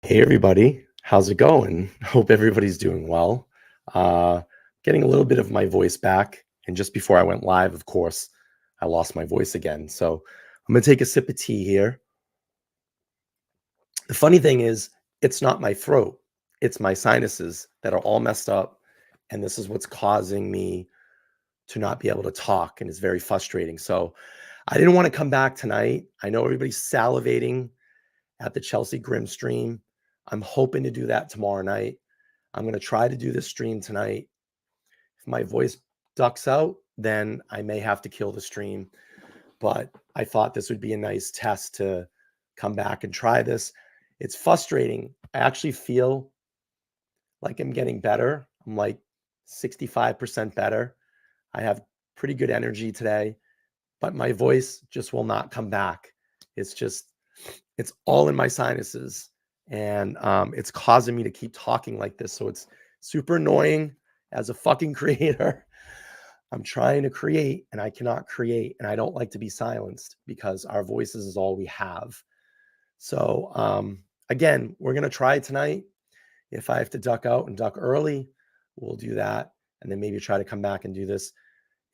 Hey everybody, how's it going? Hope everybody's doing well. Uh, Getting a little bit of my voice back, and just before I went live, of course, I lost my voice again. So I'm gonna take a sip of tea here. The funny thing is, it's not my throat, it's my sinuses that are all messed up, and this is what's causing me to not be able to talk, and it's very frustrating. So I didn't want to come back tonight. I know everybody's salivating at the Chelsea Grim stream. I'm hoping to do that tomorrow night. I'm going to try to do this stream tonight. If my voice ducks out, then I may have to kill the stream. But I thought this would be a nice test to come back and try this. It's frustrating. I actually feel like I'm getting better. I'm like 65% better. I have pretty good energy today, but my voice just will not come back. It's all in my sinuses, and it's causing me to keep talking like this. So it's super annoying as a fucking creator. I'm trying to create and I cannot create, and I don't like to be silenced because our voices is all we have. So again, we're going to try tonight. If I have to duck out and duck early, we'll do that, and then maybe try to come back and do this.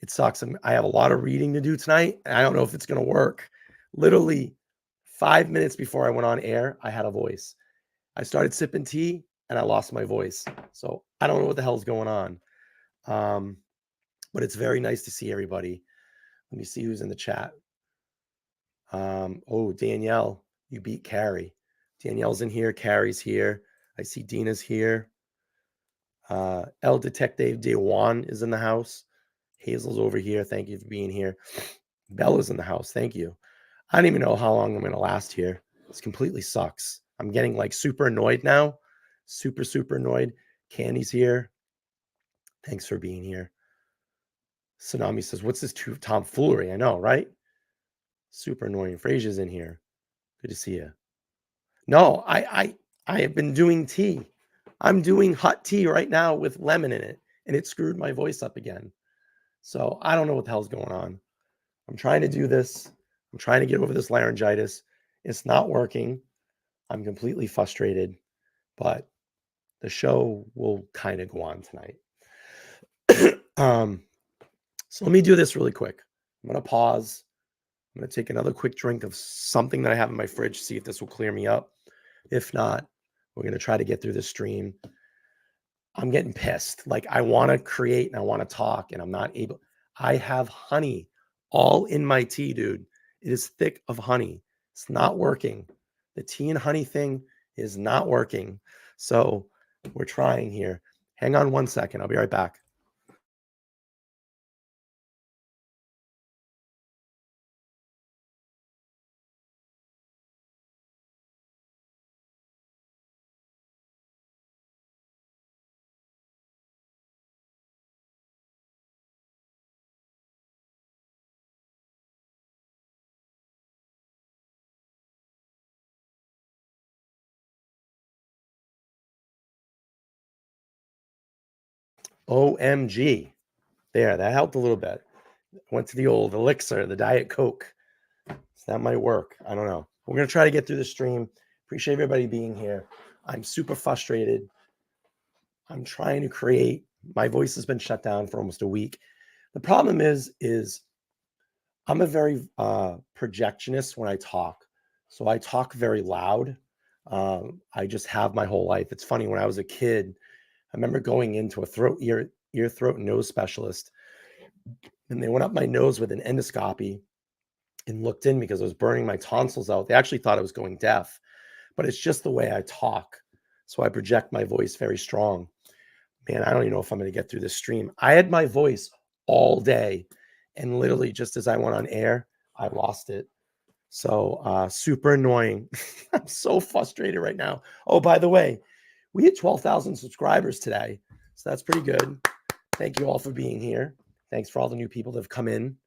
It sucks. I have a lot of reading to do tonight, and I don't know if it's going to work. Literally 5 minutes before I went on air, I had a voice. I started sipping tea and I lost my voice. So I don't know what the hell's going on. But it's very nice to see everybody. Let me see who's in the chat. Oh, Danielle, you beat Carrie. Danielle's in here. Carrie's here. I see Dina's here. El Detective Dewan is in the house. Hazel's over here. Thank you for being here. Bella's in the house. Thank you. I don't even know how long I'm going to last here. This completely sucks. I'm getting like super annoyed now. Super, super annoyed. Candy's here. Thanks for being here. Tsunami says, what's this tomfoolery? I know, right? Super annoying. Frasia's in here. Good to see you. No, I have been doing tea. I'm doing hot tea right now with lemon in it, and it screwed my voice up again. So I don't know what the hell's going on. I'm trying to do this. I'm trying to get over this laryngitis. It's not working. I'm completely frustrated, but the show will kind of go on tonight. So let me do this really quick. I'm going to pause. I'm going to take another quick drink of something that I have in my fridge, see if this will clear me up. If not, we're going to try to get through this stream. I'm getting pissed. Like, I want to create and I want to talk, and I'm not able. I have honey all in my tea, dude. It is thick of honey. It's not working. The tea and honey thing is not working. So we're trying here. Hang on 1 second. I'll be right back. OMG. There, that helped a little bit. Went to the old elixir, the Diet Coke. So that might work. I don't know. We're going to try to get through the stream. Appreciate everybody being here. I'm super frustrated. I'm trying to create. My voice has been shut down for almost a week. The problem is I'm a very projectionist when I talk. So I talk very loud. I just have my whole life. It's funny, when I was a kid, I remember going into a ear, throat, and nose specialist, and they went up my nose with an endoscopy and looked in because I was burning my tonsils out. They actually thought I was going deaf, but it's just the way I talk. So I project my voice very strong. Man, I don't even know if I'm going to get through this stream. I had my voice all day, and literally just as I went on air, I lost it. So super annoying. I'm so frustrated right now. Oh, by the way, we had 12,000 subscribers today. So that's pretty good. Thank you all for being here. Thanks for all the new people that have come in.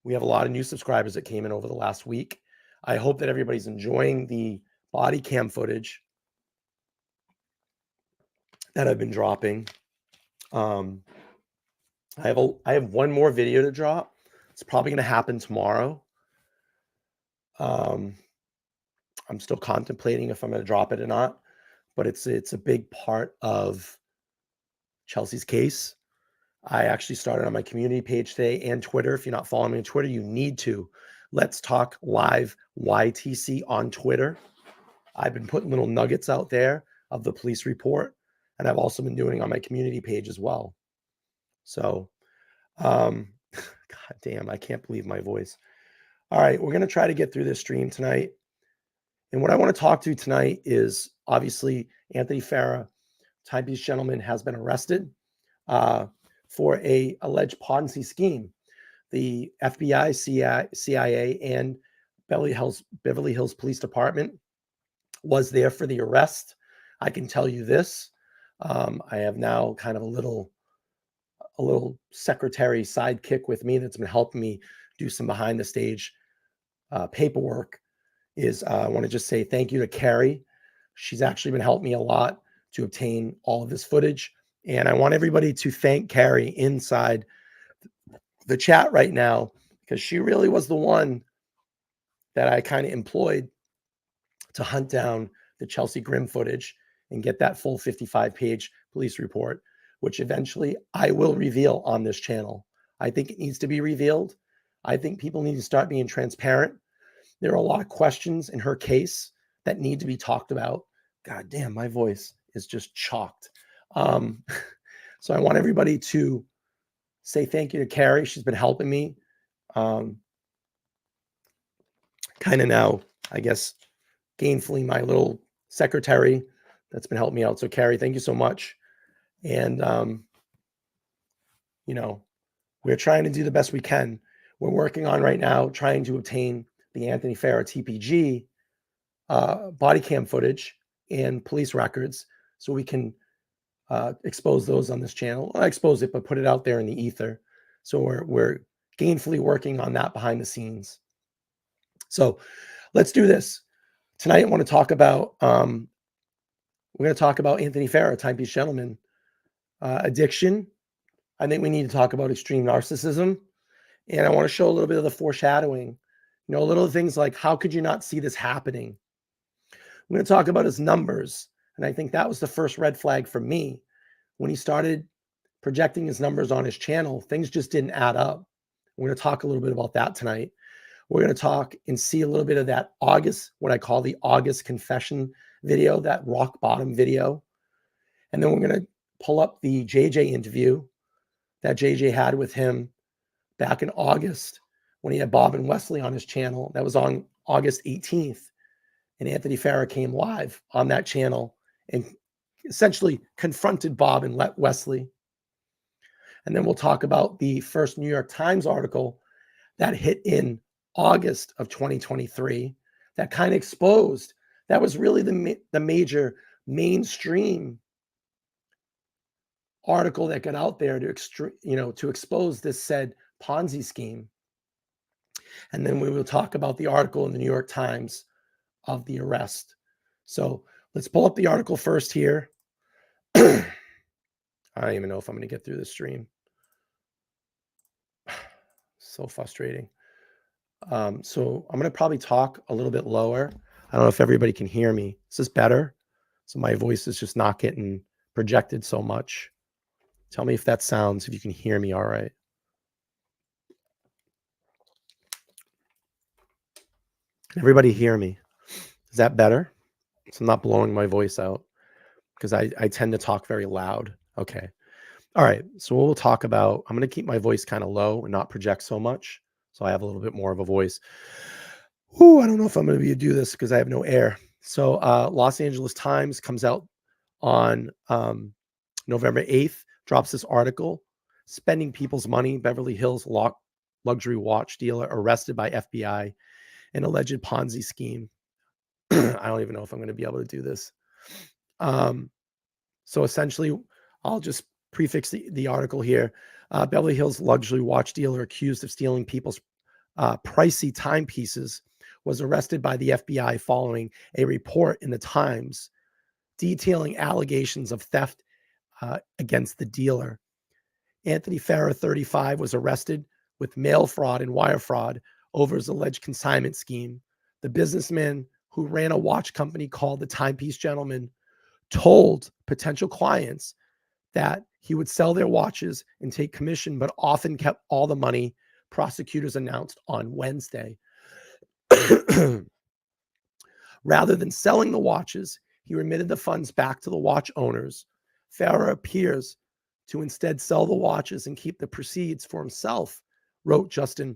We have a lot of new subscribers that came in over the last week. I hope that everybody's enjoying the body cam footage that I've been dropping. I have one more video to drop. It's probably going to happen tomorrow. I'm still contemplating if I'm going to drop it or not, but it's a big part of Chelsea's case. I actually started on my community page today and Twitter. If you're not following me on Twitter, you need to. Let's Talk Live YTC on Twitter. I've been putting little nuggets out there of the police report, and I've also been doing it on my community page as well. So, God damn, I can't believe my voice. All right, we're going to try to get through this stream tonight. And what I want to talk to tonight is, obviously, Anthony Farah, Timepiece gentleman, has been arrested for a alleged Ponzi scheme. The FBI, CIA, and Beverly Hills Police Department was there for the arrest. I can tell you this. I have now kind of a little secretary sidekick with me that's been helping me do some behind the stage paperwork. I want to just say thank you to Carrie. She's actually been helping me a lot to obtain all of this footage. And I want everybody to thank Carrie inside the chat right now, because she really was the one that I kind of employed to hunt down the Chelsea Grim footage and get that full 55-page police report, which eventually I will reveal on this channel. I think it needs to be revealed. I think people need to start being transparent. There are a lot of questions in her case that need to be talked about. God damn, my voice is just chalked. So I want everybody to say thank you to Carrie. She's been helping me. Kind of now, I guess, gainfully my little secretary that's been helping me out. So Carrie, thank you so much. And, we're trying to do the best we can. We're working on right now trying to obtain the Anthony Farah TPG body cam footage and police records so we can expose those on this channel. Not expose it, but put it out there in the ether. So we're gainfully working on that behind the scenes. So let's do this. Tonight I want to talk about we're going to talk about Anthony Farah, Timepiece gentleman, addiction. I think we need to talk about extreme narcissism. And I want to show a little bit of the foreshadowing. Little things like, how could you not see this happening? I'm going to talk about his numbers. And I think that was the first red flag for me. When he started projecting his numbers on his channel, things just didn't add up. We're going to talk a little bit about that tonight. We're going to talk and see a little bit of that August, what I call the August confession video, that rock bottom video. And then we're going to pull up the JJ interview that JJ had with him back in August when he had Bob and Wesley on his channel. That was on August 18th. And Anthony Farah came live on that channel and essentially confronted Bob and Wesley. And then we'll talk about the first New York Times article that hit in August of 2023 that kind of exposed, that was really the major mainstream article that got out there to expose this said Ponzi scheme. And then we will talk about the article in the New York Times of the arrest. So let's pull up the article first here. I don't even know if I'm going to get through this stream. So frustrating. So I'm going to probably talk a little bit lower. I don't know if everybody can hear me. Is this better? So my voice is just not getting projected so much. Tell me if that sounds, if you can hear me all right. Can everybody hear me? Is that better? So I'm not blowing my voice out because I tend to talk very loud. Okay. All right. So we'll talk about, I'm going to keep my voice kind of low and not project so much. So I have a little bit more of a voice. Ooh, I don't know if I'm going to be able to do this because I have no air. So Los Angeles Times comes out on November 8th, drops this article, spending people's money, Beverly Hills luxury watch dealer arrested by FBI in alleged Ponzi scheme. I don't even know if I'm going to be able to do this. So essentially, I'll just prefix the article here. Beverly Hills luxury watch dealer accused of stealing people's pricey timepieces was arrested by the FBI following a report in the Times detailing allegations of theft against the dealer. Anthony Farrer, 35, was arrested with mail fraud and wire fraud over his alleged consignment scheme. The businessman who ran a watch company called the Timepiece Gentleman told potential clients that he would sell their watches and take commission, but often kept all the money, prosecutors announced on Wednesday. Rather than selling the watches, he remitted the funds back to the watch owners. Farrer appears to instead sell the watches and keep the proceeds for himself, wrote Justin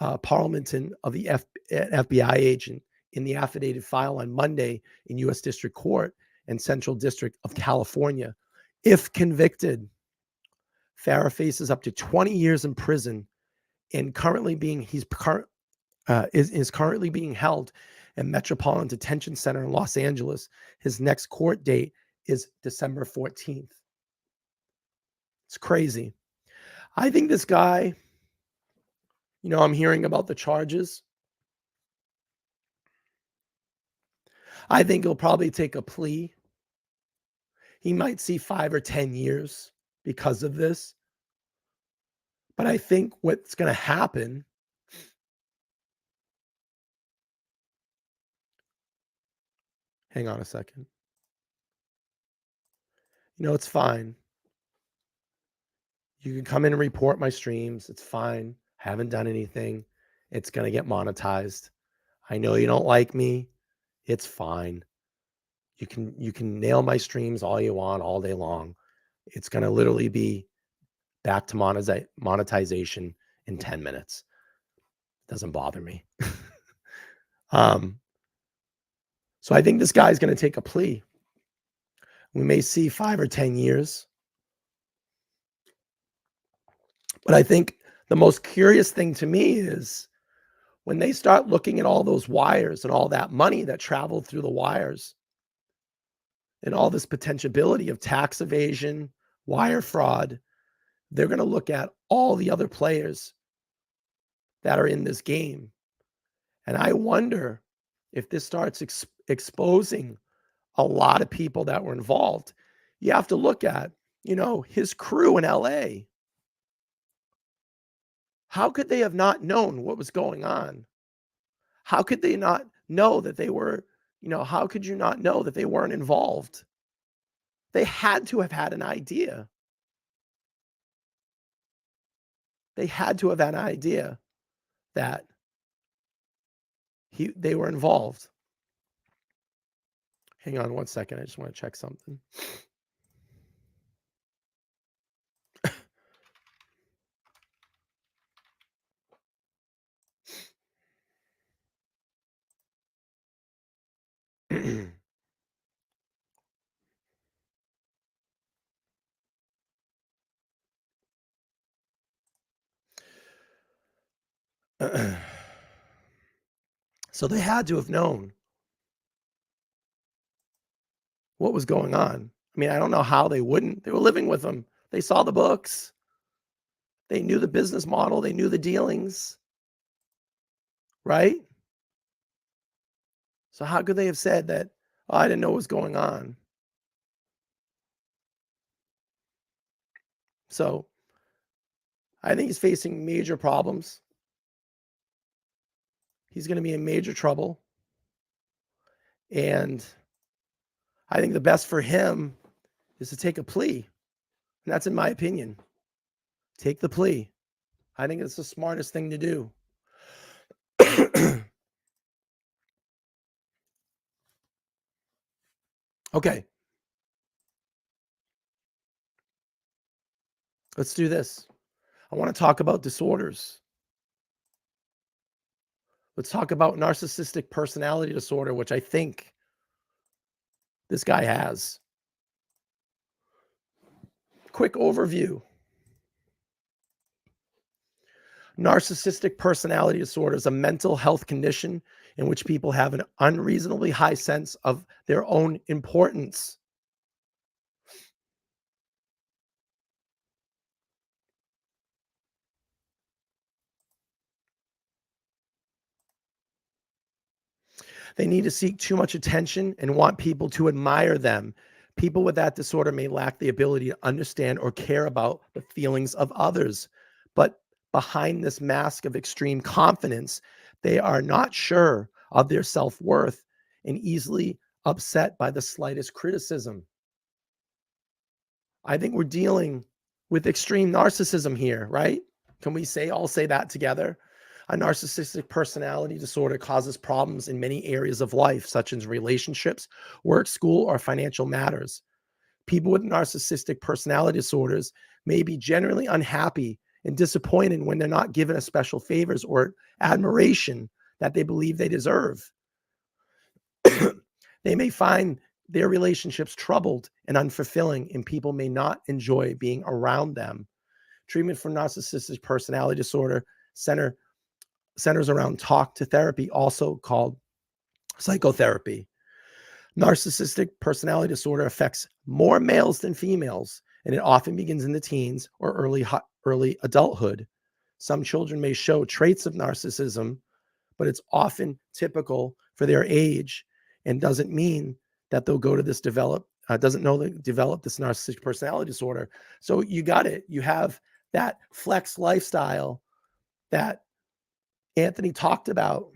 Parliamenton of the FBI agent in the affidavit filed on Monday in U.S. District Court and Central District of California. If convicted, Farrer faces up to 20 years in prison and is currently being held at Metropolitan Detention Center in Los Angeles. His next court date is December 14th. It's crazy. I think this guy, I'm hearing about the charges. I think he'll probably take a plea. He might see 5 or 10 years because of this. But I think what's going to happen, hang on a second. It's fine. You can come in and report my streams. It's fine. Haven't done anything. It's going to get monetized. I know you don't like me. It's fine. You can nail my streams all you want all day long. It's going to literally be back to monetization in 10 minutes. Doesn't bother me. So I think this guy's going to take a plea. We may see 5 or 10 years. But I think the most curious thing to me is when they start looking at all those wires and all that money that traveled through the wires and all this potentiality of tax evasion, wire fraud, they're going to look at all the other players that are in this game. And I wonder if this starts exposing a lot of people that were involved. You have to look at, his crew in LA. How could they have not known what was going on? How could they not know that they were, how could you not know that they weren't involved? They had to have had an idea. They had to have had an idea that they were involved. Hang on one second. I just want to check something. So they had to have known what was going on. I mean, I don't know how they wouldn't. They were living with them. They saw the books. They knew the business model. They knew the dealings, right? So how could they have said that, oh, I didn't know what was going on? So I think he's facing major problems. He's going to be in major trouble. And I think the best for him is to take a plea. And that's in my opinion. Take the plea. I think it's the smartest thing to do. Okay, let's do this. I want to talk about disorders. Let's talk about narcissistic personality disorder, which I think this guy has. Quick overview. Narcissistic personality disorder is a mental health condition in which people have an unreasonably high sense of their own importance. They need to seek too much attention and want people to admire them. People with that disorder may lack the ability to understand or care about the feelings of others. But behind this mask of extreme confidence, they are not sure of their self worth and easily upset by the slightest criticism. I think we're dealing with extreme narcissism here, right? Can we all say that together? A narcissistic personality disorder causes problems in many areas of life, such as relationships, work, school, or financial matters. People with narcissistic personality disorders may be generally unhappy and disappointed when they're not given a special favors or admiration that they believe they deserve. They may find their relationships troubled and unfulfilling, and people may not enjoy being around them. Treatment for narcissistic personality disorder centers around talk to therapy, also called psychotherapy. Narcissistic personality disorder affects more males than females, and it often begins in the teens or early adulthood. Some children may show traits of narcissism, but it's often typical for their age and doesn't mean that they'll go to this doesn't know they develop this narcissistic personality disorder. So you got it. You have that flex lifestyle that Anthony talked about,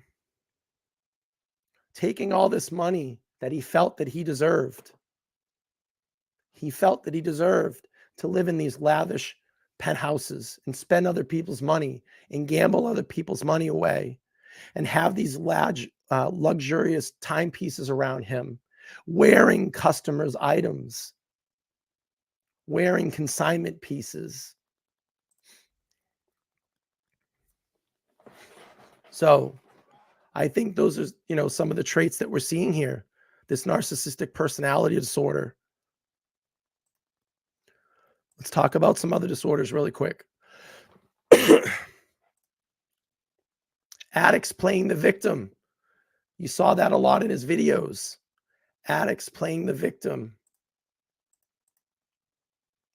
taking all this money that he felt that he deserved. He felt that he deserved to live in these lavish penthouses and spend other people's money and gamble other people's money away and have these luxurious timepieces around him, wearing customers' items, wearing consignment pieces. So I think those are, some of the traits that we're seeing here. This narcissistic personality disorder. Let's talk about some other disorders really quick. Addicts playing the victim. You saw that a lot in his videos. Addicts playing the victim.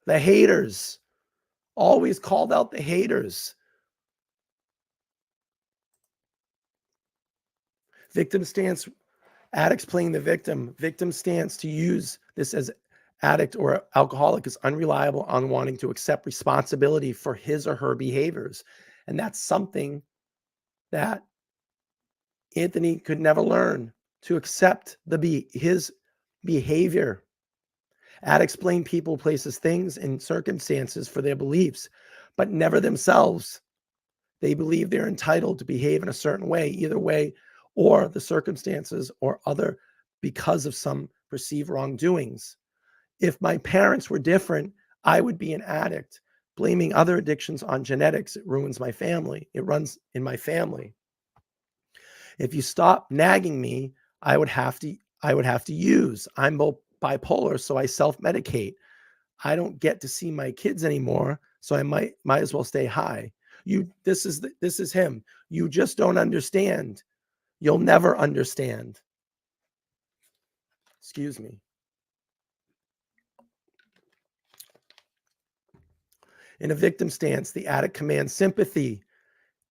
The haters. Always called out the haters. Victim stance. Addicts playing the victim. Victim stance to use this as addict or alcoholic is unreliable, unwanting to accept responsibility for his or her behaviors. And that's something that Anthony could never learn, to accept his behavior. Addicts blame people, places, things, and circumstances for their beliefs, but never themselves. They believe they're entitled to behave in a certain way, either way, or the circumstances or other, because of some perceived wrongdoings. If my parents were different, I would be an addict. Blaming other addictions on genetics, it ruins my family. It runs in my family. If you stop nagging me, I would have to use. I'm bipolar, so I self-medicate. I don't get to see my kids anymore, so I might as well stay high. This is him. You just don't understand. You'll never understand. Excuse me. In a victim stance, the addict commands sympathy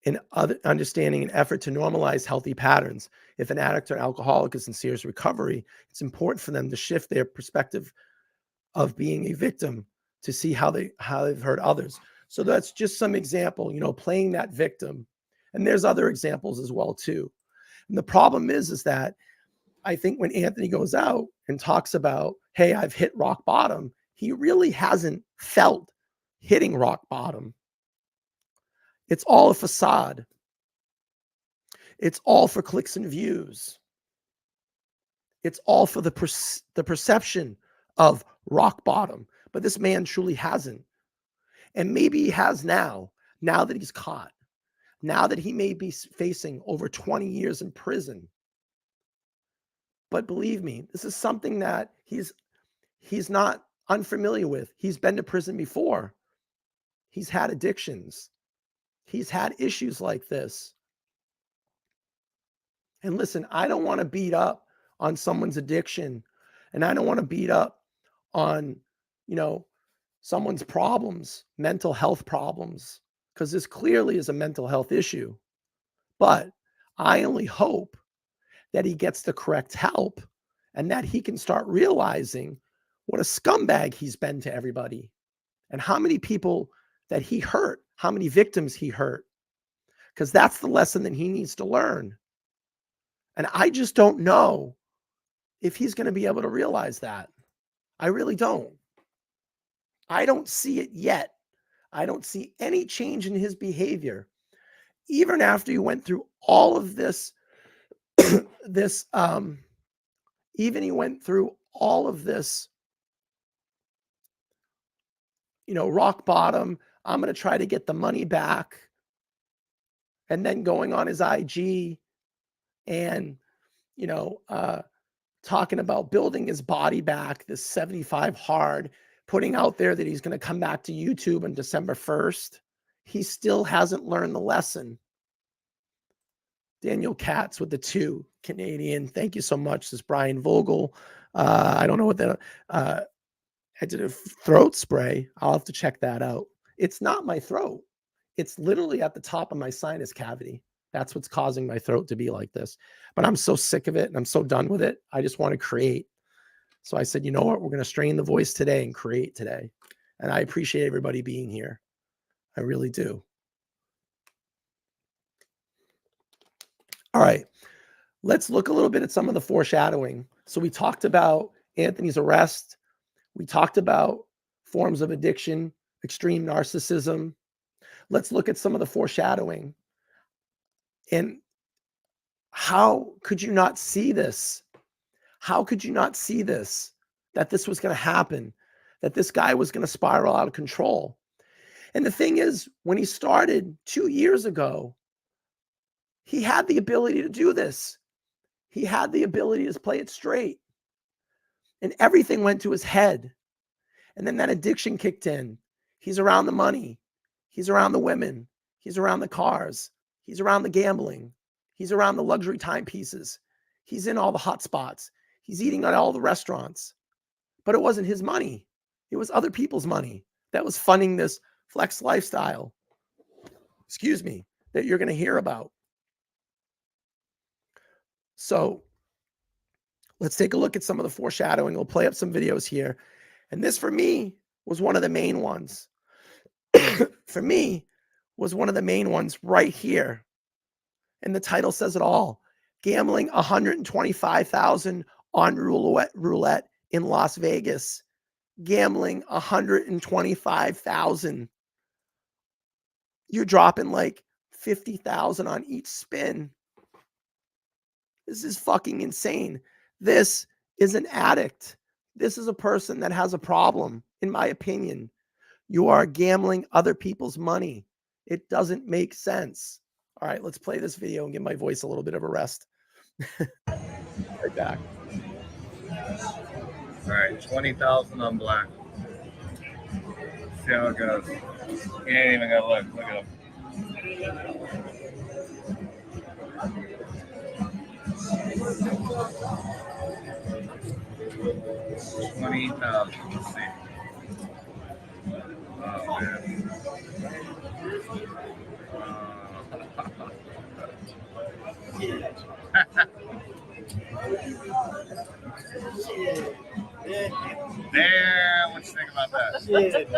and other understanding and effort to normalize healthy patterns. If an addict or alcoholic is in serious recovery, it's important for them to shift their perspective of being a victim to see how they've hurt others. So that's just some example, playing that victim. And there's other examples as well too. And the problem is that I think when Anthony goes out and talks about, hey, I've hit rock bottom, he really hasn't felt hitting rock bottom. It's all a facade. It's all for clicks and views. It's all for the perception of rock bottom. But this man truly hasn't. And maybe he has now that he's caught, now that he may be facing over 20 years in prison. But believe me, this is something that he's not unfamiliar with. He's been to prison before. He's had addictions. He's had issues like this. And listen, I don't want to beat up on someone's addiction, and I don't want to beat up on, someone's problems, mental health problems, because this clearly is a mental health issue. But I only hope that he gets the correct help and that he can start realizing what a scumbag he's been to everybody and how many people that he hurt, how many victims he hurt, because that's the lesson that he needs to learn. And I just don't know if he's going to be able to realize that. I really don't. I don't see it yet. I don't see any change in his behavior. Even after he went through all of this, he went through all of this, rock bottom. I'm going to try to get the money back. And then going on his IG and, talking about building his body back, this 75 hard, putting out there that he's going to come back to YouTube on December 1st. He still hasn't learned the lesson. Daniel Katz with the 2 Canadian. Thank you so much. This is Brian Vogel. I don't know what that, I did a throat spray. I'll have to check that out. It's not my throat. It's literally at the top of my sinus cavity. That's what's causing my throat to be like this. But I'm so sick of it and I'm so done with it. I just want to create. So I said, you know what? We're going to strain the voice today and create today. And I appreciate everybody being here. I really do. All right. Let's look a little bit at some of the foreshadowing. So we talked about Anthony's arrest. We talked about forms of addiction, extreme narcissism. Let's look at some of the foreshadowing. And how could you not see this? How could you not see this? That this was going to happen, that this guy was going to spiral out of control. And the thing is, when he started 2 years ago, he had the ability to do this. He had the ability to play it straight. And everything went to his head. And then that addiction kicked in. He's around the money. He's around the women. He's around the cars. He's around the gambling. He's around the luxury timepieces. He's in all the hot spots. He's eating at all the restaurants. But it wasn't his money. It was other people's money that was funding this flex lifestyle, that you're going to hear about. So let's take a look at some of the foreshadowing. We'll play up some videos here. And this, for me, was one of the main ones. For me, was one of the main ones right here. And the title says it all. Gambling $125,000 on roulette in Las Vegas. Gambling $125,000. You're dropping like $50,000 on each spin. This is fucking insane. This is an addict. This is a person that has a problem, in my opinion. You are gambling other people's money. It doesn't make sense. All right, let's play this video and give my voice a little bit of a rest. Right back. All right, 20,000 on black. See how it goes. You ain't even gonna look. Look at him. $20,000. Let's see. Oh man. Damn, what you think about that? Shit.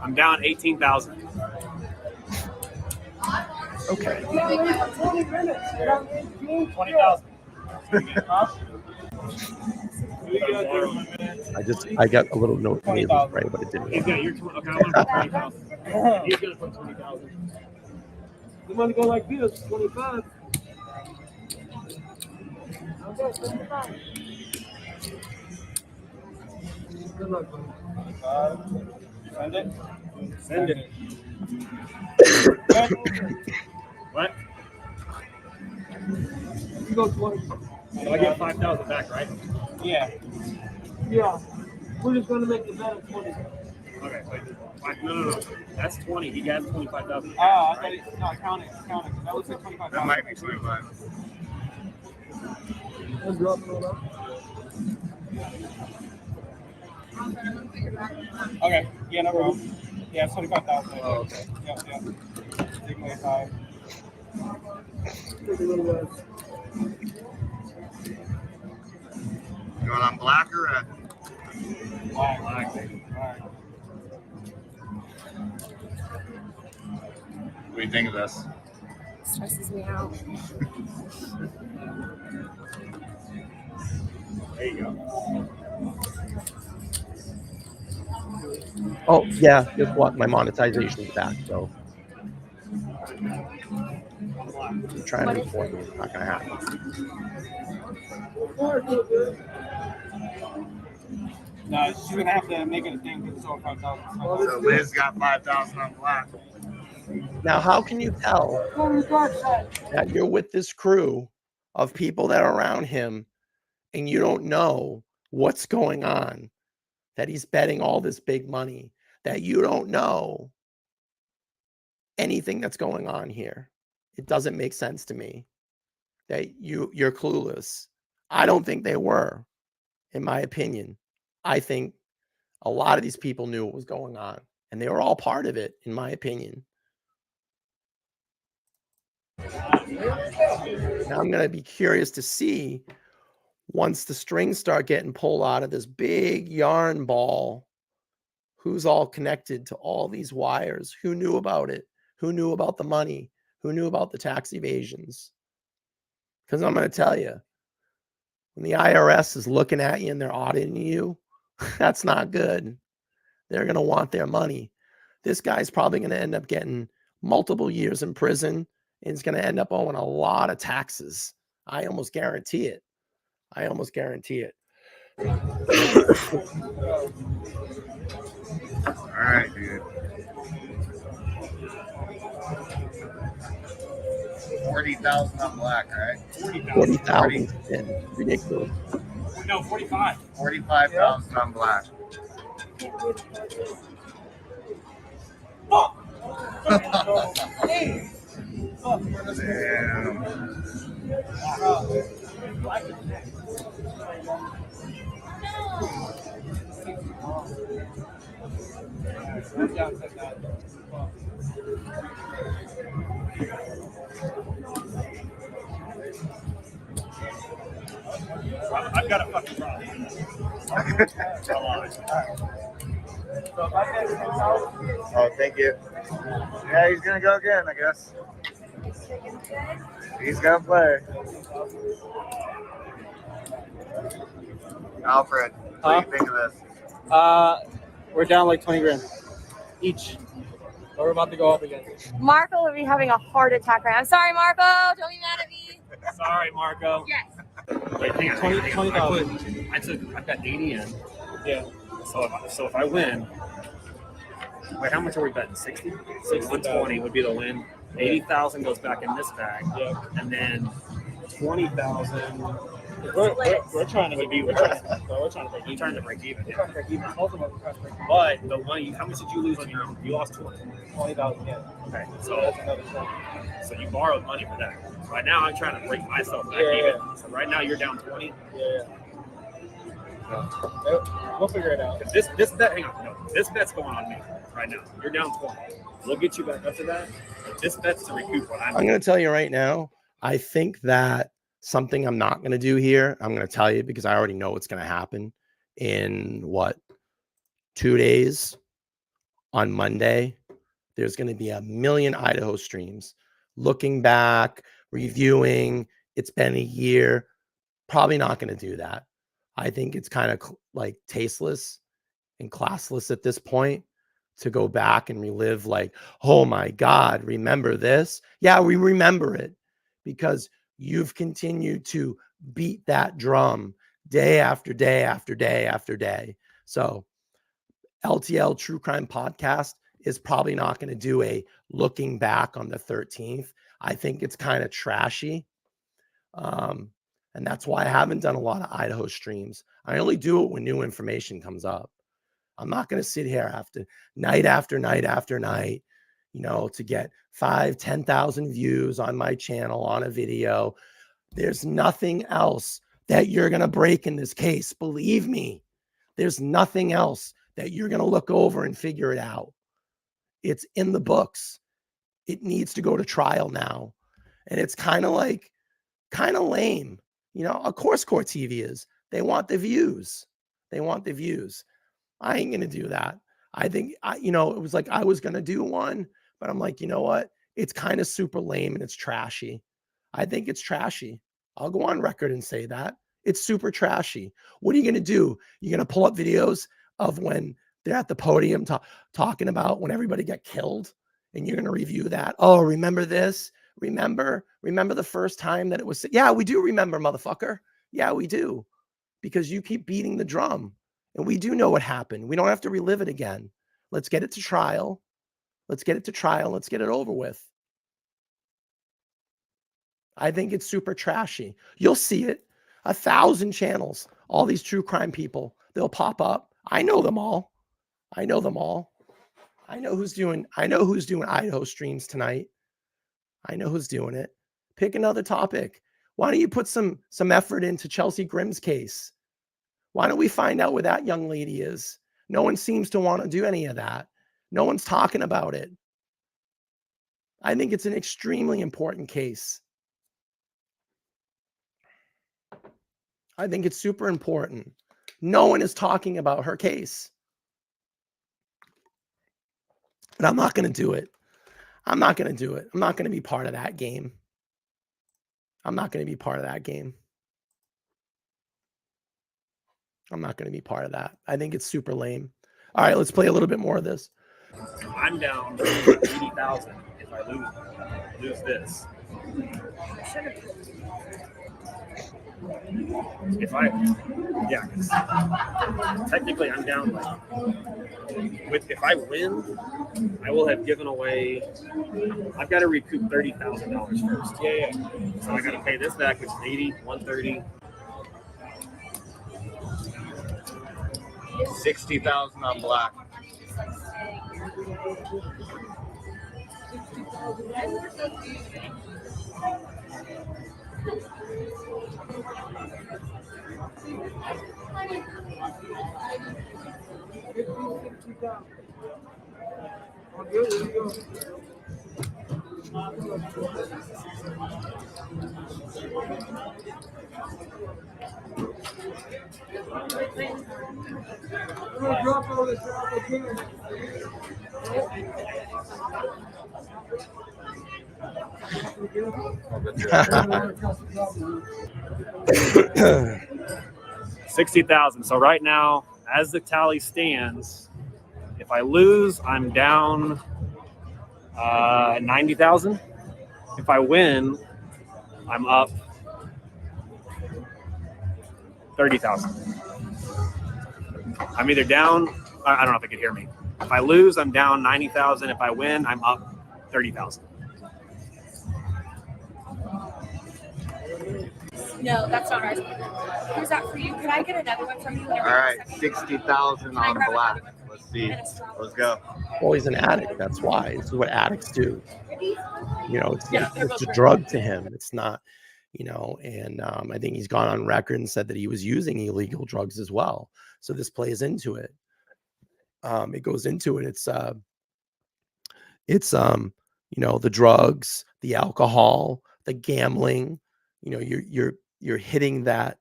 I'm down 18,000. Okay. 20,000. I got a little note from Abel Spray, but it didn't He's work. got your okay, I'm gonna put 20,000. He's gonna put 20,000. You want to go like this, 25. Good luck, buddy. Send it. Send it. What? You go 20. So I get 5,000 back, right? Yeah. Yeah. We're just going to make the bet at 20. Okay, wait. No. That's 20. He got 25,000. Oh, I thought it, no, count it. That looks like 25. That might be 25. Let's drop it all up. Okay. Yeah, no problem. Yeah, it's 25,000. Oh, okay. Yep. 3.5. Take a little less. You going on black or red? Black. All right. What do you think of this? Stresses me out. There you go. Oh yeah, guess what? My monetization's back, so I'm trying to report it. It's not gonna happen. No, she's gonna have to make it a thing because it's over 5,000. So Liz got 5,000 on black. Now, how can you tell that you're with this crew of people that are around him and you don't know what's going on? That he's betting all this big money, that you don't know anything that's going on here. It doesn't make sense to me that you're clueless. I don't think they were, in my opinion. I think a lot of these people knew what was going on, and they were all part of it, in my opinion. Now I'm going to be curious to see once the strings start getting pulled out of this big yarn ball, who's all connected to all these wires? Who knew about it? Who knew about the money? Who knew about the tax evasions? Because I'm going to tell you, when the IRS is looking at you and they're auditing you, that's not good. They're going to want their money. This guy's probably going to end up getting multiple years in prison and is going to end up owing a lot of taxes. I almost guarantee it. I almost guarantee it. All right, dude. 40,000 on black, right? 40,000. Ridiculous. No, 45. 45,000 on black. Damn. I've got a fucking problem. Oh, thank you. Yeah, he's gonna go again, I guess. He's gonna play. Alfred, what do you think of this? We're down like 20 grand each. So we're about to go up again. Marco will be having a heart attack right now. I'm sorry, Marco. Don't be mad at me. Sorry, Marco. Yes. Wait, hang on. 20,000. I've got 80 in. Yeah. So if I win, wait, how much are we betting? 60? 120 would be the win. 80,000 goes back in this bag. Yeah. And then 20,000. We're trying to be. we're trying to break You're trying to break even. We're trying to break even. Both of us are trying to break even. But the money, how much did you lose on your own? You lost 20. 20,000, yeah. Okay. So that's another 20. So you borrowed money for that. Right now, I'm trying to break myself back Yeah. even. So right now, you're down 20. Yeah. We'll figure it out. If this bet, hang on, no, this bet's going on me right now. You're down 20. We'll get you back up to that. But this bet's to recoup what I'm I'm going to tell you right now, I think that something I'm not going to do here, I'm going to tell you because I already know what's going to happen in 2 days on Monday, there's going to be a million Idaho streams looking back, reviewing. It's been a year. Probably not going to do that. I think it's kind of like tasteless and classless at this point to go back and relive like, oh my God, remember this? Yeah, we remember it because you've continued to beat that drum day after day after day after day. So LTL True Crime Podcast is probably not going to do a looking back on the 13th. I think it's kind of trashy. And that's why I haven't done a lot of Idaho streams. I only do it when new information comes up. I'm not going to sit here after night after night after night, to get 5,000, 10,000 views on my channel on a video. There's nothing else that you're going to break in this case. Believe me, there's nothing else that you're going to look over and figure it out. It's in the books. It needs to go to trial now. And it's kind of lame. Of course, Court TV is. They want the views. I ain't going to do that. I think, it was like I was going to do one, but I'm like, you know what? It's kind of super lame and it's trashy. I think it's trashy. I'll go on record and say that. It's super trashy. What are you going to do? You're going to pull up videos of when they're at the podium talking about when everybody got killed, and you're going to review that. Oh, remember this? Remember the first time that it was. Yeah, we do remember, motherfucker. Yeah, we do. Because you keep beating the drum. And we do know what happened. We don't have to relive it again. Let's get it to trial. Let's get it over with. I think it's super trashy. You'll see it. 1,000 channels. All these true crime people. They'll pop up. I know them all. I know who's doing Idaho streams tonight. I know who's doing it. Pick another topic. Why don't you put some effort into Chelsea Grimm's case? Why don't we find out where that young lady is? No one seems to want to do any of that. No one's talking about it. I think it's an extremely important case. I think it's super important. No one is talking about her case. But I'm not going to do it. I'm not going to be part of that game. I'm not going to be part of that. I think it's super lame. All right, let's play a little bit more of this. I'm down 80,000 if I lose this. Because technically I'm down. If I win, I will have given away. I've got to recoup $30,000 first. Yeah. So I got to pay this back, which is 80, 130. 60,000 on black. $60,000. So right now, as the tally stands, if I lose, I'm down 90,000. If I win, I'm up 30,000. I'm either down. I don't know if they could hear me. If I lose, I'm down 90,000. If I win, I'm up 30,000. No, that's not ours. Who's that for you? Can I get another one from you? All right, 60,000 on black. Let's see. Let's go. Well, he's an addict. That's why. This is what addicts do. It's a drug to him. It's not, and I think he's gone on record and said that he was using illegal drugs as well. So this plays into it. It goes into it. It's the drugs, the alcohol, the gambling. You're hitting that.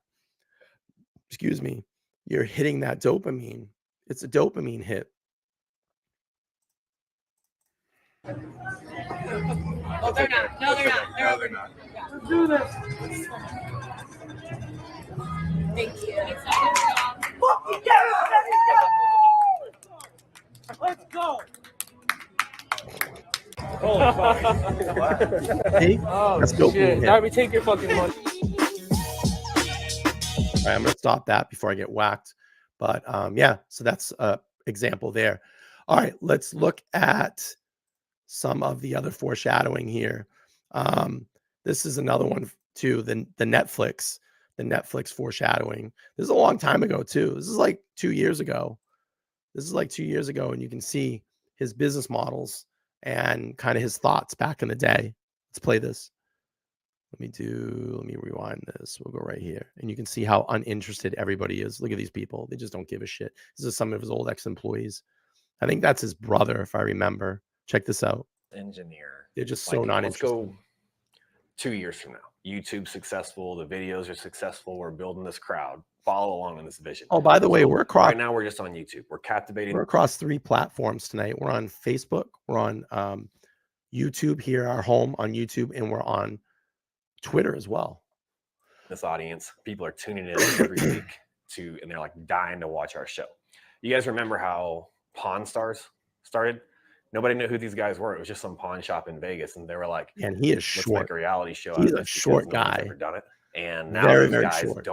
You're hitting that dopamine, It's a dopamine hit. Oh, they're not. No, they're not. No, they're not. Let's do this. Thank you. Let's go. Holy fuck. See? Oh, That's dopamine shit. hit. Darby, take your fucking money. All right, I'm going to stop that before I get whacked. But yeah, so that's an example there. All right, let's look at some of the other foreshadowing here. This is another one too, the Netflix foreshadowing. This is a long time ago too. This is like 2 years ago. And you can see his business models and kind of his thoughts back in the day. Let's play this. Let me rewind this. We'll go right here. And you can see how uninterested everybody is. Look at these people. They just don't give a shit. This is some of his old ex-employees. I think that's his brother, if I remember. Check this out. Engineer. They're just so not let's interested. go 2 years from now. YouTube's successful. The videos are successful. We're building this crowd. Follow along in this vision. Oh, by the way, we're across. Right now, we're just on YouTube. We're captivating. We're across 3 platforms tonight. We're on Facebook. We're on YouTube here, our home on YouTube, and we're on Twitter as well. This audience, people are tuning in every week and they're like dying to watch our show. You guys remember how Pawn Stars started? Nobody knew who these guys were. It was just some pawn shop in Vegas, and they were like, and he is let's short. make a reality show. He's out of a this short because nobody's guy. ever done it. And now Very, these very guys short.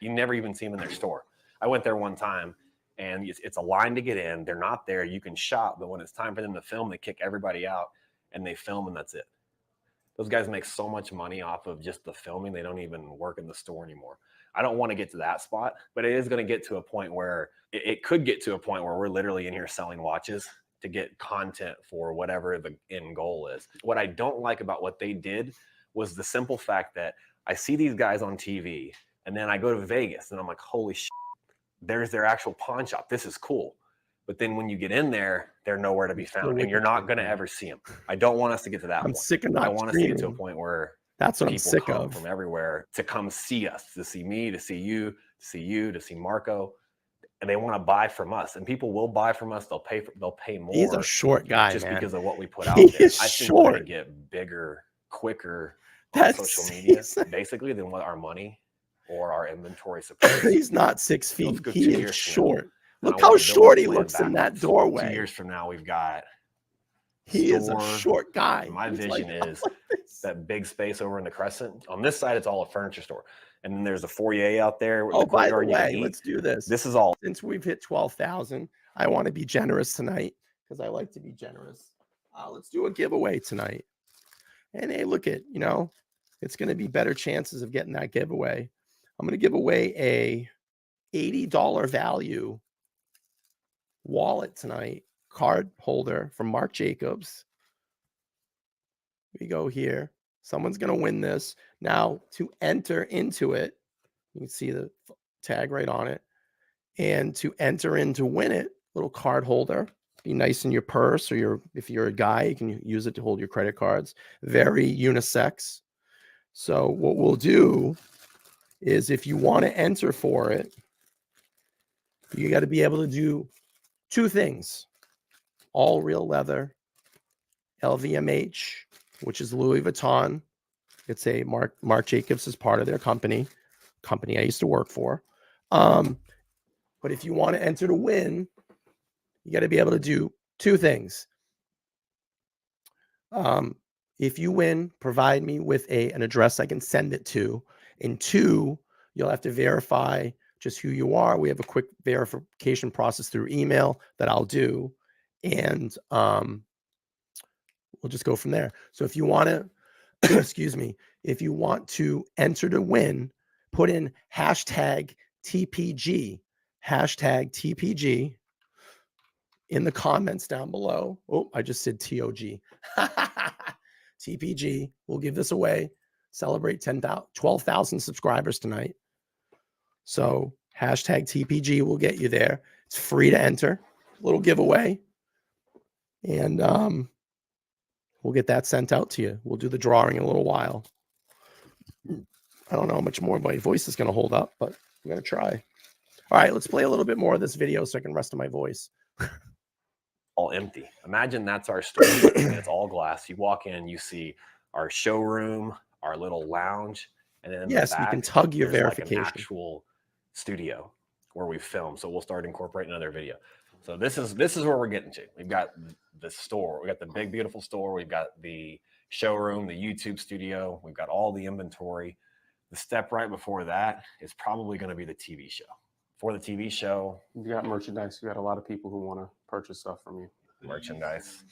you never even see them in their store. I went there one time, and it's a line to get in. They're not there. You can shop, but when it's time for them to film, they kick everybody out, and they film, and that's it. Those guys make so much money off of just the filming. They don't even work in the store anymore. I don't want to get to that spot, but it is going to get to a point where it could get to a point where we're literally in here selling watches to get content for whatever the end goal is. What I don't like about what they did was the simple fact that I see these guys on TV, and then I go to Vegas and I'm like, holy shit, there's their actual pawn shop. This is cool. But then when you get in there, they're nowhere to be found, and you're not going to ever see them. I don't want us to get to that I'm point. sick of not I want us to get to a streaming. point where That's what I'm people sick come of. from everywhere to come see us, to see me, to see you, to see Marco, and they want to buy from us. And people will buy from us. They'll pay more. He's a short guy, just man. because of what we put out He there. is I think we're short. going to get bigger, quicker That's on social media, he's, basically, than what our money or our inventory supports. he's not 6 feet. Let's go He 2 is years from now. short. And Look I how wanna build short a he plan looks in that backwards. doorway. 2 years from now, we've got He is a store. short guy. My He's vision like, is like this. that big space over in the Crescent. On this side, it's all a furniture store. And then there's a foyer out there. Oh, by the courtyard you can way, eat. let's do this. This is all. Since we've hit 12,000, I want to be generous tonight because I like to be generous. Let's do a giveaway tonight. And hey, look at, it's going to be better chances of getting that giveaway. I'm going to give away a $80 value wallet tonight, card holder from Marc Jacobs. We go here. Someone's going to win this. Now, to enter into it, you can see the tag right on it. And to enter in to win it, little card holder, be nice in your purse, or if you're a guy, you can use it to hold your credit cards. Very unisex. So what we'll do is, if you want to enter for it, you got to be able to do 2 things. All real leather, LVMH, which is Louis Vuitton. It's a Marc Jacobs is part of their company I used to work for. But if you want to enter to win, you got to be able to do 2 things. If you win, provide me with an address I can send it to. And 2, you'll have to verify just who you are. We have a quick verification process through email that I'll do. And we'll just go from there. So if you want to, if you want to enter to win, put in hashtag TPG in the comments down below. Oh, I just said TOG. TPG. We'll give this away. Celebrate 12,000 subscribers tonight. So hashtag TPG will get you there. It's free to enter. Little giveaway. And we'll get that sent out to you. We'll do the drawing in a little while. I don't know how much more my voice is going to hold up, but I'm going to try. All right, let's play a little bit more of this video so I can rest on my voice. All empty. Imagine that's our store. And it's all glass. You walk in, you see our showroom, our little lounge, and then in the Yes, you back, can tug your there's like verification. an actual studio where we film. So we'll start incorporating another video. So this is where we're getting to. We've got the store. We got the big beautiful store. We've got the showroom, the YouTube studio. We've got all the inventory. The step right before that is probably going to be the TV show. For the TV show, You got merchandise. You got a lot of people who want to purchase stuff from you. merchandise.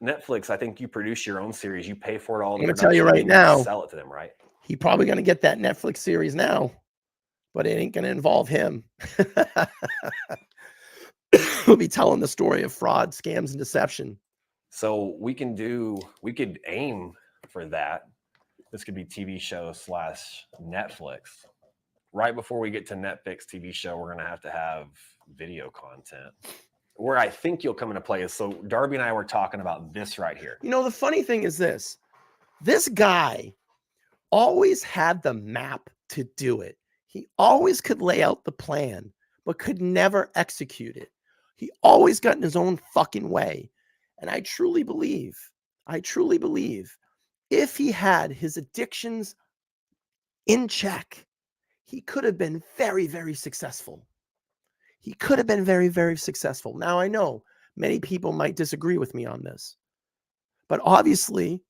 Netflix, I think you produce your own series. You pay for it all. I'm gonna tell you right and now. sell it to them, right? He probably gonna get that Netflix series now, but it ain't gonna involve him. He'll be telling the story of fraud, scams, and deception. So we could aim for that. This could be TV show / Netflix. Right before we get to Netflix TV show, we're gonna have video content. Where I think you'll come into play is, so Darby and I were talking about this right here. You know, the funny thing is this guy always had the map to do it. He always could lay out the plan, but could never execute it. He always got in his own fucking way. And I truly believe if he had his addictions in check, he could have been very, very successful. He could have been very, very successful. Now, I know many people might disagree with me on this, but obviously,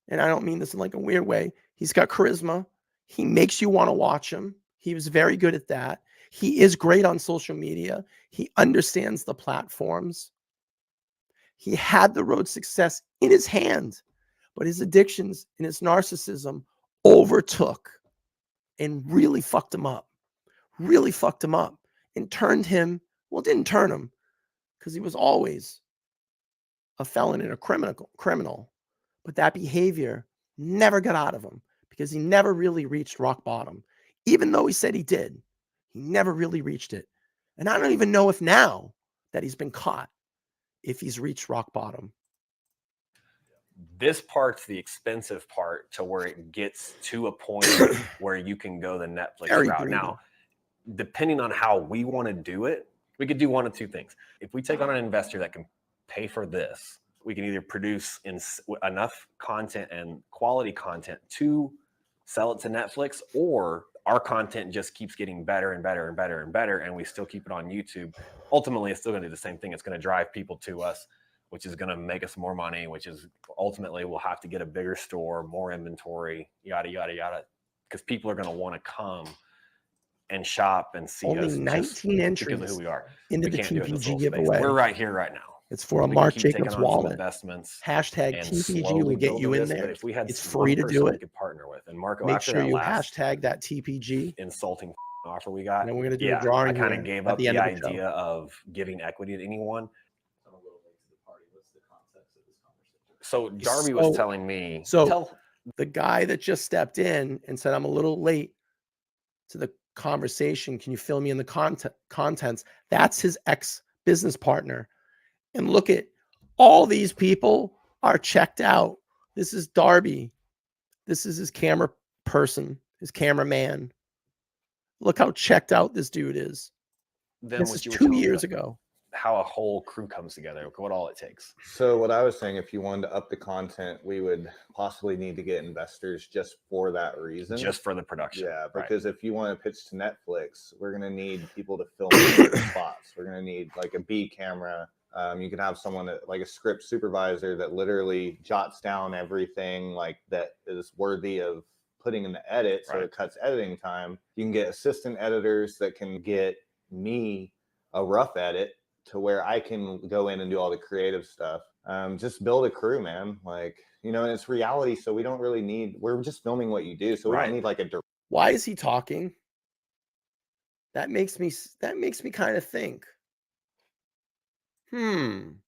and I don't mean this in like a weird way, he's got charisma. He makes you want to watch him. He was very good at that. He is great on social media. He understands the platforms. He had the road success in his hand, but his addictions and his narcissism overtook and really fucked him up. And turned him, well, didn't turn him, because he was always a felon and a criminal. But that behavior never got out of him because he never really reached rock bottom. Even though he said he did, he never really reached it. And I don't even know if now that he's been caught, if he's reached rock bottom. This part's the expensive part to where it gets to a point where you can go the Netflix Very route. greedy. Now, depending on how we want to do it, we could do one of two things. If we take on an investor that can pay for this, we can either produce enough content and quality content to sell it to Netflix, or our content just keeps getting better and better and better and better, and we still keep it on YouTube. Ultimately, it's still going to do the same thing. It's going to drive people to us, which is going to make us more money, which is ultimately we'll have to get a bigger store, more inventory, yada, yada, yada, because people are going to want to come and shop and see Only us 19 entries because of who we are. into We the can't do it in this TPG little space. giveaway. We're right here, right now. It's for a We Mark can keep Jacobs taking on some wallet. investments Hashtag and TPG slowly will get build you in this, there. but if we had It's one free to person do we it. could partner with, and Marco, Make after sure that you last hashtag that TPG. insulting offer we got, And then we're going to do yeah, a drawing I kind here of gave at up the the end of the show. idea of giving equity to anyone. So Darby was telling me, the guy that just stepped in and said, I'm a little late to the conversation. Can you fill me in the contents? That's his ex-business partner. And look at all these people are checked out. This is Darby. This is his camera person, his cameraman. Look how checked out this dude is. then This what is you were 2 telling me years about ago. how a whole crew comes together, what all it takes. So what I was saying, if you wanted to up the content, we would possibly need to get investors just for that reason. Just for the production. Yeah, right. because if you want to pitch to Netflix, we're going to need people to film certain spots. We're going to need like a B camera. You can have someone like a script supervisor that literally jots down everything like that is worthy of putting in the edit, so it cuts editing time. You can get assistant editors that can get me a rough edit to where I can go in and do all the creative stuff. Just build a crew, man. Like, you know, and it's reality, so we don't really need, we're just filming what you do, so we don't need like a director. Why is he talking? That makes me kind of think. And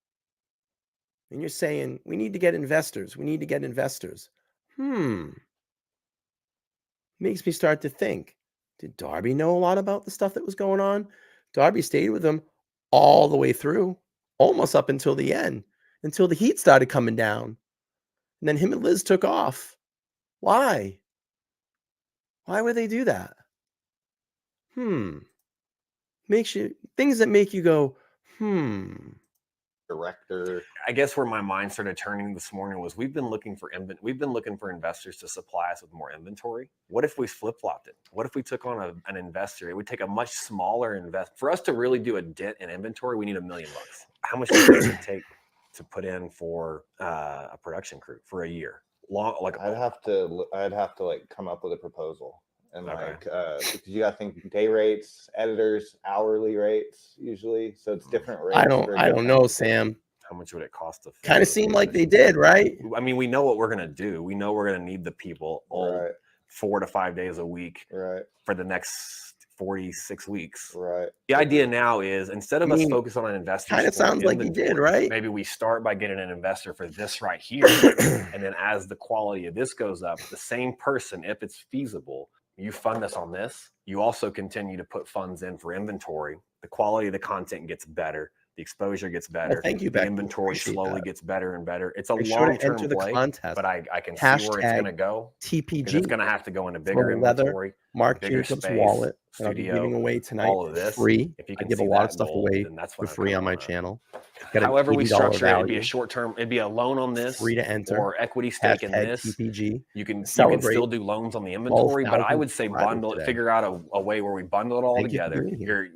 you're saying we need to get investors. We need to get investors. Makes me start to think. Did Darby know a lot about the stuff that was going on? Darby stayed with him all the way through, almost up until the end, until the heat started coming down. And then him and Liz took off. Why? Why would they do that? things that make you go, Director. I guess where my mind started turning this morning was we've been looking for investors to supply us with more inventory. What if we flip-flopped it? What if we took on an investor? It would take a much smaller invest. For us to really do a dent in inventory, we need $1 million. How much do you think it would take to put in for a production crew for a year? I'd have to like come up with a proposal. And Okay. because you got to think day rates, editors, hourly rates usually. So it's different rates. I don't know, Sam. How much would it cost to kind of seemed like they did, right? I mean, we know what we're going to do. We know we're going to need the people all 4 to 5 days a week for the next 46 weeks. Right. The idea now is instead of us focus on an investor, kind of sounds like he did, right? Maybe we start by getting an investor for this right here. And then as the quality of this goes up, the same person, if it's feasible, you fund us on this. You also continue to put funds in for inventory. The quality of the content gets better. The exposure gets better. Well, thank you, the Becky. inventory Appreciate slowly that. gets better and better. It's a Make sure to long-term enter the play, contest. but I can see where it's going to go. TPG. It's going to have to go into bigger for leather, inventory, Mark bigger Jacobs' space, wallet that I'll be studio, giving away tonight all of this. free. If you I can give a see lot that of stuff goal, away then that's for what I free kinda on my wanna- channel. Got an However we $80 structure it, it'd be a value, short term. It'd be a loan on this, free to enter. or equity stake in Hashtag this. TPG. You can Celebrate still do loans on the inventory, but I would say 12,000 bundle it. today. Figure out a way where we bundle it all Thank you for together. being here.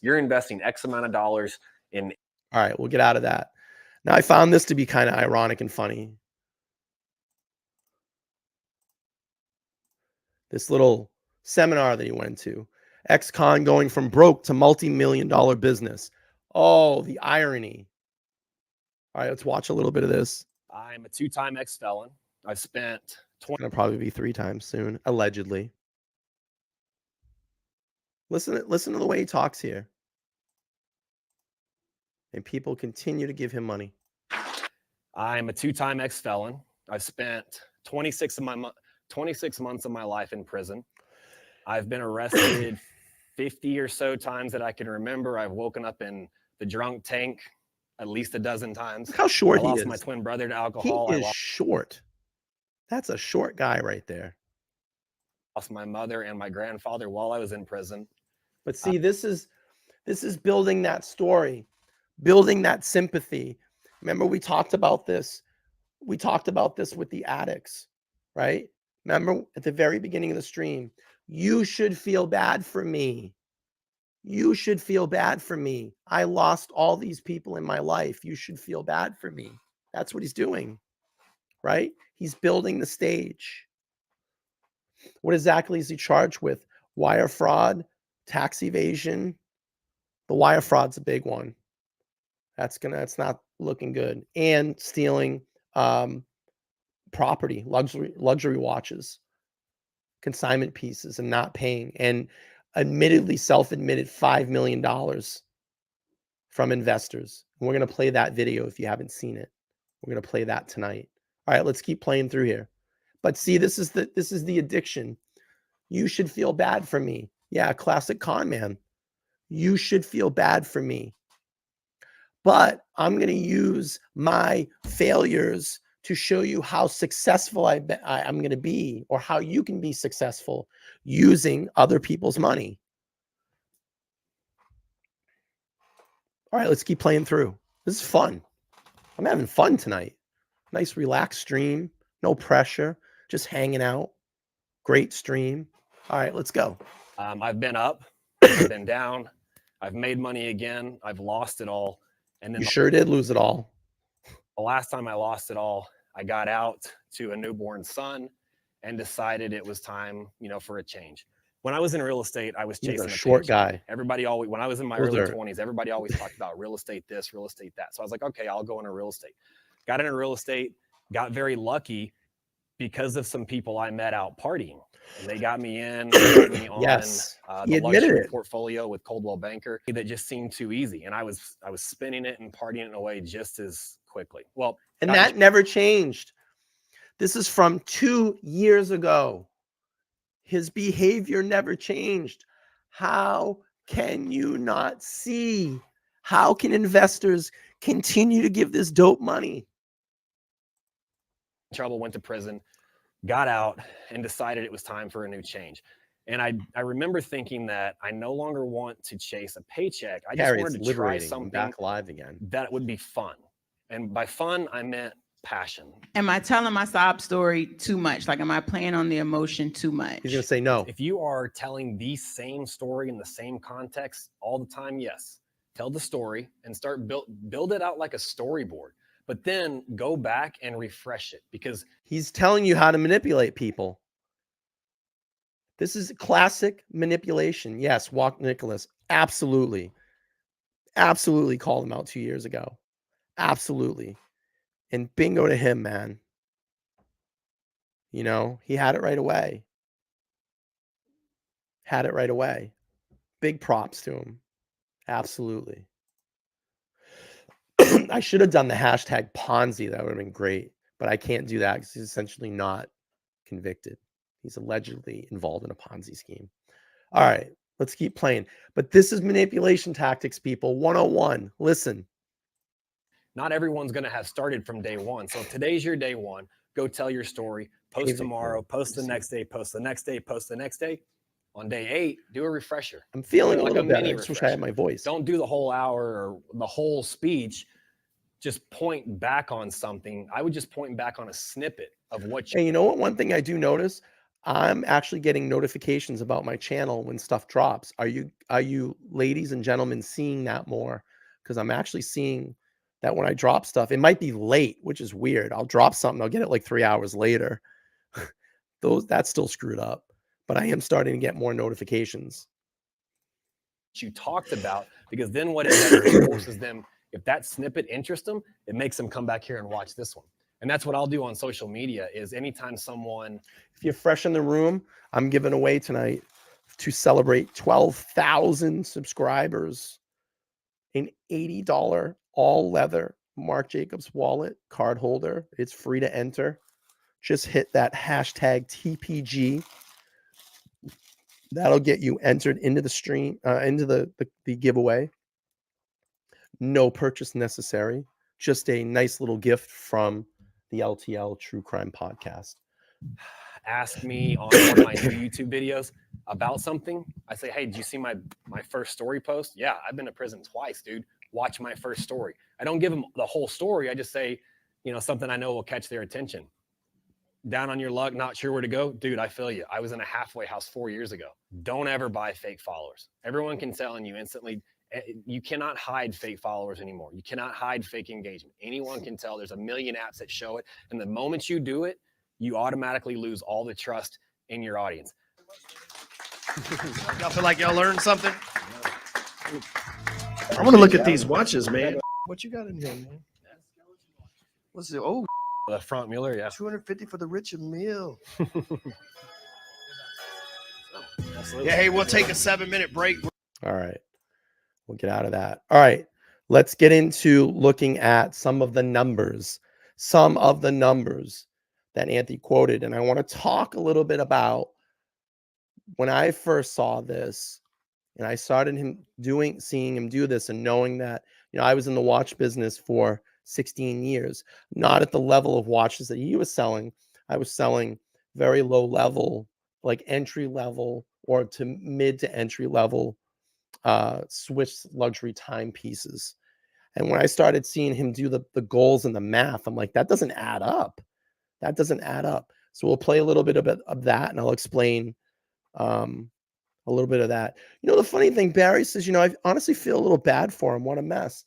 You're investing X amount of dollars in. All right, we'll get out of that. Now, I found this to be kind of ironic and funny. This little seminar that he went to. Ex-con going from broke to multi-million-dollar business. Oh, the irony. All right, let's watch a little bit of this. I'm a 2-time ex-felon. I've spent It's going to probably be 3 times soon, allegedly. Listen to the way he talks here. And people continue to give him money. I'm a 2-time ex-felon. I've spent 26 months of my life in prison. I've been arrested 50 or so times that I can remember. I've woken up in the drunk tank at least a dozen times. Look how short he is. I lost my twin brother to alcohol. He is short. That's a short guy right there. Lost my mother and my grandfather while I was in prison. But see, this is building that story, building that sympathy. Remember, we talked about this. We talked about this with the addicts, right? Remember at the very beginning of the stream, you should feel bad for me. You should feel bad for me. I lost all these people in my life. You should feel bad for me. That's what he's doing, right? He's building the stage. What exactly is he charged with? Wire fraud, tax evasion. The wire fraud's a big one. That's not looking good. And stealing property, luxury watches, consignment pieces, and not paying. And admittedly, self-admitted $5 million from investors. And we're going to play that video if you haven't seen it. We're going to play that tonight. All right, let's keep playing through here. But see, this is the addiction. You should feel bad for me. Yeah, classic con man. You should feel bad for me. But I'm going to use my failures to show you how successful I'm going to be, or how you can be successful using other people's money. All right, let's keep playing through. This is fun. I'm having fun tonight. Nice relaxed stream. No pressure. Just hanging out. Great stream. All right, let's go. I've been up. I've been down. I've made money again. I've lost it all. And then you sure did lose it all. The last time I lost it all, I got out to a newborn son and decided it was time, for a change. When I was in real estate, I was chasing a short guy. Everybody always, when I was in my early 20s, everybody always talked about real estate this, real estate that. So I was like, okay, I'll go into real estate. Got into real estate, got very lucky because of some people I met out partying. And they got me in, got me on the luxury portfolio with Coldwell Banker that just seemed too easy. And I was spinning it and partying it away just as quickly. Well, and that never changed. This is from 2 years ago. His behavior never changed. How can you not see? How can investors continue to give this dope money? Trouble, went to prison, got out, and decided it was time for a new change. And I remember thinking that I no longer want to chase a paycheck. I just Carrie, it's wanted to try liberating. I'm something back live again. that would be fun. And by fun, I meant passion. Am I telling my sob story too much? Like, am I playing on the emotion too much? He's gonna say no. If you are telling the same story in the same context all the time, yes, tell the story and start build it out like a storyboard. But then go back and refresh it, because He's telling you how to manipulate people. This is classic manipulation. Yes, Walk Nicholas. Absolutely. Absolutely called him out 2 years ago. Absolutely. And bingo to him, man. You know, he had it right away. Had it right away. Big props to him. Absolutely. I should have done the hashtag Ponzi. That would have been great. But I can't do that because he's essentially not convicted. He's allegedly involved in a Ponzi scheme. All right, let's keep playing. But this is manipulation tactics, people. 101. Listen. not everyone's going to have started from day one. So if today's your day one, go tell your story, post tomorrow, post the next day, post the next day, post the next day. On day 8, do a refresher. I'm feeling like a little better. I just wish I had my voice. Don't do the whole hour or the whole speech. Just point back on something. I would just point back on a snippet of what you. And you know what? One thing I do notice, I'm actually getting notifications about my channel when stuff drops. Are you ladies and gentlemen seeing that more? Because I'm actually seeing that when I drop stuff, it might be late, which is weird. I'll drop something, I'll get it like 3 hours later. That's still screwed up. But I am starting to get more notifications. You talked about, because then what it does is forces them, if that snippet interests them, it makes them come back here and watch this one. And that's what I'll do on social media is anytime someone. If you're fresh in the room, I'm giving away tonight to celebrate 12,000 subscribers an $80 all leather Marc Jacobs wallet card holder. It's free to enter. Just hit that hashtag TPG. That'll get you entered into the stream, into the giveaway. No purchase necessary. Just a nice little gift from the LTL True Crime Podcast. Ask me on one of my new YouTube videos about something. I say, hey, did you see my first story post? Yeah, I've been to prison twice, dude. Watch my first story. I don't give them the whole story. I just say, something I know will catch their attention. Down on your luck, not sure where to go? Dude, I feel you. I was in a halfway house 4 years ago. Don't ever buy fake followers. Everyone can tell you instantly. You cannot hide fake followers anymore. You cannot hide fake engagement. Anyone can tell. There's a million apps that show it. And the moment you do it, you automatically lose all the trust in your audience. Y'all feel like y'all learned something? I want to look at these watches, man. What you got in here, man? What's it? Oh, The front Mueller, yeah. $250 for the Richard Mille. Absolutely. Yeah, hey, we'll take a 7-minute break. All right. We'll get out of that. All right. Let's get into looking at some of the numbers that Anthony quoted. And I want to talk a little bit about when I first saw this and I started seeing him do this and knowing that, I was in the watch business for 16 years, not at the level of watches that he was selling. I was selling very low level, like entry level or to mid to entry level Swiss luxury timepieces. And when I started seeing him do the goals and the math, I'm like, that doesn't add up. That doesn't add up. So we'll play a little bit of that and I'll explain a little bit of that. The funny thing, Barry says, I honestly feel a little bad for him. What a mess.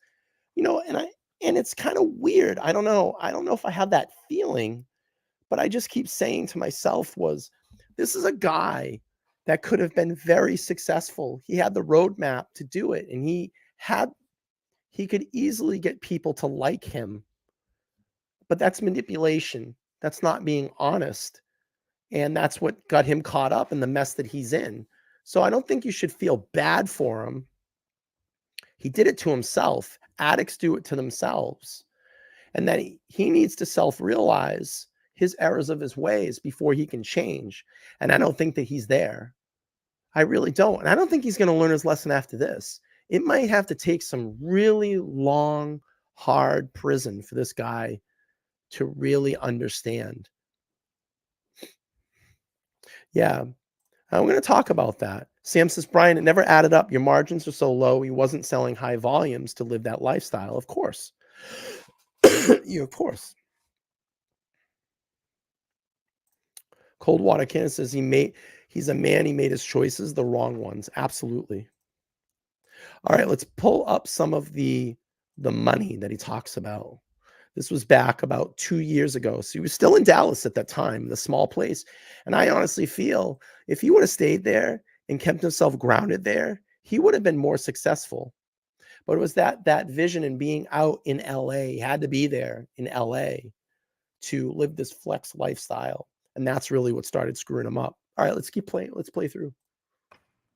And it's kind of weird. I don't know if I have that feeling, but I just keep saying to myself this is a guy that could have been very successful. He had the roadmap to do it, and he could easily get people to like him. But that's manipulation. That's not being honest. And that's what got him caught up in the mess that he's in. So I don't think you should feel bad for him. He did it to himself. Addicts do it to themselves. And that he needs to self-realize his errors of his ways before he can change. And I don't think that he's there. I really don't. And I don't think he's going to learn his lesson after this. It might have to take some really long, hard prison for this guy to really understand. Yeah. I'm going to talk about that. Sam says, Brian, it never added up. Your margins are so low. He wasn't selling high volumes to live that lifestyle. Of course. Of course. Coldwater Cannon says he's a man. He made his choices, the wrong ones. Absolutely. All right, let's pull up some of the money that he talks about. This was back about 2 years ago. So he was still in Dallas at that time, the small place. And I honestly feel if he would have stayed there and kept himself grounded there, he would have been more successful. But it was that vision and being out in LA, he had to be there in LA to live this flex lifestyle. And that's really what started screwing him up. All right, let's keep playing. Let's play through.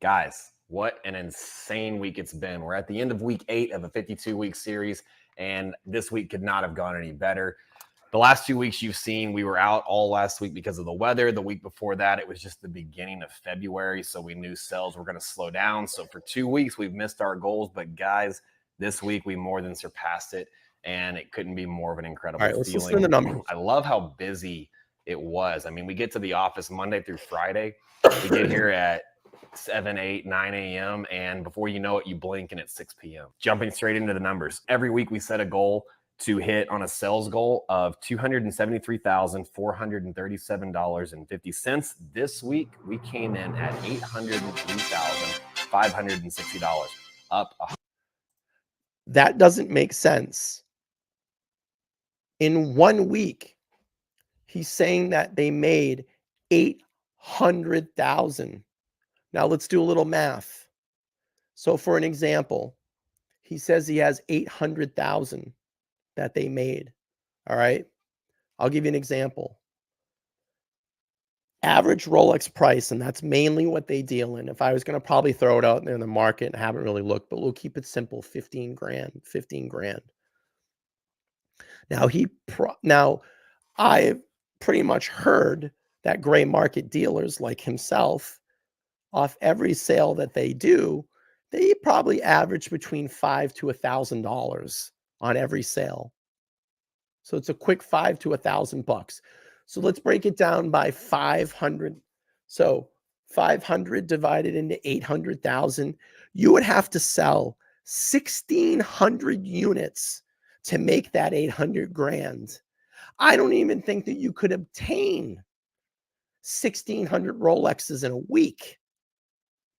Guys, what an insane week it's been. We're at the end of week 8 of a 52-week series, and this week could not have gone any better. The last 2 weeks you've seen, we were out all last week because of the weather. The week before that, it was just the beginning of February, so we knew sales were going to slow down. So for 2 weeks, we've missed our goals. But guys, this week we more than surpassed it, and it couldn't be more of an incredible feeling. Let's listen to the numbers. I love how busy it was. I mean, we get to the office Monday through Friday. We get here at 7, 8, 9 a.m. And before you know it, you blink and it's 6 p.m. Jumping straight into the numbers. Every week we set a goal to hit on a sales goal of $273,437.50. This week we came in at $803,560, up. That doesn't make sense. In 1 week, he's saying that they made 800,000. Now let's do a little math. So for an example, he says he has 800,000 that they made. All right. I'll give you an example. Average Rolex price, and that's mainly what they deal in. If I was going to probably throw it out there in the market and haven't really looked, but we'll keep it simple, 15 grand. Now I've pretty much heard that gray market dealers like himself, off every sale that they do, they probably average between $500 to $1,000 on every sale. So it's a quick $500 to $1,000. So let's break it down by 500. So 500 divided into 800,000, you would have to sell 1,600 units to make that 800 grand. I don't even think that you could obtain 1,600 Rolexes in a week.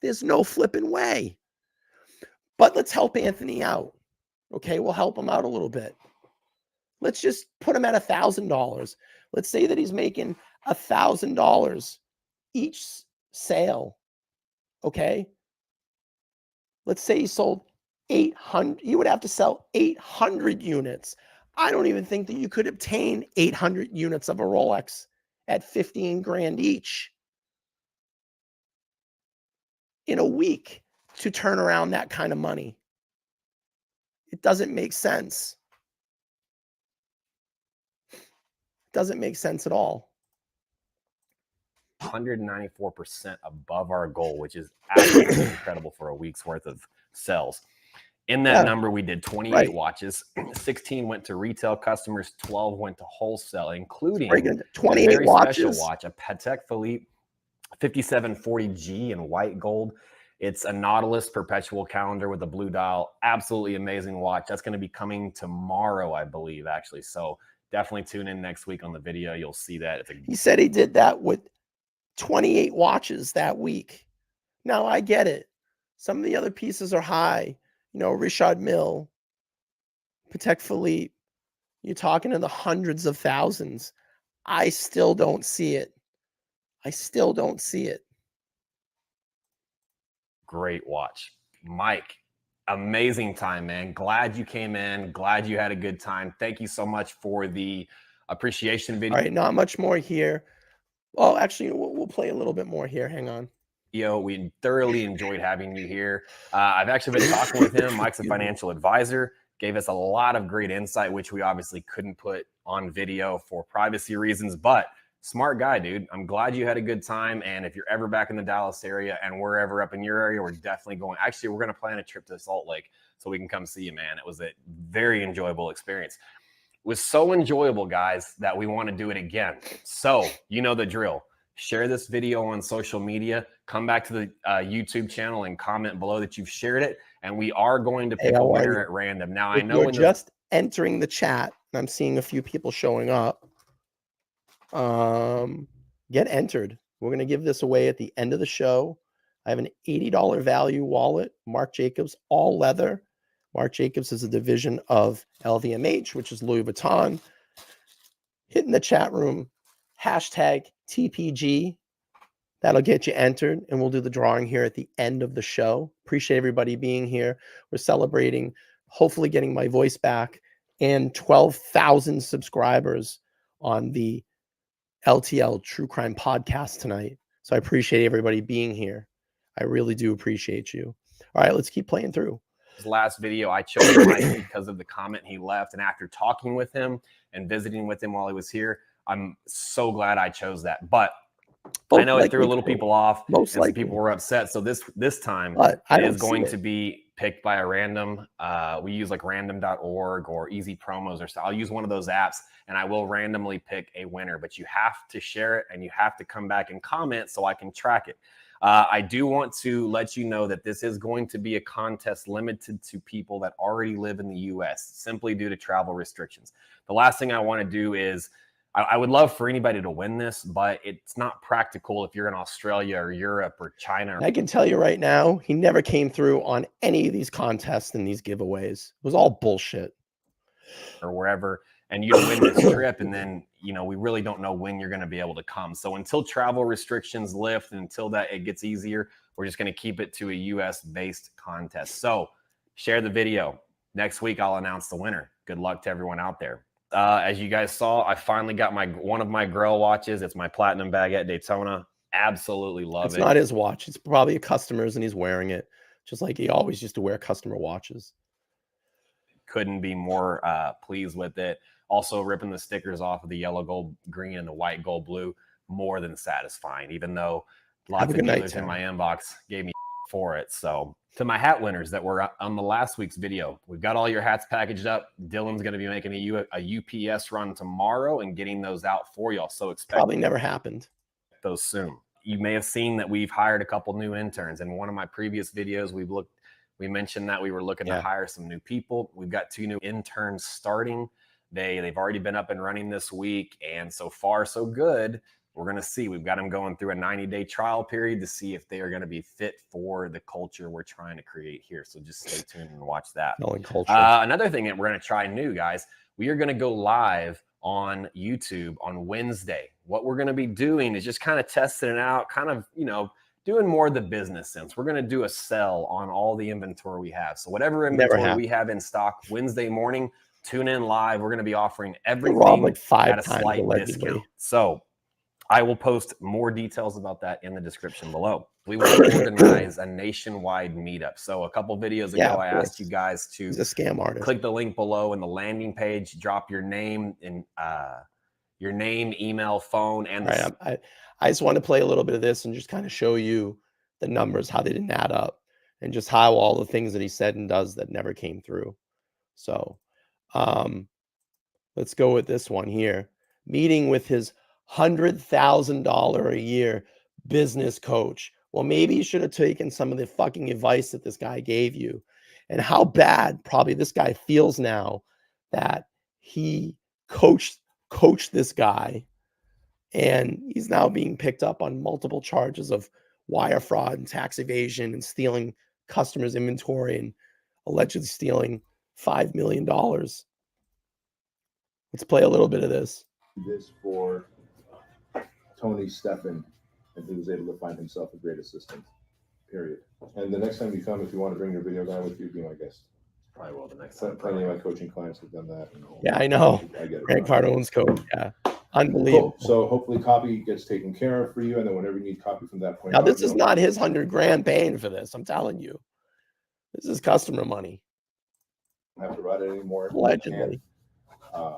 There's no flipping way. But let's help Anthony out. Okay, we'll help him out a little bit. Let's just put him at $1,000. Let's say that he's making $1,000 each sale. Okay. Let's say he sold 800. You would have to sell 800 units. I don't even think that you could obtain 800 units of a Rolex at 15 grand each in a week to turn around that kind of money. It doesn't make sense. Doesn't make sense at all. 194% above our goal, which is absolutely incredible for a week's worth of sales. In that number, we did 28 watches. 16 went to retail customers, 12 went to wholesale, including 28 a very watches. special watch, a Patek Philippe 5740G in white gold. It's a Nautilus perpetual calendar with a blue dial. Absolutely amazing watch. That's going to be coming tomorrow, I believe, actually. So definitely tune in next week on the video. You'll see that. He said he did that with 28 watches that week. Now, I get it. Some of the other pieces are high. You know, Richard Mille, Patek Philippe. You're talking in the hundreds of thousands. I still don't see it. Great watch. Mike, amazing time, man. Glad you came in. Glad you had a good time. Thank you so much for the appreciation video. All right, not much more here. Well, actually, we'll play a little bit more here. Hang on. We thoroughly enjoyed having you here. I've actually been talking with him. Mike's a financial advisor. Gave us a lot of great insight, which we obviously couldn't put on video for privacy reasons, but smart guy, dude. I'm glad you had a good time. And if you're ever back in the Dallas area and we're ever up in your area, we're definitely going. Actually, we're going to plan a trip to Salt Lake so we can come see you, man. It was a very enjoyable experience. It was so enjoyable, guys, that we want to do it again. So you know the drill. Share this video on social media. Come back to the YouTube channel and comment below that you've shared it. And we are going to pick a winner at random. Now, I know you're just entering the chat, and I'm seeing a few people showing up. Get entered. We're going to give this away at the end of the show. I have an $80 value wallet, Marc Jacobs, all leather. Marc Jacobs is a division of LVMH, which is Louis Vuitton. Hit in the chat room, hashtag TPG. That'll get you entered, and we'll do the drawing here at the end of the show. Appreciate everybody being here. We're celebrating, hopefully getting my voice back, and 12,000 subscribers on the LTL True Crime Podcast tonight. So I appreciate everybody being here. I really do appreciate you. All right, let's keep playing through. His last video, I chose Mike because of the comment he left. And after talking with him and visiting with him while he was here, I'm so glad I chose that. But I know it threw a little people off. Most and some people were upset. So this time it is going to be picked by a random. We use like random.org or Easy Promos or so. I'll use one of those apps and I will randomly pick a winner. But you have to share it and you have to come back and comment so I can track it. I do want to let you know that this is going to be a contest limited to people that already live in the U.S. simply due to travel restrictions. The last thing I want to do is I would love for anybody to win this, but it's not practical if you're in Australia or Europe or China. I can tell you right now, he never came through on any of these contests and these giveaways. It was all bullshit. Or wherever, and you win this trip, and then, you know, we really don't know when you're going to be able to come. So until travel restrictions lift and until that it gets easier, we're just going to keep it to a US-based contest. So share the video. Next week, I'll announce the winner. Good luck to everyone out there. As you guys saw, I finally got one of my Grail watches. It's my Platinum Baguette Daytona. Absolutely love it. It's not his watch. It's probably a customer's, and he's wearing it just like he always used to wear customer watches. Couldn't be more pleased with it. Also, ripping the stickers off of the yellow, gold, green, and the white, gold, blue, more than satisfying. Even though lots of dealers in my inbox gave me for it. So to my hat winners that were on the last week's video, we've got all your hats packaged up. Dylan's going to be making a UPS run tomorrow and getting those out for y'all. So expect probably never happened those soon. You may have seen that we've hired a couple new interns. In one of my previous videos, we mentioned that we were looking to hire some new people. We've got 2 new interns starting. They've already been up and running this week, and so far so good. We're going to see. We've got them going through a 90-day trial period to see if they are going to be fit for the culture we're trying to create here. So just stay tuned and watch that. Another thing that we're going to try new, guys, we are going to go live on YouTube on Wednesday. What we're going to be doing is just kind of testing it out, kind of, you know, doing more of the business sense. We're going to do a sell on all the inventory we have. So whatever inventory we have in stock Wednesday morning, tune in live. We're going to be offering everything like 5 at a times slight allegedly. discount. So I will post more details about that in the description below. We will organize a nationwide meetup. So a couple videos ago, I asked you guys to He's a scam artist. Click the link below in the landing page, drop your name and email, phone, and I just want to play a little bit of this and just kind of show you the numbers, how they didn't add up, and just how all the things that he said and does that never came through. So let's go with this one here. Meeting with his $100,000 a year business coach. Well, maybe you should have taken some of the fucking advice that this guy gave you. And how bad probably this guy feels now that he coached this guy, and he's now being picked up on multiple charges of wire fraud and tax evasion and stealing customers' inventory and allegedly stealing $5 million. Let's play a little bit of this. This for Tony Stephan, and he was able to find himself a great assistant, period. And the next time you come, if you want to bring your video guy with you, be my guest. Probably will the next time. Plenty of my coaching clients have done that. Yeah, I know. I get it. Grant Cardone's coach. Yeah. Unbelievable. Cool. So hopefully copy gets taken care of for you, and then whenever you need copy from that point. Now, this is not his $100,000 paying for this. I'm telling you. This is customer money. I don't have to write it anymore. Allegedly.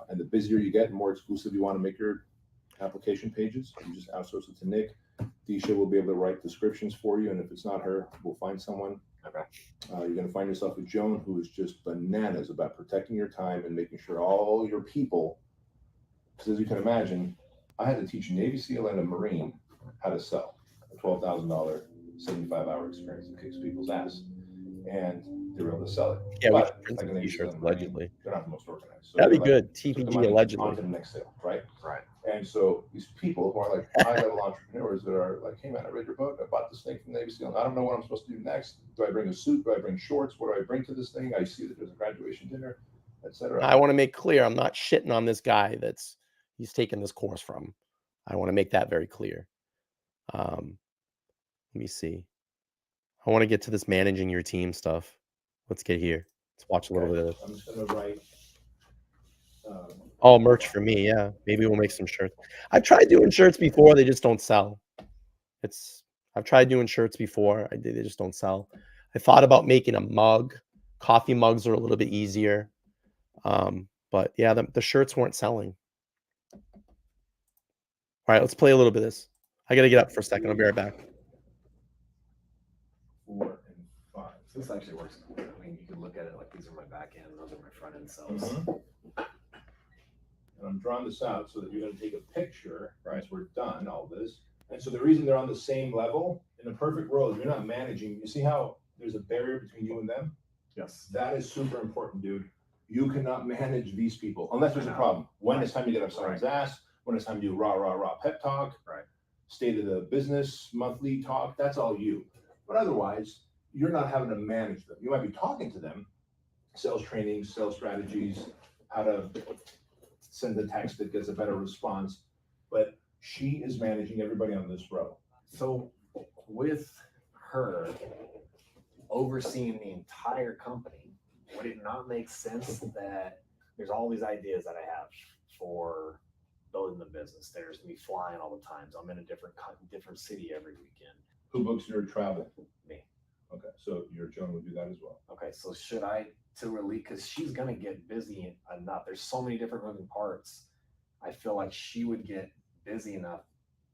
And the busier you get, the more exclusive you want to make your application pages. You just outsource it to Nick. Disha will be able to write descriptions for you, and if it's not her, we'll find someone. Okay. You're going to find yourself with Joan, who is just bananas about protecting your time and making sure all your people, because as you can imagine, I had to teach a Navy SEAL and a Marine how to sell a $12,000 75-hour experience that kicks people's ass, and they were able to sell it. Yeah, we But should print like some an t-shirts ABC allegedly. they're not the most organized. So That'd be they're like, good. took the TPG money allegedly. on to the next sale, right? Right. And so these people who are like high-level entrepreneurs that are like, hey man, I read your book, I bought this thing from the ABC, and I don't know what I'm supposed to do next. Do I bring a suit? Do I bring shorts? What do I bring to this thing? I see that there's a graduation dinner, etc. I want to make clear I'm not shitting on this guy he's taking this course from. I want to make that very clear. Let me see. I want to get to this managing your team stuff. Let's get here. Let's watch a little bit of this. I'm just gonna write. Oh, merch for me. Yeah, maybe we'll make some shirts. I've tried doing shirts before. They just don't sell. I've tried doing shirts before. They just don't sell. I thought about making a mug. Coffee mugs are a little bit easier. But yeah, the shirts weren't selling. All right, let's play a little bit of this. I got to get up for a second. I'll be right back. 4 and 5. So this actually works. I mean, you can look at it like these are my back end, those are my front end cells. And I'm drawing this out so that you're going to take a picture as we're done all this. And so the reason they're on the same level in the perfect world, you're not managing. You see how there's a barrier between you and them? Yes. That is super important, dude. You cannot manage these people unless there's a problem. When it's time to get up someone's ass, when it's time to do rah pep talk, state of the business monthly talk, that's all you. But otherwise, you're not having to manage them. You might be talking to them, sales training, sales strategies, how to send a text that gets a better response. But she is managing everybody on this row. So with her overseeing the entire company, would it not make sense that there's all these ideas that I have for building the business? There's me flying all the time. So I'm in a different city every weekend. Who books your travel? Me. Okay, so your Joan would do that as well. Okay, so should I to relieve, because she's gonna get busy enough. There's so many different moving parts. I feel like she would get busy enough.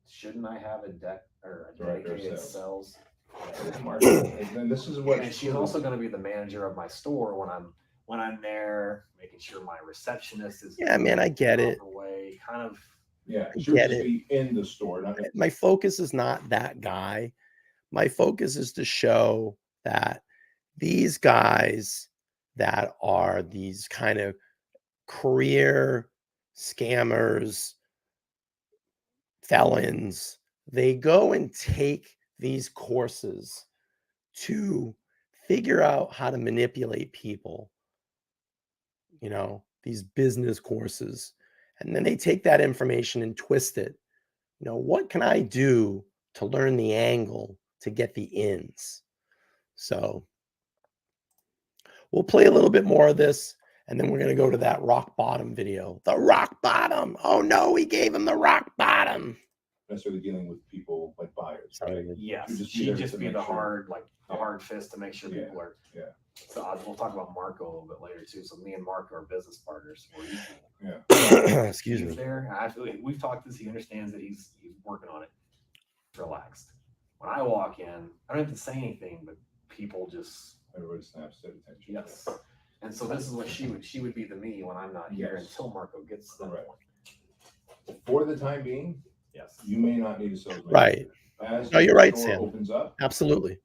Shouldn't I have a dedicated sales? And then this is what And she's also going to be the manager of my store when I'm there, making sure my receptionist is. Yeah, man, I get it. Way, kind of. Yeah, I she would get just it. be in the store. Not My focus is not that guy. My focus is to show that these guys that are these kind of career scammers, felons, they go and take these courses to figure out how to manipulate people, these business courses. And then they take that information and twist it. What can I do to learn the angle to get the ins? So we'll play a little bit more of this, and then we're going to go to that rock bottom video. The rock bottom. Oh no, we gave him the rock bottom. necessarily dealing with people like buyers. Right? Yes, She'd she'd there just to be make the sure. hard fist to make sure Yeah, people are. yeah. So we'll talk about Marco a little bit later too. So me and Marco are business partners. We're equal. Yeah. Excuse He's me. there. I feel like we've talked this. He understands that he's working on it. Relaxed. When I walk in, I don't have to say anything, but people just. Everybody snaps their attention. Yes. And so this is what she would be the me when I'm not here until Marco gets to that point. For the time being, yes, you may not need a sales manager. Right. As No, you're the right, store Sam. opens up Absolutely.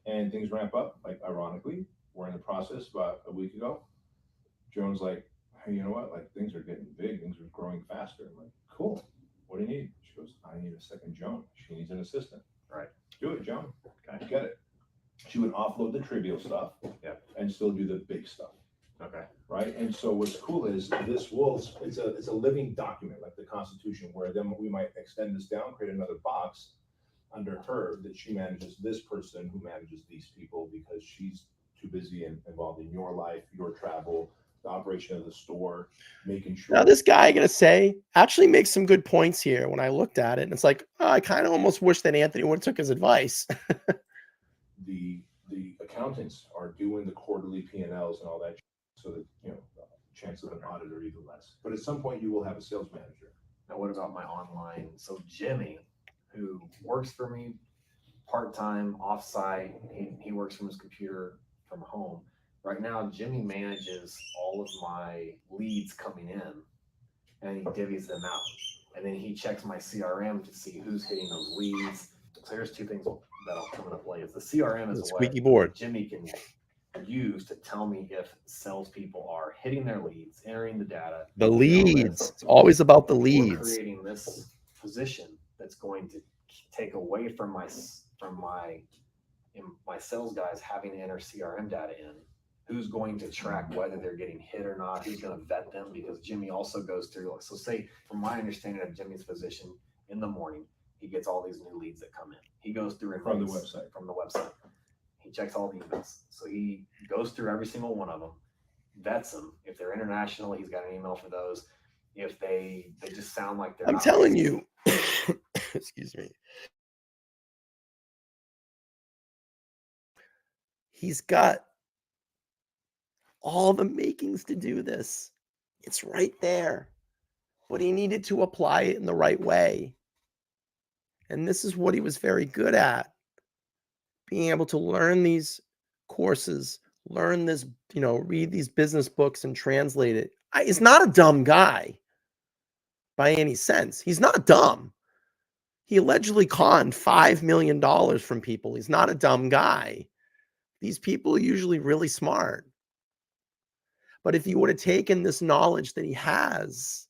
and things ramp up, like ironically, we're in the process about a week ago. Joan's like, hey, you know what? Like things are getting big, things are growing faster. I'm like, cool. What do you need? She goes, I need a second Joan. She needs an assistant. Right. Do it, Joan. Okay. Get it. She would offload the trivial stuff and still do the big stuff. Okay. Right. And so what's cool is this will it's a living document like the Constitution, where then we might extend this down, create another box under her that she manages this person who manages these people because she's too busy and involved in your life, your travel, the operation of the store, making sure. Now, this guy, I gotta say, actually makes some good points here when I looked at it. And it's like, I kind of almost wish that Anthony would have took his advice. the accountants are doing the quarterly P&Ls and all that, so that the chance of an audit are even less. But at some point, you will have a sales manager. Now, what about my online? So Jimmy, who works for me part-time, off-site, he works from his computer from home. Right now, Jimmy manages all of my leads coming in, and he divvies them out. and then he checks my CRM to see who's hitting those leads. So here's two things that'll come into play: is the CRM is The what squeaky board. Jimmy can use to tell me if salespeople are hitting their leads, entering the data. The leads. It's always about the We're leads. creating this position that's going to take away from my sales guys having to enter CRM data in. Who's going to track whether they're getting hit or not? Who's going to vet them? Because Jimmy also goes through. So say, from my understanding of Jimmy's position, in the morning, he gets all these new leads that come in. He goes through and From the rates website. From the website. He checks all the emails. So he goes through every single one of them, vets them. If they're international, he's got an email for those. If they just sound like they're I'm not telling you, excuse me. He's got all the makings to do this. It's right there. But he needed to apply it in the right way. And this is what he was very good at. Being able to learn these courses, learn this, read these business books and translate it. He's not a dumb guy by any sense. He's not dumb. He allegedly conned $5 million from people. He's not a dumb guy. These people are usually really smart. But if he would have taken this knowledge that he has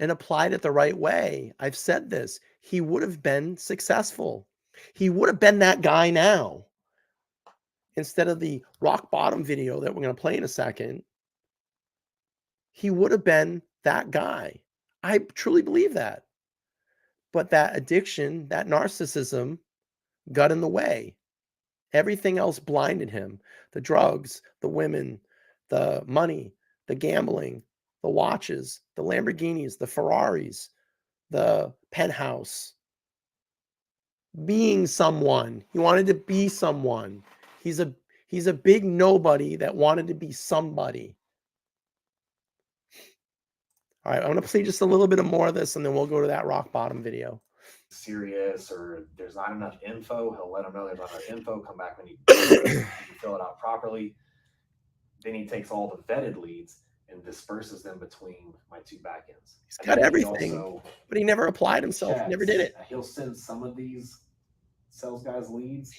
and applied it the right way, I've said this, he would have been successful. He would have been that guy now. Instead of the rock bottom video that we're going to play in a second, he would have been that guy. I truly believe that. But that addiction, that narcissism got in the way. Everything else blinded him. The drugs, the women, the money, the gambling, the watches, the Lamborghinis, the Ferraris, the penthouse. Being someone. He wanted to be someone. He's a big nobody that wanted to be somebody. All right, I'm going to play just a little bit more of this, and then we'll go to that rock bottom video. Serious, or there's not enough info, he'll let them know there's not enough info. Come back when you fill it out properly. Then he takes all the vetted leads and disperses them between my two backends. He's got everything, but he never applied himself. He never did it. He'll send some of these sales guys leads,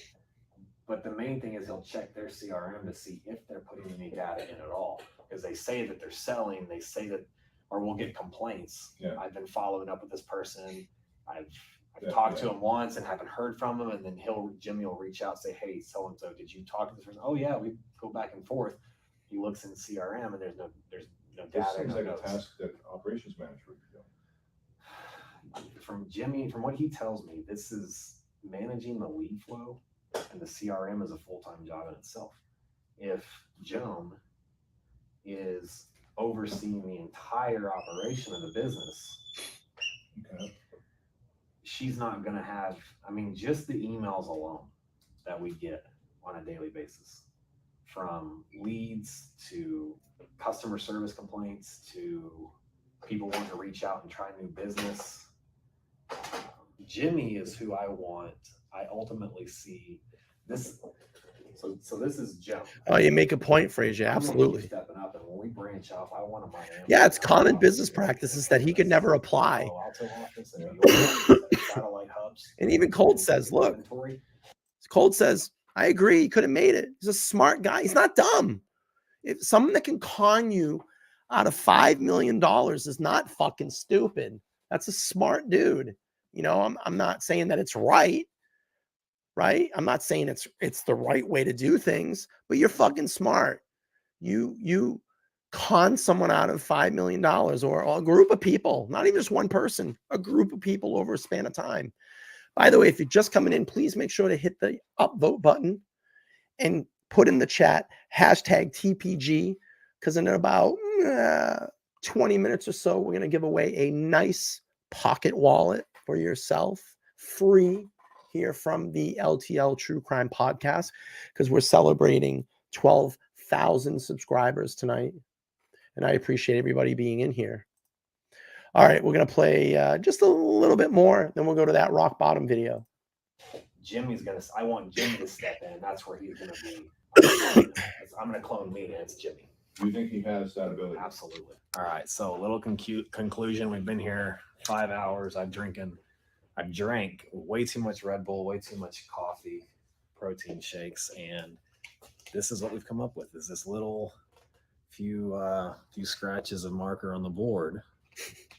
but the main thing is he'll check their CRM to see if they're putting any data in at all. Because they say that they're selling, they say that, or we'll get complaints. Yeah. I've been following up with this person. I've talked to him once and haven't heard from him, and then Jimmy will reach out and say, "Hey, so and so, did you talk to this person?" "Oh yeah, we go back and forth." He looks in CRM and there's no This data. seems no like notes. a task that operations manager would be doing. From Jimmy, from what he tells me, this is managing the lead flow, and the CRM is a full-time job in itself. If Joan is overseeing the entire operation of the business, Okay. she's not going to have, just the emails alone that we get on a daily basis, from leads to customer service complaints to people wanting to reach out and try new business. Jimmy is who I want. I ultimately see this. So this is Joe. Oh, you make a point, Frazier. Absolutely. Stepping up, and when we branch off, I want to. Yeah, it's common business practices that he could never apply. Satellite hubs. And even Colt says, look, Colt says, I agree. He could have made it. He's a smart guy. He's not dumb. If someone that can con you out of $5 million is not fucking stupid. That's a smart dude. I'm not saying that it's right. I'm not saying it's the right way to do things, but you're fucking smart. You con someone out of $5 million or a group of people, not even just one person, a group of people over a span of time. By the way, if you're just coming in, please make sure to hit the upvote button and put in the chat #TPG, because in about 20 minutes or so, we're going to give away a nice pocket wallet for yourself, free, here from the LTL True Crime Podcast, because we're celebrating 12,000 subscribers tonight. And I appreciate everybody being in here. All right, we're going to play just a little bit more, then we'll go to that rock bottom video. I want Jimmy to step in. That's where he's going to be. I'm going to clone me, and it's Jimmy. Do you think he has that ability? Absolutely. All right. So, a little conclusion. We've been here 5 hours. I've drank way too much Red Bull, way too much coffee, protein shakes, and this is what we've come up with. Is this little few scratches of marker on the board,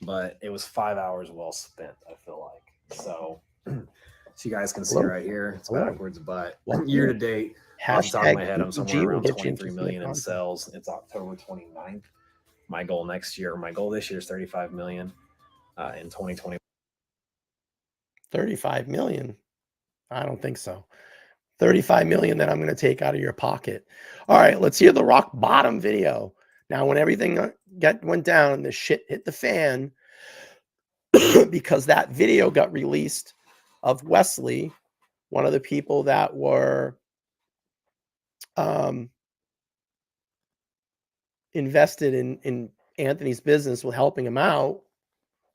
but it was 5 hours well spent. I feel like so. So you guys can see right here, it's backwards, but year to date, off the top of my head, I'm somewhere around 23 million in sales. It's October 29th. My goal this year is 35 million in 2020. 35 million? I don't think so. 35 million that I'm going to take out of your pocket. All right, let's hear the rock bottom video. Now, when everything went down and the shit hit the fan, because that video got released of Wesley, one of the people that were invested in Anthony's business with helping him out,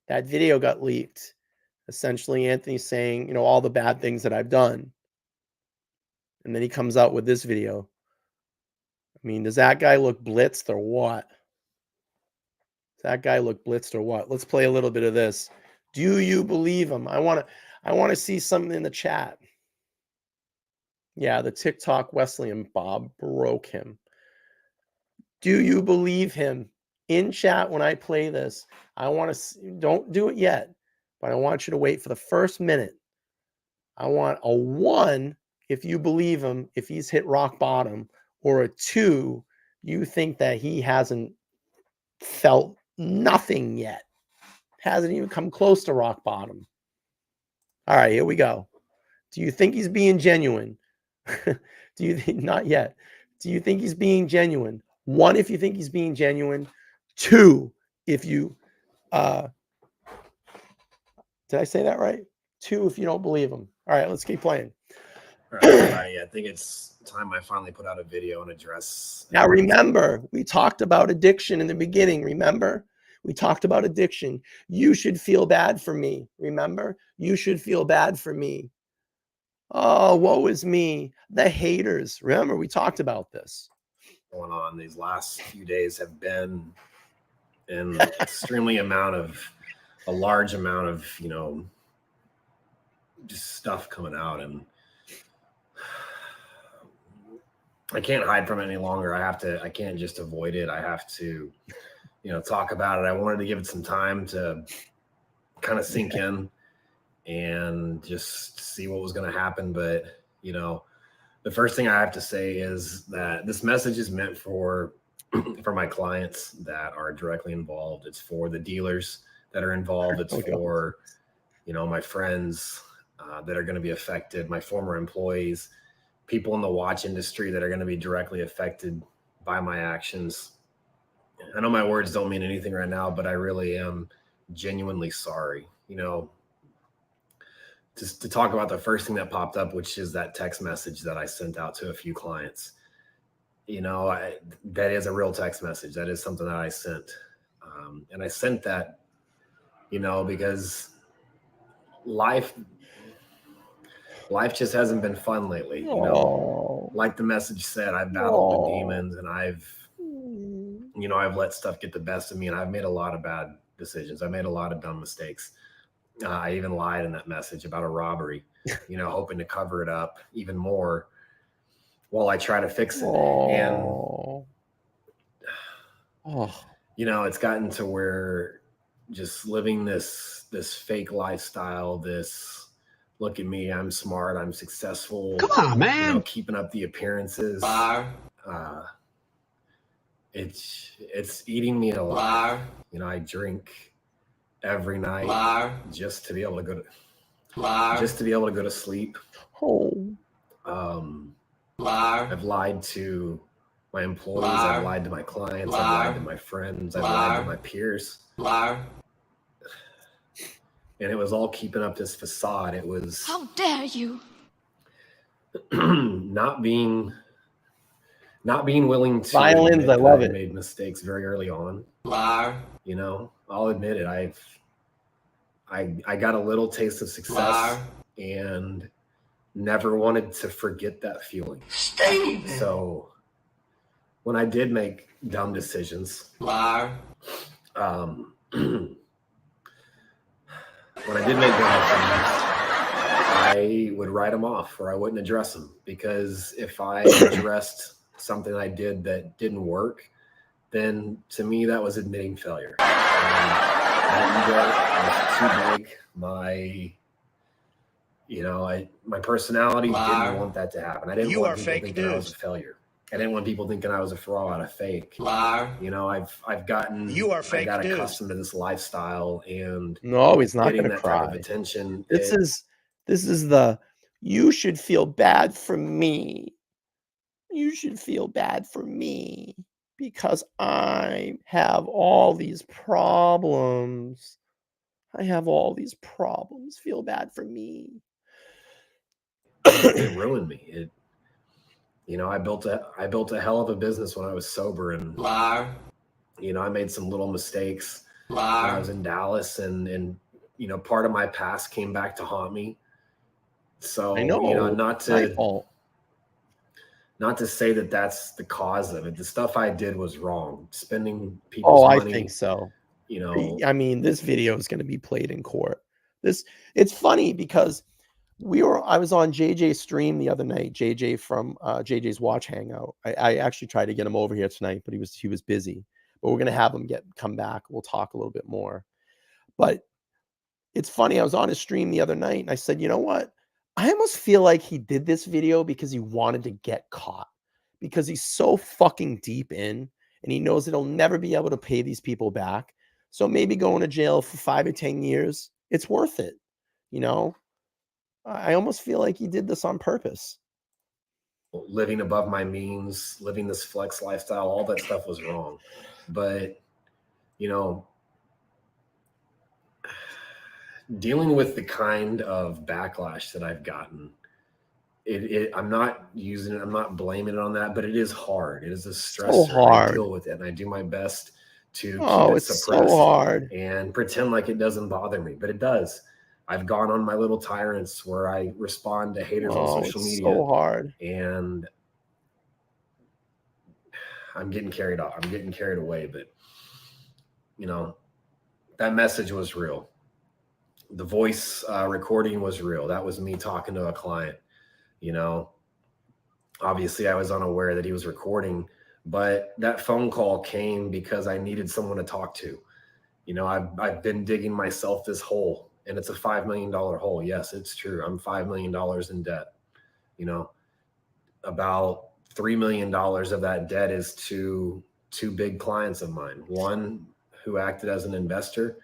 that video got leaked. Essentially, Anthony's saying, all the bad things that I've done. And then he comes out with this video. I mean, does that guy look blitzed or what? Does that guy look blitzed or what? Let's play a little bit of this. Do you believe him? I want to see something in the chat. Yeah, the TikTok Wesley and Bob broke him. Do you believe him? In chat when I play this, I want to don't do it yet, but I want you to wait for the first minute. I want a 1 if you believe him, if he's hit rock bottom, or a 2, you think that he hasn't felt nothing yet. Hasn't even come close to rock bottom. All right, here we go. Do you think he's being genuine? Do you think not yet? Do you think he's being genuine? 1 if you think he's being genuine. 2 if you did I say that right? 2 if you don't believe him. All right, let's keep playing. All right, everybody, I think it's time I finally put out a video and address. Now remember, we talked about addiction in the beginning. Remember? We talked about addiction. You should feel bad for me. Remember? You should feel bad for me. Oh, woe is me. The haters. Remember, we talked about this. Going on these last few days have been an a large amount of, just stuff coming out, and I can't hide from it any longer. I can't just avoid it. I have to, talk about it. I wanted to give it some time to kind of sink in and just see what was going to happen. But, the first thing I have to say is that this message is meant for my clients that are directly involved. It's for the dealers that are involved. It's for, my friends that are going to be affected, my former employees, people in the watch industry that are going to be directly affected by my actions. I know my words don't mean anything right now, but I really am genuinely sorry. Just to talk about the first thing that popped up, which is that text message that I sent out to a few clients. That is a real text message. That is something that I sent. And I sent that, because life just hasn't been fun lately. Like the message said, I've battled the demons, and I've let stuff get the best of me, and I've made a lot of bad decisions. I made a lot of dumb mistakes. I even lied in that message about a robbery, hoping to cover it up even more while I try to fix it. And, it's gotten to where just living this fake lifestyle, this look at me, I'm smart, I'm successful. Come on, man. Keeping up the appearances. It's eating me alive. I drink every night just to be able to go to sleep. I've lied to my employees, I've lied to my clients, I've lied to my friends, I've lied to my peers. And it was all keeping up this facade. It was, how dare you? not being willing to Violins, admit I love that it. I made mistakes very early on. I'll admit it. I got a little taste of success and never wanted to forget that feeling. So when I did make dumb decisions, when I did make dumb decisions, I would write them off or I wouldn't address them, because if I addressed something I did that didn't work, then to me that was admitting failure. My ego was too big. My personality didn't want that to happen. I didn't want people thinking I was a failure. I didn't want people thinking I was a fraud, a fake. I've gotten I got accustomed to this lifestyle, and No, he's not getting going to that cry. type of attention. This is the, you should feel bad for me. You should feel bad for me because I have all these problems. I have all these problems. Feel bad for me. It ruined me. I built a hell of a business when I was sober, and I made some little mistakes when I was in Dallas, and part of my past came back to haunt me. So I know, not to say that that's the cause of it. The stuff I did was wrong. Spending people's money. I think so. I mean, this video is going to be played in court. It's funny because I was on JJ's stream the other night, JJ from JJ's Watch Hangout. I actually tried to get him over here tonight, but he was busy. But we're going to have him come back. We'll talk a little bit more. But it's funny, I was on his stream the other night and I said, you know what? I almost feel like he did this video because he wanted to get caught, because he's so fucking deep in and he knows that he'll never be able to pay these people back. So maybe going to jail for 5 or 10 years, it's worth it. I almost feel like he did this on purpose. Living above my means, living this flex lifestyle, all that stuff was wrong. But, dealing with the kind of backlash that I've gotten, I'm not using it, I'm not blaming it on that, but it is hard. It is a stressor. So hard. I deal with it, and I do my best to keep it it's suppressed so hard. and pretend like it doesn't bother me, but it does. I've gone on my little tyrants where I respond to haters on social media. So hard. And I'm getting carried off. I'm getting carried away, but that message was real. The voice recording was real. That was me talking to a client. Obviously I was unaware that he was recording, but that phone call came because I needed someone to talk to. I've been digging myself this hole, and it's a $5 million hole. Yes, it's true. I'm $5 million in debt. About $3 million of that debt is to two big clients of mine. One who acted as an investor,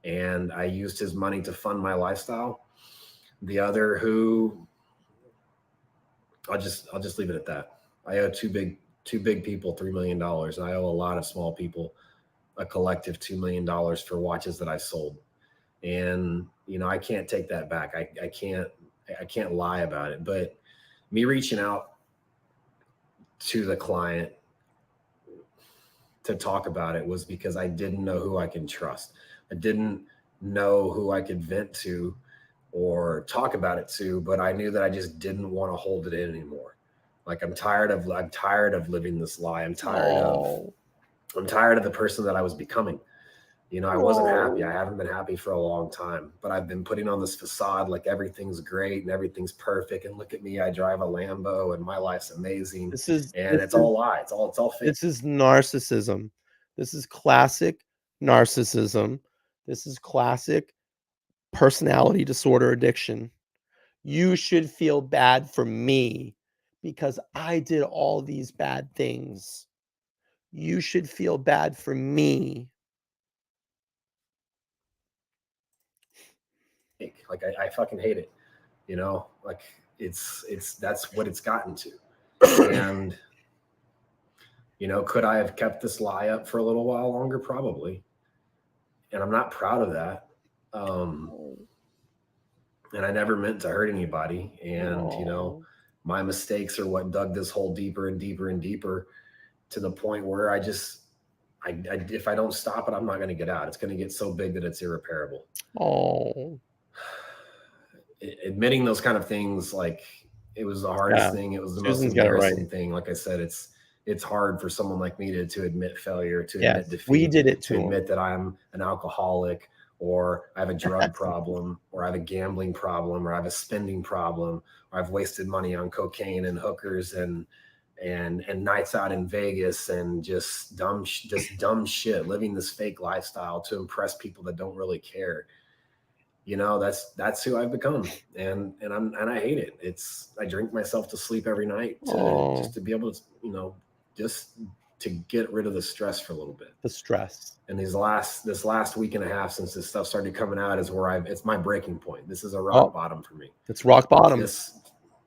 and I used his money to fund my lifestyle. The other who, I'll just leave it at that. I owe two big people $3 million. And I owe a lot of small people a collective $2 million for watches that I sold. And, I can't take that back. I can't lie about it. But me reaching out to the client to talk about it was because I didn't know who I can trust. I didn't know who I could vent to or talk about it to, but I knew that I just didn't want to hold it in anymore. Like I'm tired of living this lie. I'm tired of the person that I was becoming. I wasn't happy. I haven't been happy for a long time, but I've been putting on this facade like everything's great and everything's perfect. And look at me, I drive a Lambo and my life's amazing. It's all a lie. It's all fake. This is narcissism. This is classic narcissism. This is classic personality disorder addiction. You should feel bad for me because I did all these bad things. You should feel bad for me. Like I fucking hate it, like it's that's what it's gotten to. And could I have kept this lie up for a little while longer? Probably. And I'm not proud of that. And I never meant to hurt anybody. And my mistakes are what dug this hole deeper and deeper and deeper, to the point where if I don't stop it, I'm not going to get out. It's going to get so big that it's irreparable. Admitting those kind of things, like, it was the hardest thing. It was the most embarrassing thing. Like I said, it's it's hard for someone like me to admit failure, to Yes, admit defeat, we did it to to him. admit that I'm an alcoholic, or I have a drug problem, or I have a gambling problem, or I have a spending problem, or I've wasted money on cocaine and hookers and nights out in Vegas and just dumb shit, living this fake lifestyle to impress people that don't really care. You know, that's who I've become, and I hate it. I drink myself to sleep every night just to be able to, you know, just to get rid of the stress for a little bit. The stress. And this last week and a half since this stuff started coming out is where it's my breaking point. This is a rock bottom for me. It's rock bottom. This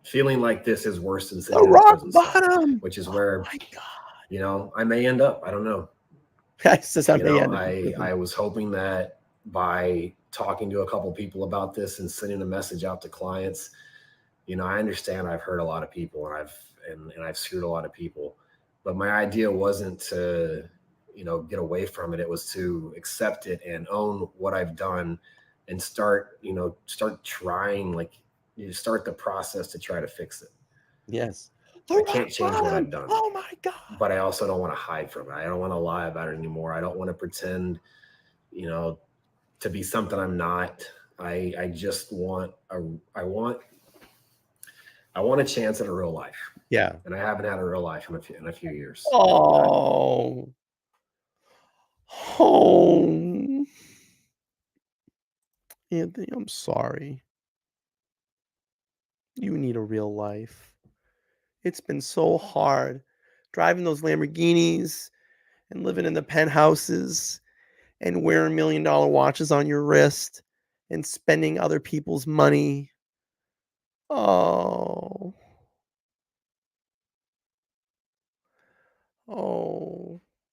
feeling like this is worse than the rock bottom, which is where, oh my God, you know, I may end up. I don't know. I was hoping that by talking to a couple people about this and sending a message out to clients, you know, I understand I've hurt a lot of people and I've screwed a lot of people, but my idea wasn't to, you know, get away from it. It was to accept it and own what I've done and start trying, like, you start the process to try to fix it. Yes. I can't change what I've done. Oh my God. But I also don't want to hide from it. I don't want to lie about it anymore. I don't want to pretend, you know, to be something I'm not. I just want I want a chance at a real life. Yeah. And I haven't had a real life in a few years. Oh. Anthony, I'm sorry. You need a real life. It's been so hard driving those Lamborghinis and living in the penthouses and wearing $1 million watches on your wrist and spending other people's money. Oh.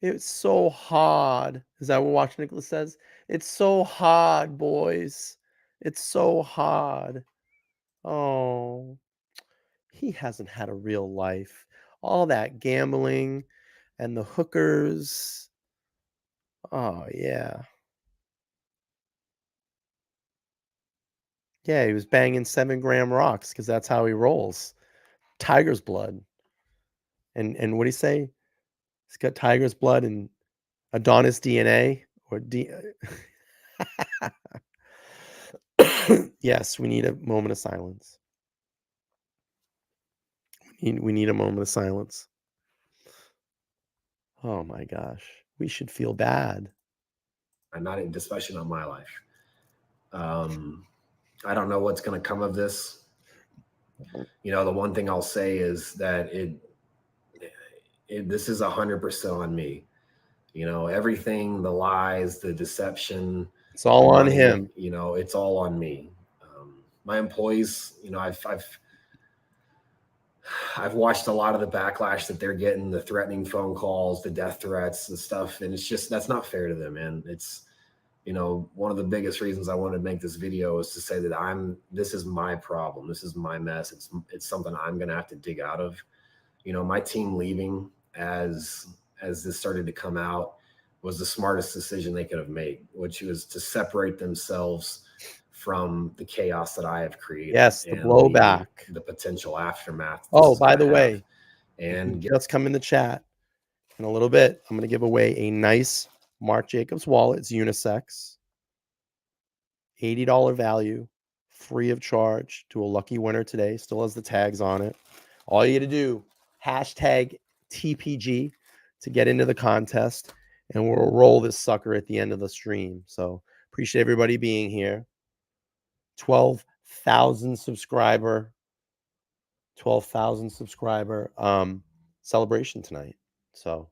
It's so hard. Is that what Watch Nicholas says? It's so hard, boys. It's so hard. Oh, he hasn't had a real life. All that gambling and the hookers. Oh, yeah. Yeah, he was banging 7-gram rocks because that's how he rolls. Tiger's blood. And what do you say? He's got tiger's blood and Adonis DNA or Yes, we need a moment of silence. We need a moment of silence. Oh my gosh. We should feel bad. I'm not, especially not my life. I don't know what's going to come of this. You know, the one thing I'll say is that this is 100% on me. You know, everything, the lies, the deception. It's all on him. You know, it's all on me. My employees, you know, I've watched a lot of the backlash that they're getting, the threatening phone calls, the death threats, the stuff. And it's just, that's not fair to them, man. It's, you know, one of the biggest reasons I wanted to make this video is to say that this is my problem. This is my mess. It's something I'm going to have to dig out of. You know, my team leaving as this started to come out was the smartest decision they could have made, which was to separate themselves from the chaos that I have created. Yes, the blowback, the potential aftermath. Oh, by the way, and let's come in the chat in a little bit. I'm going to give away a nice Marc Jacobs wallet. It's unisex, $80 value, free of charge to a lucky winner today. Still has the tags on it. All you got to do, hashtag TPG to get into the contest, and we'll roll this sucker at the end of the stream. So appreciate everybody being here. 12,000 subscriber celebration tonight. So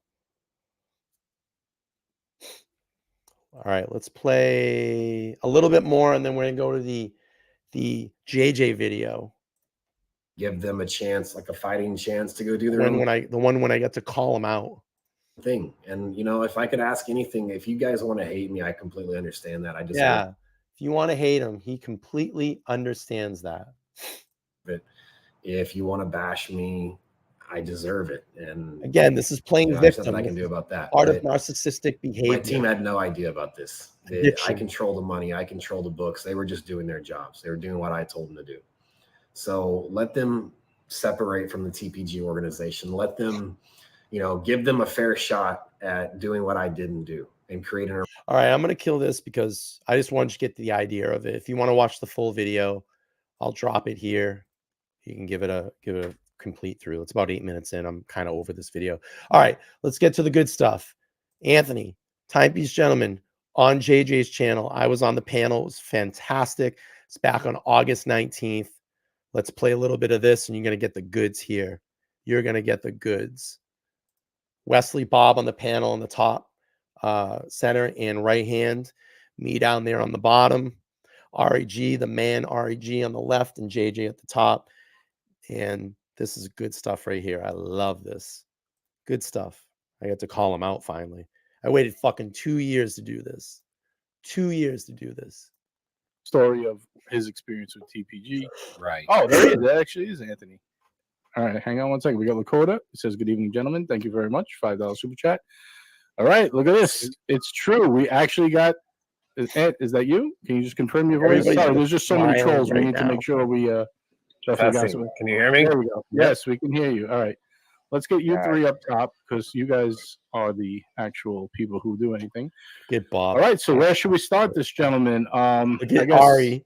all right, let's play a little bit more and then we're gonna go to the JJ video. Give them a chance, like a fighting chance to go do their own. The one when I got to call them out. Thing. And you know, if I could ask anything, if you guys want to hate me, I completely understand that. I just if you want to hate him, he completely understands that. But if you want to bash me, I deserve it. And again, this is playing victim. There's nothing I can do about that. Part of narcissistic behavior. My team had no idea about this. I control the money. I control the books. They were just doing their jobs. They were doing what I told them to do. So let them separate from the TPG organization. Let them you know, give them a fair shot at doing what I didn't do and creating a. All right, I'm going to kill this because I just wanted you to get the idea of it. If you want to watch the full video, I'll drop it here. You can give it a complete through. It's about 8 minutes in. I'm kind of over this video. All right, let's get to the good stuff. Anthony, Timepiece Gentleman, on JJ's channel. I was on the panel. It was fantastic. It's back on August 19th. Let's play a little bit of this, and you're going to get the goods here. You're going to get the goods. Wesley Bob on the panel on the top center and right hand. Me down there on the bottom. REG, the man REG on the left, and JJ at the top. And this is good stuff right here. I love this. Good stuff. I got to call him out finally. I waited fucking 2 years to do this. 2 years to do this. Story of his experience with TPG. Right. Oh, there he is. That actually is Anthony. All right, hang on one second. We got Lakota. It says, "Good evening, gentlemen. Thank you very much. $5 super chat." All right, look at this. It's true. We actually got. Is that you? Can you just confirm your voice? Sorry, there's just so many trolls. We need to make sure we definitely got some. Can you hear me? There we go. Yes, we can hear you. All right. Let's get you three up top because you guys are the actual people who do anything. Get Bob. All right. So where should we start this, gentlemen? Get Ari.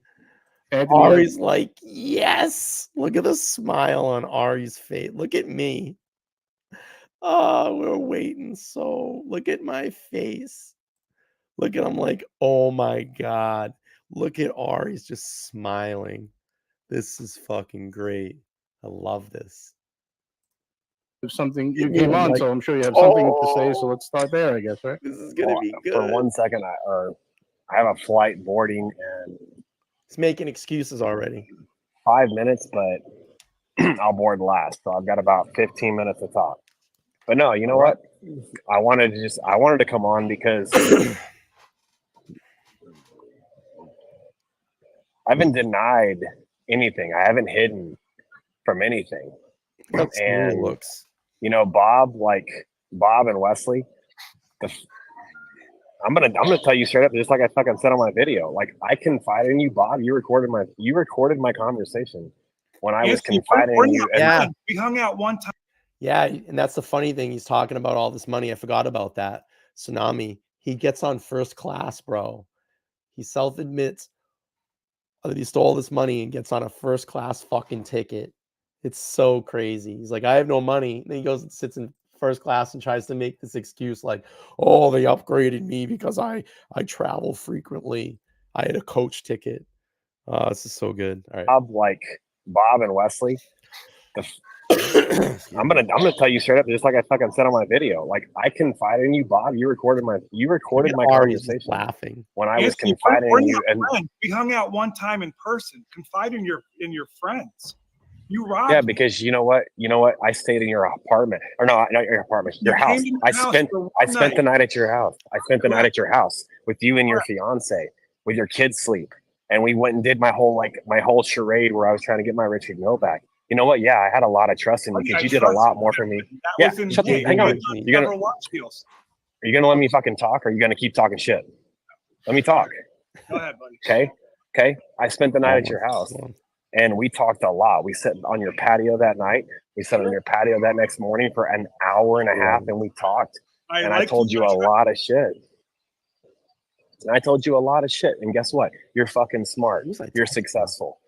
Anthony, Ari's like, yes. Look at the smile on Ari's face. Look at me. Oh, we're waiting. So look at my face. Look at him like, oh my God. Look at Ari's just smiling. This is fucking great. I love this. Something you came on, so I'm sure you have something to say. So let's start there, I guess, right? This is gonna be good. For 1 second, I have a flight boarding and he's making excuses already. 5 minutes, but I'll board last. So I've got about 15 minutes to talk. But no, you know what? I wanted to come on because I haven't denied anything. I haven't hidden from anything. That's and cool looks. You know, Bob and Wesley, I'm gonna tell you straight up, just like I fucking said on my video. Like, I confided in you, Bob. You recorded my conversation when I was confiding in you. Yeah, we hung out one time. Yeah, and that's the funny thing. He's talking about all this money. I forgot about that. Tsunami. He gets on first class, bro. He self-admits that he stole this money and gets on a first class fucking ticket. It's so crazy. He's like, I have no money. And then he goes and sits in first class and tries to make this excuse like, oh, they upgraded me because I travel frequently. I had a coach ticket. This is so good. All right. Bob and Wesley. I'm gonna tell you straight up, just like I fucking said on my video. Like, I confided in you, Bob. You recorded my conversation. Laughing when I was confiding in you. And we hung out one time in person. Confide in your friends. You robbed. Yeah, because you know what? I stayed in your apartment, or no, not your apartment, your house. I spent the night at your house. I spent the night at your house with you and your fiance, with your kids sleep, and we went and did my whole charade where I was trying to get my Richard Mill back. You know what? Yeah, I had a lot of trust in you because you did a lot more for me. Yeah, hang on. Are you gonna let me fucking talk, or are you gonna keep talking shit? Let me talk. Go ahead, buddy. Okay. I spent the night at your house, and we talked a lot. We sat on your patio that night. We sat on your patio that next morning for an hour and a half, and we talked. I told you a lot of shit. And I told you a lot of shit. And guess what? You're fucking smart. You're successful.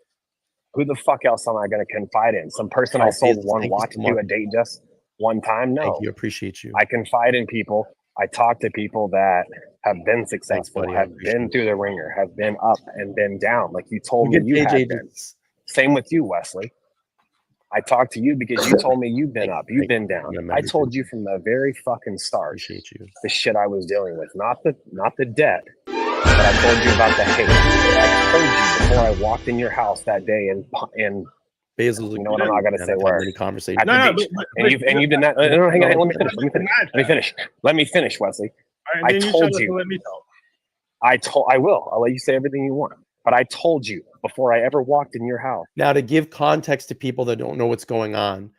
Who the fuck else am I going to confide in? Some person I sold one watch to a date just one time? No. Thank you. Appreciate you. I confide in people. I talk to people that have been successful, have been through the ringer, have been up and been down. Like you told me you had been. Same with you, Wesley. I talked to you because you told me you've been up, you've been down. I told you from the very fucking start the shit I was dealing with, not the debt, but I told you about the hate. I told you before I walked in your house that day and Basil, you know what, I'm not gonna say where. Conversation. And you did not. No, hang on. Let me finish, Wesley. I told you. I will. I'll let you say everything you want. But I told you before I ever walked in your house. Now, to give context to people that don't know what's going on,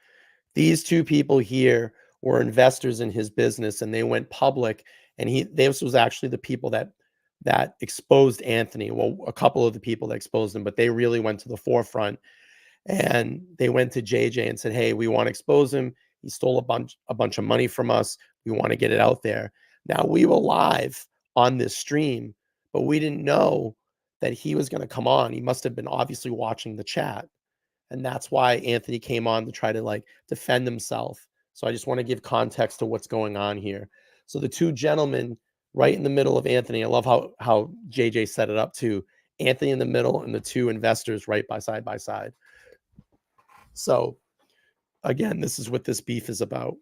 these two people here were investors in his business, and they went public. And this was actually the people that exposed Anthony. Well, a couple of the people that exposed him, but they really went to the forefront. And they went to JJ and said, hey, we want to expose him. He stole a bunch of money from us. We want to get it out there. Now, we were live on this stream, but we didn't know that he was going to come on. He must have been obviously watching the chat. And that's why Anthony came on to try to like defend himself. So I just want to give context to what's going on here. So the two gentlemen right in the middle of Anthony, I love how JJ set it up too. Anthony in the middle and the two investors right by side. So again, this is what this beef is about.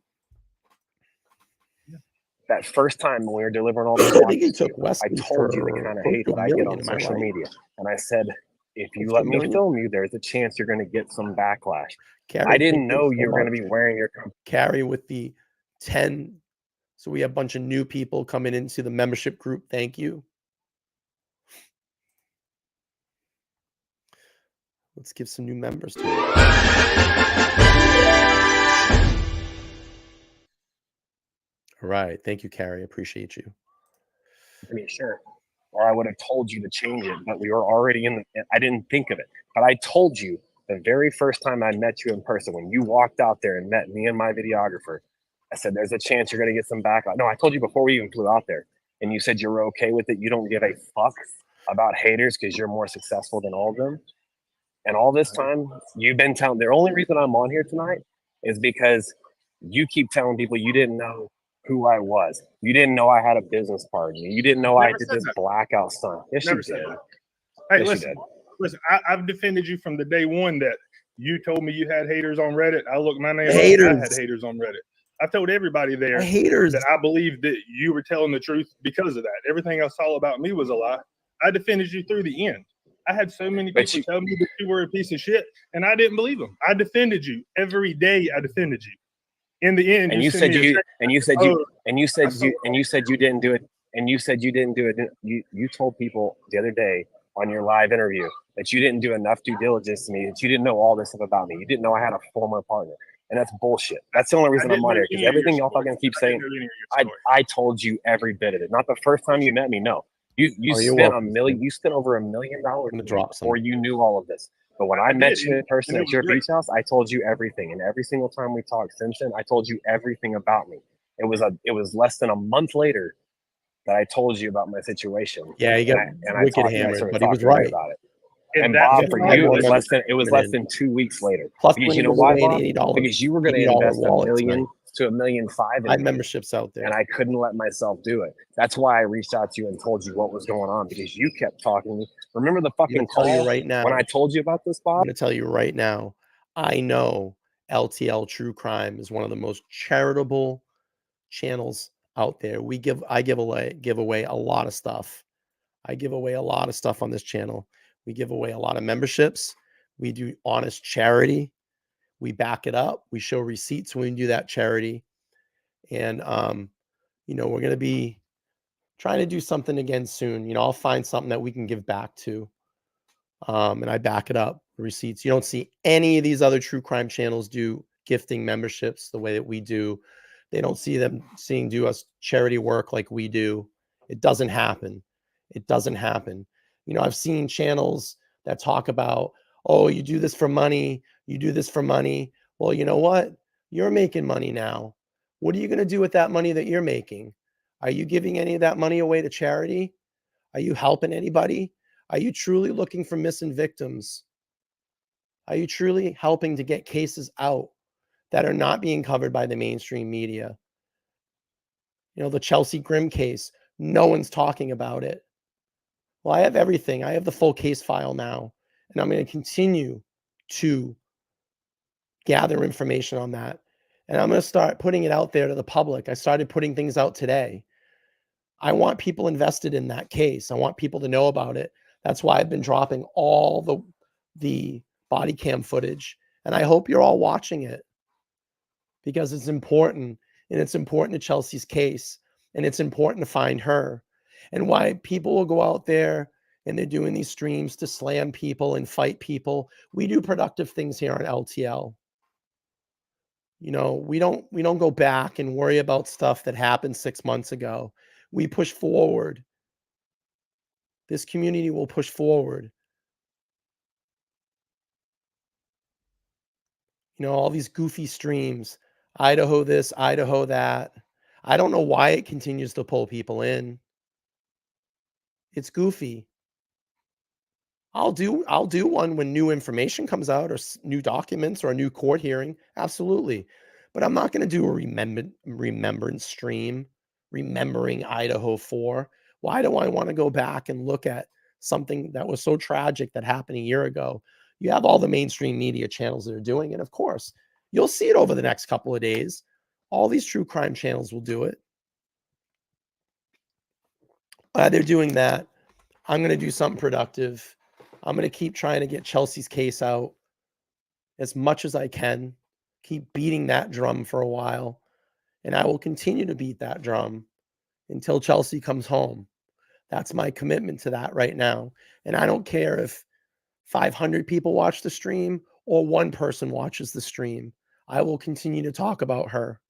That first time when we were delivering all those I think he watches to took you, I Wesley told you the for kind of close hate to that a I get million on in my social life. media. And I said, if you Close to let a me million. film you, there's a chance you're going to get some backlash. Carrie, I didn't thank you know so you were going to much. be wearing your Carrie with the 10. So we have a bunch of new people coming into the membership group. Thank you. Let's give some new members to it. All right. Thank you, Carrie. Appreciate you. company shirt, or I would have told you to change it. But we were already in the. I didn't think of it, but I told you the very first time I met you in person when you walked out there and met me and my videographer. I said, "There's a chance you're going to get some backlash." No, I told you before we even flew out there, and you said you were okay with it. You don't give a fuck about haters because you're more successful than all of them. And all this time, you've been telling. The only reason I'm on here tonight is because you keep telling people you didn't know who I was. You didn't know I had a business partner. You didn't know I Never did said this that. blackout stunt. Yes, Never you said did. that. Hey, Yes, listen, you did. listen. I've defended you from the day one that you told me you had haters on Reddit. I looked my name up. I Haters. had haters on Reddit. I told everybody there Haters. that I believed that you were telling the truth because of that. Everything else all about me was a lie. I defended you through the end. I had so many But people tell me that you were a piece of shit, and I didn't believe them. I defended you every day. I defended you. In the end, And you send said me a you text, and you said "Oh, you and you said I sold you said you didn't do it. And you said you didn't do it. You told people the other day on your live interview that you didn't do enough due diligence to me, that you didn't know all this stuff about me. You didn't know I had a former partner. And that's bullshit. That's the only reason I'm on here, because everything y'all fucking keep saying, I told you every bit of it. Not the first time you met me, no. You Oh, you're spent welcome. you spent over $1 million drop some. before you knew all of this. But when I met did, you in person and it at was your great. beach house, I told you everything. And every single time we talked since then, I told you everything about me. It was less than a month later that I told you about my situation. Yeah, he got I wicked started hammered, talking but he was to you right. about it. And And that's Bob, what for I you, wanted it was to less in. than 2 weeks later. Plus, Because when you he know gives why, away Bob? an $80, Because you were going to $80 invest $1 wallet million tonight. to $1.5 million in I have me, memberships out there. and I couldn't let myself do it. That's why I reached out to you and told you what was going on, because you kept talking to me. Remember the I'm fucking gonna tell you call right now. when I told you about this, I'm Bob? going to tell you right now. I know LTL True Crime is one of the most charitable channels out there. I give away a lot of stuff. I give away a lot of stuff on this channel. We give away a lot of memberships. We do honest charity. We back it up. We show receipts when we do that charity. And we're going to be trying to do something again soon. I'll find something that we can give back to. And I back it up, receipts. You don't see any of these other true crime channels do gifting memberships the way that we do. They don't see them do us charity work like we do. It doesn't happen. It doesn't happen. I've seen channels that talk about, oh, you do this for money. You do this for money. Well, you know what? You're making money now. What are you going to do with that money that you're making? Are you giving any of that money away to charity? Are you helping anybody? Are you truly looking for missing victims? Are you truly helping to get cases out that are not being covered by the mainstream media? The Chelsea Grim case, no one's talking about it. Well, I have everything. I have the full case file now, and I'm going to continue to gather information on that. And I'm going to start putting it out there to the public. I started putting things out today. I want people invested in that case. I want people to know about it. That's why I've been dropping all the body cam footage. And I hope you're all watching it, because it's important. And it's important to Chelsea's case. And it's important to find her. And why people will go out there and they're doing these streams to slam people and fight people. We do productive things here on LTL. We don't go back and worry about stuff that happened 6 months ago. We push forward. This community will push forward. All these goofy streams. Idaho this, Idaho that. I don't know why it continues to pull people in. It's goofy. I'll do one when new information comes out or new documents or a new court hearing. Absolutely. But I'm not going to do a remembrance stream remembering Idaho 4. Why do I want to go back and look at something that was so tragic that happened a year ago? You have all the mainstream media channels that are doing it. Of course, you'll see it over the next couple of days. All these true crime channels will do it. They're doing that. I'm going to do something productive. I'm going to keep trying to get Chelsea's case out as much as I can. Keep beating that drum for a while. And I will continue to beat that drum until Chelsea comes home. That's my commitment to that right now. And I don't care if 500 people watch the stream or one person watches the stream. I will continue to talk about her.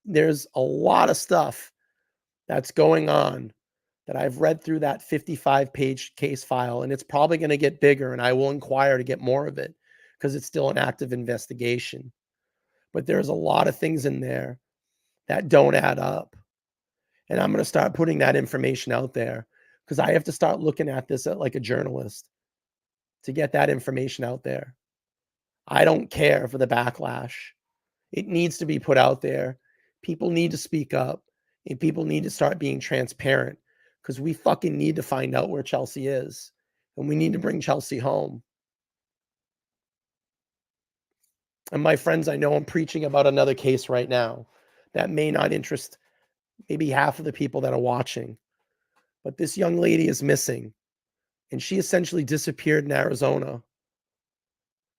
There's a lot of stuff that's going on that I've read through that 55-page case file, and it's probably going to get bigger, and I will inquire to get more of it because it's still an active investigation. But there's a lot of things in there that don't add up. And I'm going to start putting that information out there because I have to start looking at this like a journalist to get that information out there. I don't care for the backlash. It needs to be put out there. People need to speak up, and people need to start being transparent because we fucking need to find out where Chelsea is, and we need to bring Chelsea home. And my friends, I know I'm preaching about another case right now that may not interest maybe half of the people that are watching, but this young lady is missing, and she essentially disappeared in Arizona,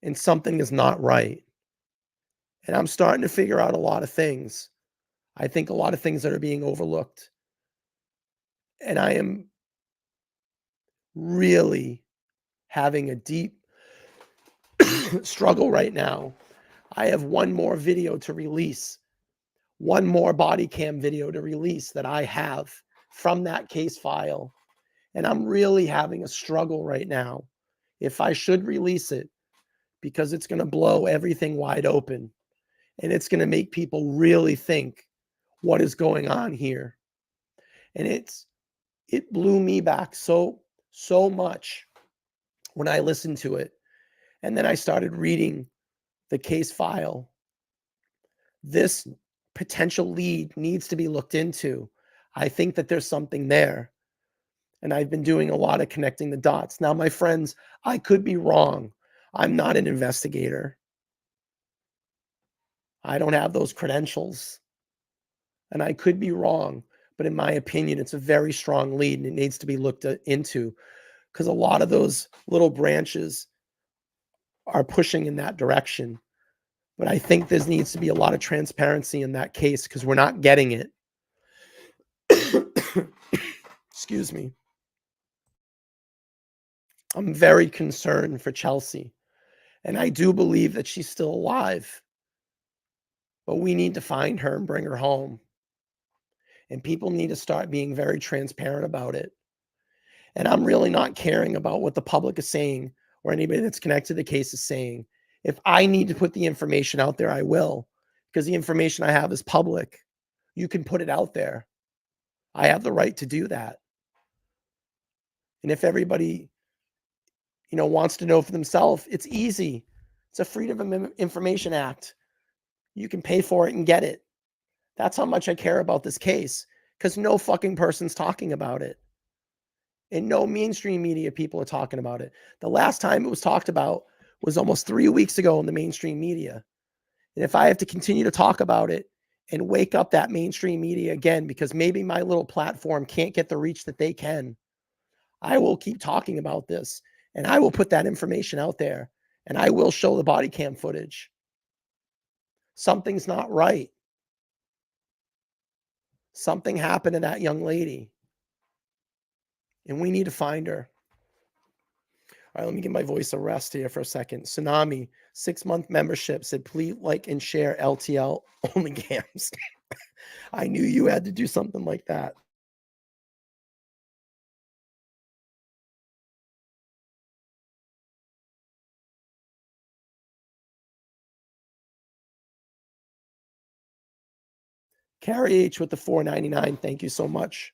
and something is not right. And I'm starting to figure out a lot of things. I think a lot of things that are being overlooked. And I am really having a deep struggle right now. I have one more video to release, one more body cam video to release that I have from that case file. And I'm really having a struggle right now if I should release it because it's going to blow everything wide open. And it's going to make people really think what is going on here. And it blew me back so much when I listened to it. And then I started reading the case file. This potential lead needs to be looked into. I think that there's something there. And I've been doing a lot of connecting the dots. Now, my friends, I could be wrong. I'm not an investigator. I don't have those credentials. And I could be wrong. But in my opinion, it's a very strong lead and it needs to be looked into because a lot of those little branches are pushing in that direction. But I think there needs to be a lot of transparency in that case because we're not getting it. Excuse me. I'm very concerned for Chelsea. And I do believe that she's still alive. But we need to find her and bring her home. And people need to start being very transparent about it. And I'm really not caring about what the public is saying or anybody that's connected to the case is saying. If I need to put the information out there, I will, because the information I have is public. You can put it out there. I have the right to do that. And if everybody, wants to know for themselves, it's easy. It's a Freedom of Information Act. You can pay for it and get it. That's how much I care about this case, because no fucking person's talking about it. And no mainstream media people are talking about it. The last time it was talked about was almost 3 weeks ago in the mainstream media. And if I have to continue to talk about it and wake up that mainstream media again, because maybe my little platform can't get the reach that they can, I will keep talking about this and I will put that information out there and I will show the body cam footage. Something's not right. Something happened to that young lady. And we need to find her. All right, let me give my voice a rest here for a second. Tsunami, 6-month membership, said, please like and share LTL only cams. I knew you had to do something like that. Carrie H with the $4.99. Thank you so much.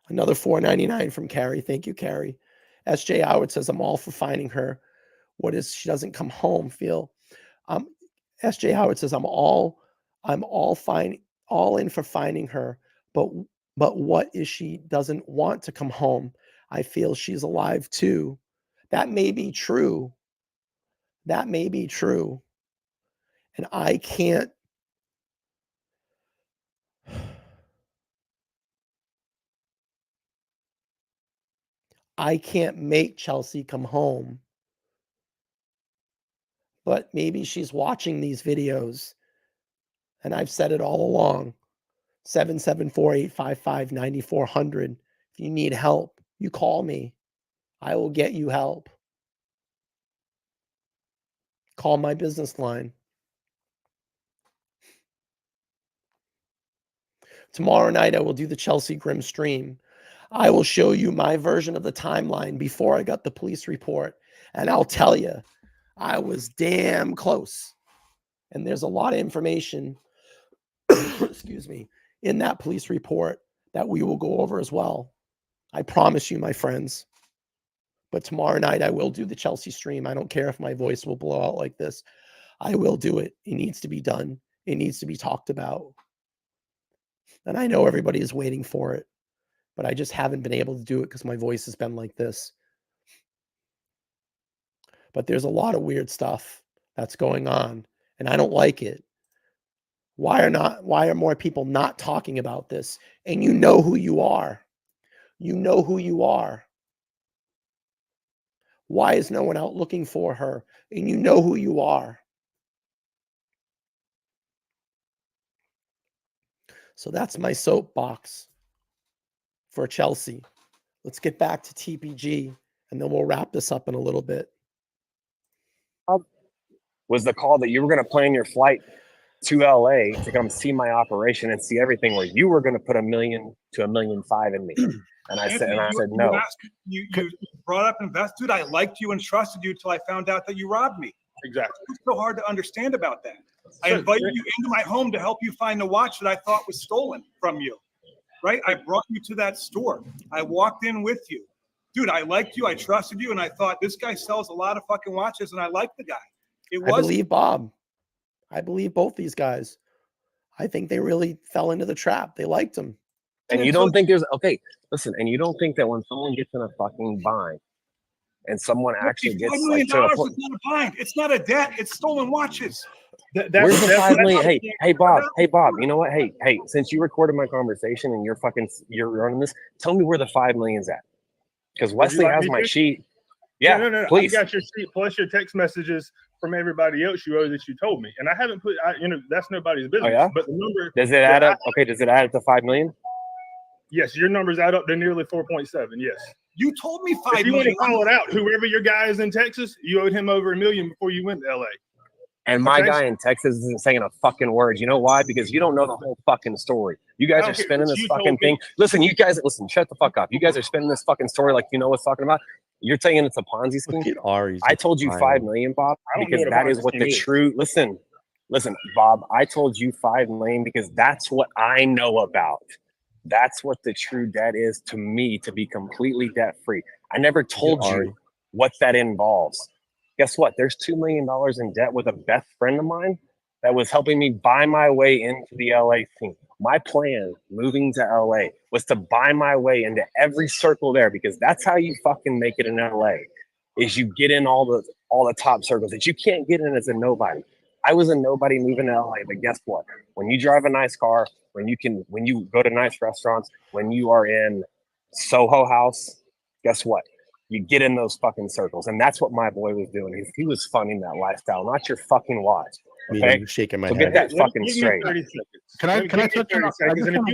Another $4.99 from Carrie. Thank you, Carrie. SJ Howard says, I'm all for finding her. What is she doesn't come home? Feel SJ Howard says, I'm all in for finding her, but what is she doesn't want to come home? I feel she's alive too. That may be true. That may be true. And I can't make Chelsea come home. But maybe she's watching these videos. And I've said it all along. 774-855-9400. If you need help, you call me. I will get you help. Call my business line. Tomorrow night, I will do the Chelsea Grim stream. I will show you my version of the timeline before I got the police report. And I'll tell you, I was damn close. And there's a lot of information, excuse me, in that police report that we will go over as well. I promise you, my friends. But tomorrow night, I will do the Chelsea stream. I don't care if my voice will blow out like this. I will do it. It needs to be done. It needs to be talked about. And I know everybody is waiting for it, but I just haven't been able to do it because my voice has been like this. But there's a lot of weird stuff that's going on, and I don't like it. Why are more people not talking about this? And you know who you are. You know who you are. Why is no one out looking for her? And you know who you are. So that's my soapbox for Chelsea. Let's get back to TPG, and then we'll wrap this up in a little bit. Was the call that you were going to plan your flight to LA to come see my operation and see everything, where you were going to put $1 million to $1.5 million in me. And I said no. You brought up invest, dude. I liked you and trusted you until I found out that you robbed me. Exactly. It's so hard to understand about that. I invited you into my home to help you find a watch that I thought was stolen from you. Right? I brought you to that store. I walked in with you. Dude, I liked you. I trusted you. And I thought, this guy sells a lot of fucking watches, and I like the guy. I believe Bob. I believe both these guys. I think they really fell into the trap. They liked him. And you don't think there's listen, and you don't think that when someone gets in a fucking bind and someone actually gets $5 million like to a is not a bind. It's not a debt. It's stolen watches. Where's the $5 million? Hey, Bob. You know what? Hey, since you recorded my conversation and you're running this, tell me where the $5 million's at. Because Wesley has my sheet. Yeah, no. Please. I got your sheet plus your text messages from everybody else that you told me, and I haven't put. That's nobody's business. Oh, yeah? But the number Does it add up? Okay, does it add up to $5 million? Yes, your numbers add up to nearly 4.7. Yes. You told me $5 million. If you want to call it out, whoever your guy is in Texas, you owed him over $1 million before you went to LA. And my guy in Texas isn't saying a fucking word. You know why? Because you don't know the whole fucking story. You guys are spinning this fucking thing. Listen, you guys, shut the fuck up. You guys are spinning this fucking story like you know what's talking about. You're saying it's a Ponzi scheme. I told you $5 million, Bob, because that is what the true. Listen, Bob. I told you $5 million because that's what I know about. That's what the true debt is to me, to be completely debt free. I never told you what that involves. Guess what? There's $2 million in debt with a best friend of mine that was helping me buy my way into the LA scene. My plan moving to LA was to buy my way into every circle there, because that's how you fucking make it in LA, is you get in all the top circles that you can't get in as a nobody. I was a nobody moving to LA, but guess what? When you drive a nice car, when you go to nice restaurants, when you are in Soho House, guess what? You get in those fucking circles. And that's what my boy was doing. He was funding that lifestyle, not your fucking watch. Okay? I'm shaking my so head. get that fucking straight. Can I touch on 30 seconds? And if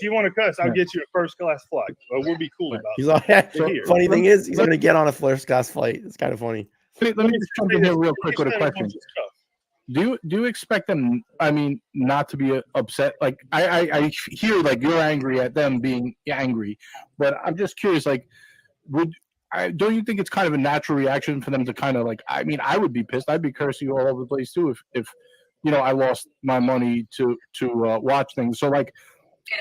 you want to cuss, I'll get you a first class flight. But we'll be cool about it. Funny thing is, he's going to get on a first class flight. It's kind of funny. Let me just jump in here real quick with a question. Do you expect them, not to be upset? Like I hear like you're angry at them being angry, but I'm just curious, like, don't you think it's kind of a natural reaction for them to kind of like, I would be pissed. I'd be cursing you all over the place too if I lost my money to watch things. So like,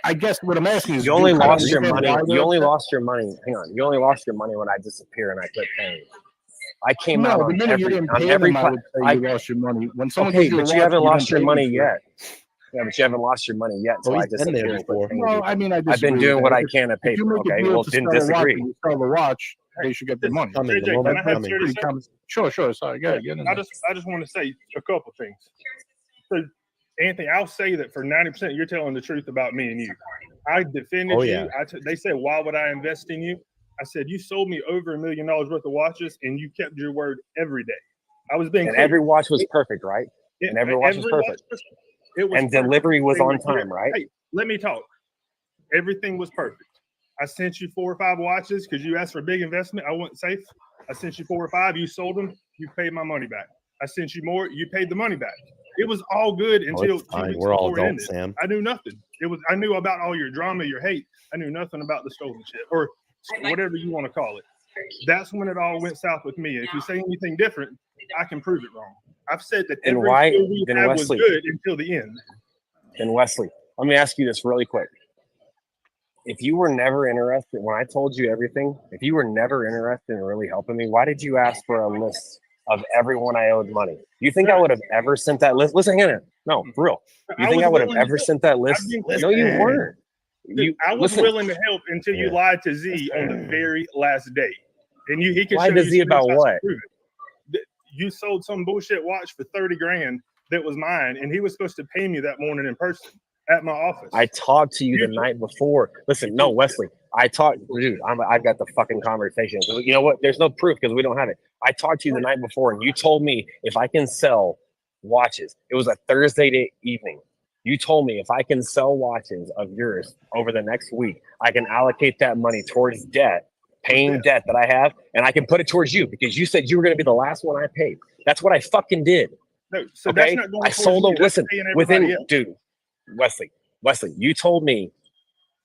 I guess what I'm asking is, You only kind of lost your understand money. why You they're only upset? lost your money. Hang on. You only lost your money when I disappear and I quit paying. I came out No, the on minute you every didn't pay them, I would say you lost your money. When someone okay, gives you a but watch, you haven't lost didn't your pay money them for it. yet. Yeah, but you haven't lost your money yet. So Oh, I he's been there disappear and quit before. paying No, people. I mean, I I've been disagree with doing that. what I If- can to pay If you for. make a Okay, deal well, to didn't sell a watch disagree. and you sell the watch, they should get the money. Coming, the JJ, moment's can I have coming. serious Sure. Sorry, go ahead. Get in I there. just want to say a couple things. So, Anthony, I'll say that for 90%, you're telling the truth about me and you. I defended Oh, you. yeah. They said, why would I invest in you? I said, you sold me over $1 million worth of watches, and you kept your word every day. I was being And clear. every watch was perfect, right? And every watch was perfect. It was And perfect. delivery was They on were here. time, right? Hey, let me talk. Everything was perfect. I sent you 4 or 5 watches because you asked for a big investment. I wasn't safe. I sent you 4 or 5. You sold them. You paid my money back. I sent you more. You paid the money back. It was all good until it's 2 fine. weeks We're all before it adults, ended. Sam. I knew nothing. I knew about all your drama, your hate. I knew nothing about the stolen shit or whatever you want to call it. That's when it all went south with me. If you say anything different, I can prove it wrong. I've said that Then every why- deal we then had Wesley- was good until the end. Then Wesley, let me ask you this really quick. If you were never interested, when I told you everything, if you were never interested in really helping me, why did you ask for a list of everyone I owed money? You think I would have ever sent that list? Listen, hang on. No, for real. You think I would have willing to ever help. sent that list? No, you weren't. Dude, I was listen. willing to help until you lied to Z on the very last day. And he can Lied show to you Z about screenshots what? to prove it. You sold some bullshit watch for 30 grand that was mine, and he was supposed to pay me that morning in person at my office. I talked to you the night before. Listen, no, Wesley, I've got the fucking conversation. You know what? There's no proof because we don't have it. I talked to you the night before, and you told me if I can sell watches, it was a Thursday evening. You told me if I can sell watches of yours over the next week, I can allocate that money towards paying debt that I have, and I can put it towards you because you said you were going to be the last one I paid. That's what I fucking did. No, so Okay, that's not going I towards sold you, them. that's Listen, paying everybody else. dude, Wesley, you told me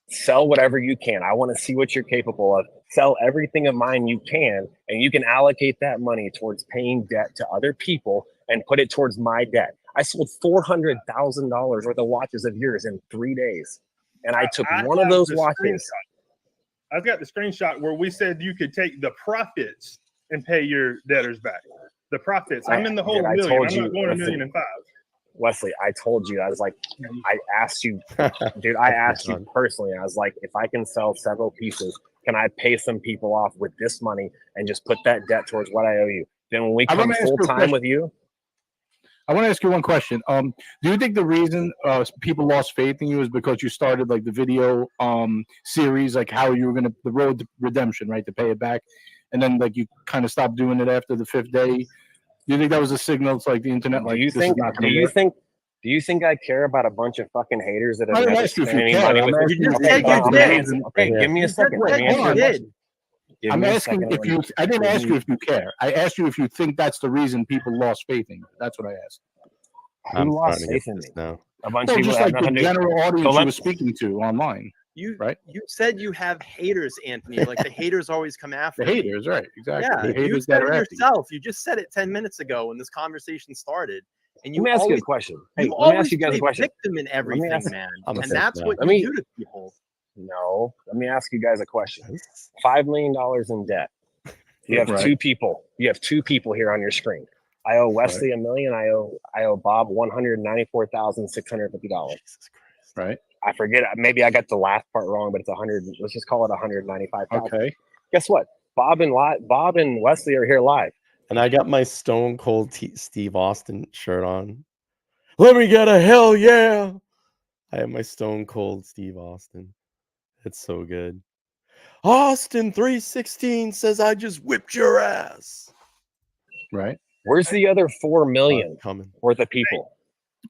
sell whatever you can. I want to see what you're capable of. Sell everything of mine you can, and you can allocate that money towards paying debt to other people and put it towards my debt. I sold $400,000 worth of watches of yours in 3 days, and I took one of have those the watches. screenshot. I've got the screenshot where we said you could take the profits and pay your debtors back. The profits. I'm in the whole I million. told I'm you, not going listen, 1.5 million. Wesley, I told you, I was like, I asked you, dude, I asked you personally. I was like, if I can sell several pieces, can I pay some people off with this money and just put that debt towards what I owe you? Then when we come full time with you, I want to ask you one question. Do you think the reason people lost faith in you is because you started like the video series, like how you were gonna the road to redemption, right, to pay it back, and then like you kind of stopped doing it after the 5th day? Do you think that was a signal to like the internet? Like, do you think I care about a bunch of fucking haters that I have didn't never ask you if spent you any care. money I'm with asking me? you if Okay, you but I'm did. answering. Okay, give me a second. Let me answer your question. Give I'm me a asking second. if you. I didn't ask you if you care. I asked you if you think that's the reason people lost faith in you. That's what I asked. Who lost faith in me? now. A bunch Well, of people just that have like the nothing to do. general So audience you let- were speaking to online. You right? You said you have haters, Anthony. Like the haters always come after The me. haters, right? Exactly. Yeah, The you haters said that are it after you. yourself. You just said it 10 minutes ago when this conversation started. And you Let me ask you a always, question. You Hey, let me always ask you guys a play question. victim in Let me everything, ask- man. I'm a And fake that's man. what Let you me- do to people. No, let me ask you guys a question. $5 million in debt. You have Right. 2 people. You have 2 people here on your screen. I owe Wesley $1 million. I owe Bob $194,650. Right. I forget. Maybe I got the last part wrong, but it's 100. Let's just call it 195,000. Okay. Guess what? Bob and Wesley are here live. And I got my Stone Cold Steve Austin shirt on. Let me get a hell yeah. I have my Stone Cold Steve Austin. It's so good. Austin 316 says I just whipped your ass. Right. Where's the other 4 million coming worth of people?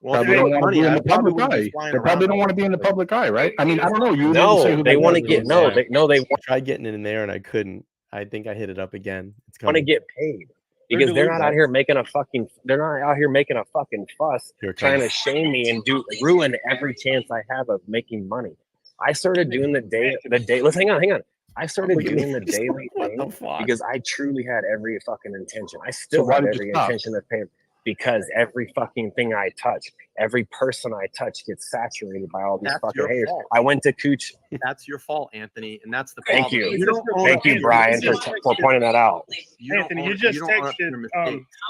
Well, Probably if don't they want to had be in money, the I probably public wouldn't be eye. flying They probably around don't want to be in the public eye, right? I mean, I don't know. You didn't say No, who they want to get no. Yeah. They I tried getting in there and I couldn't. I think I hit it up again. It's want to coming. get paid because they're not out here making a fucking. They're not out here making a fucking fuss, Here it trying to comes. shame me and ruin every chance I have of making money. I started doing the day. Let's hang on. I started Look at me. doing the daily What thing the fuck? because I truly had every fucking intention. I So still why have did you every stop? intention of paying. because every fucking thing I touch, every person I touch gets saturated by all these That's fucking your haters. fault. I went to Cooch. That's your fault, Anthony, and that's the Thank problem. you. don't own Thank up you, to Brian, your for pointing that out. Anthony, you just texted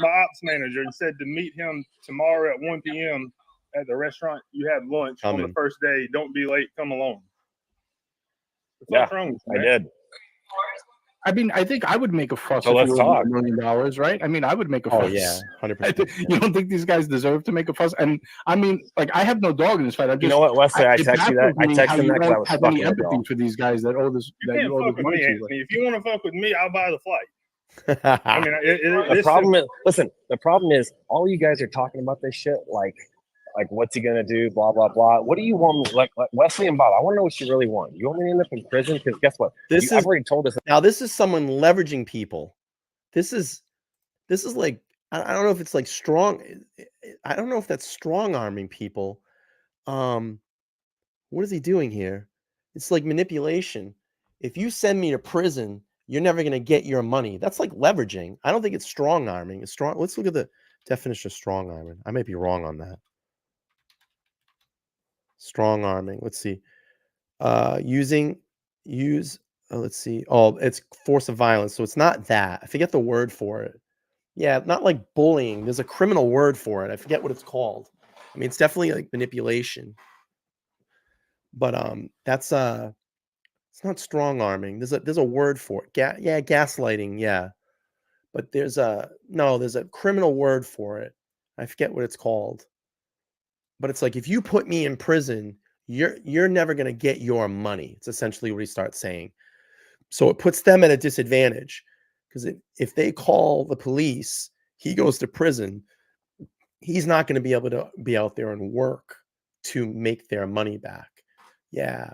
my ops manager and said to meet him tomorrow at 1 p.m. at the restaurant you had lunch on the Coming. first day. Don't be late. Come along. Yeah, wrong with you, I man? did. I mean, I think I would make a fuss So if let's it was talk. $1 million, right? I mean, I would make a Oh fuss. yeah, 100%. You don't think these guys deserve to make a fuss? And I mean, like, I have no dog in this fight. I'm just, You know what, Wesley? I it texted you that. baffles I me texted how him you that 'cause I don't was have any fucking with empathy y'all. for these guys that owe this. You That can't you owe fuck this with money me, to. Anthony. If you want to fuck with me, I'll buy the flight. I mean, The problem is, listen, the problem is all you guys are talking about this shit, like what's he gonna do, blah blah blah. What do you want? Like Wesley and Bob, I want to know what you really want. You want me to end up in prison? Because guess what? I've already told us. Now this is someone leveraging people. This is like I don't know if it's like strong. I don't know if that's strong arming people. What is he doing here? It's like manipulation. If you send me to prison, you're never going to get your money. That's like leveraging. I don't think it's strong arming. It's strong. Let's look at the definition of strong arming. I might be wrong on that. Strong arming. Let's see. Let's see. Oh, it's force of violence. So it's not that. I forget the word for it. Yeah, not like bullying. There's a criminal word for it. I forget what it's called. I mean, it's definitely like manipulation. But that's it's not strong arming. There's a word for it. Yeah, gaslighting. Yeah, but there's a criminal word for it. I forget what it's called. But it's like if you put me in prison, you're never gonna get your money. It's essentially what he starts saying. So it puts them at a disadvantage because if they call the police, he goes to prison. He's not going to be able to be out there and work to make their money back. Yeah.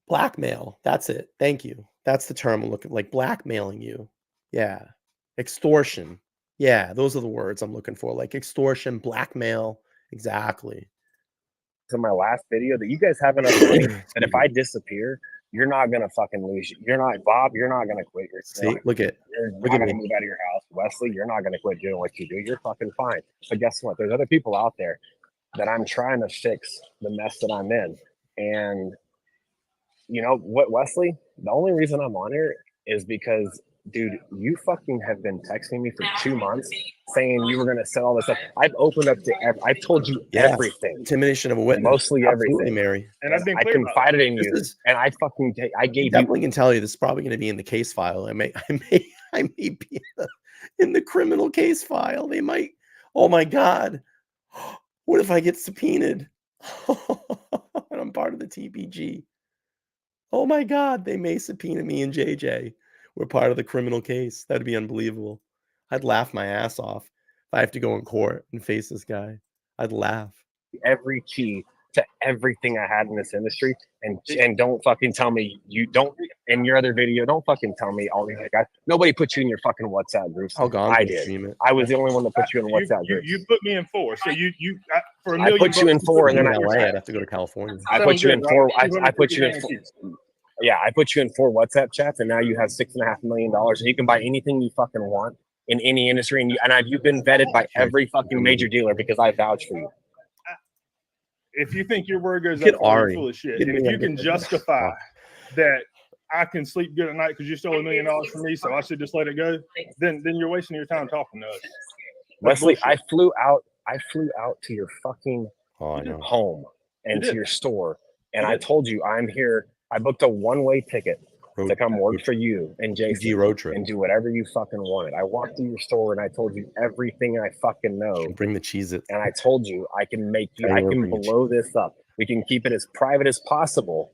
Blackmail. That's it. Thank you. That's the term I'm looking like blackmailing you. Yeah. Extortion. Yeah. Those are the words I'm looking for. Like extortion, blackmail. Exactly. To my last video that you guys have enough money that if I disappear, you're not gonna fucking lose. You're not Bob. You're not gonna quit. See, look at You're look not at gonna me. move out of your house, Wesley. You're not gonna quit doing what you do. You're fucking fine. But guess what? There's other people out there that I'm trying to fix the mess that I'm in. And you know what, Wesley? The only reason I'm on here is because, dude, you fucking have been texting me for 2 months saying you were gonna sell all this stuff. I've opened up to. I've told you everything. Intimidation of a witness. Mostly Absolutely, everything, Mary. And I've been I clear about confided in This you, is- and I gave you. Definitely can tell you this is probably going to be in the case file. I may be in the criminal case file. They might. Oh my God! What if I get subpoenaed? And I'm part of the TPG. Oh my God! They may subpoena me and JJ. We're part of the criminal case. That'd be unbelievable. I'd laugh my ass off if I have to go in court and face this guy. I'd laugh. Every key to everything I had in this industry, and don't fucking tell me you don't. In your other video, don't fucking tell me all these guys. Nobody put you in your fucking WhatsApp groups. I'll go. I did. I was the only one that put you in WhatsApp groups. You put me in 4. So you for a I million. put you in bucks, 4, and then in LA, I'd have to go to California. I put you in Sounds 4. good, right? I put you in 4. Yeah, I put you in 4 WhatsApp chats, and now you have $6.5 million, and you can buy anything you fucking want in any industry. And you've been vetted by every fucking major dealer because I vouch for you. If you think your word goes Get up, far, Ari. you're full of shit. Get And me if you on can the- justify that I can sleep good at night because you stole $1 million from me, so I should just let it go, then you're wasting your time talking to us. That's Wesley, bullshit. I flew out to your fucking home and You to did. your store, and You I did. told you I'm here. I booked a one-way ticket to come work road- for you and Jason road trip. and do whatever you fucking wanted. I walked through your store and I told you everything I fucking know. Bring the cheese it. And I told you I can make you, Hey, I we're can bringing blow this up. We can keep it as private as possible.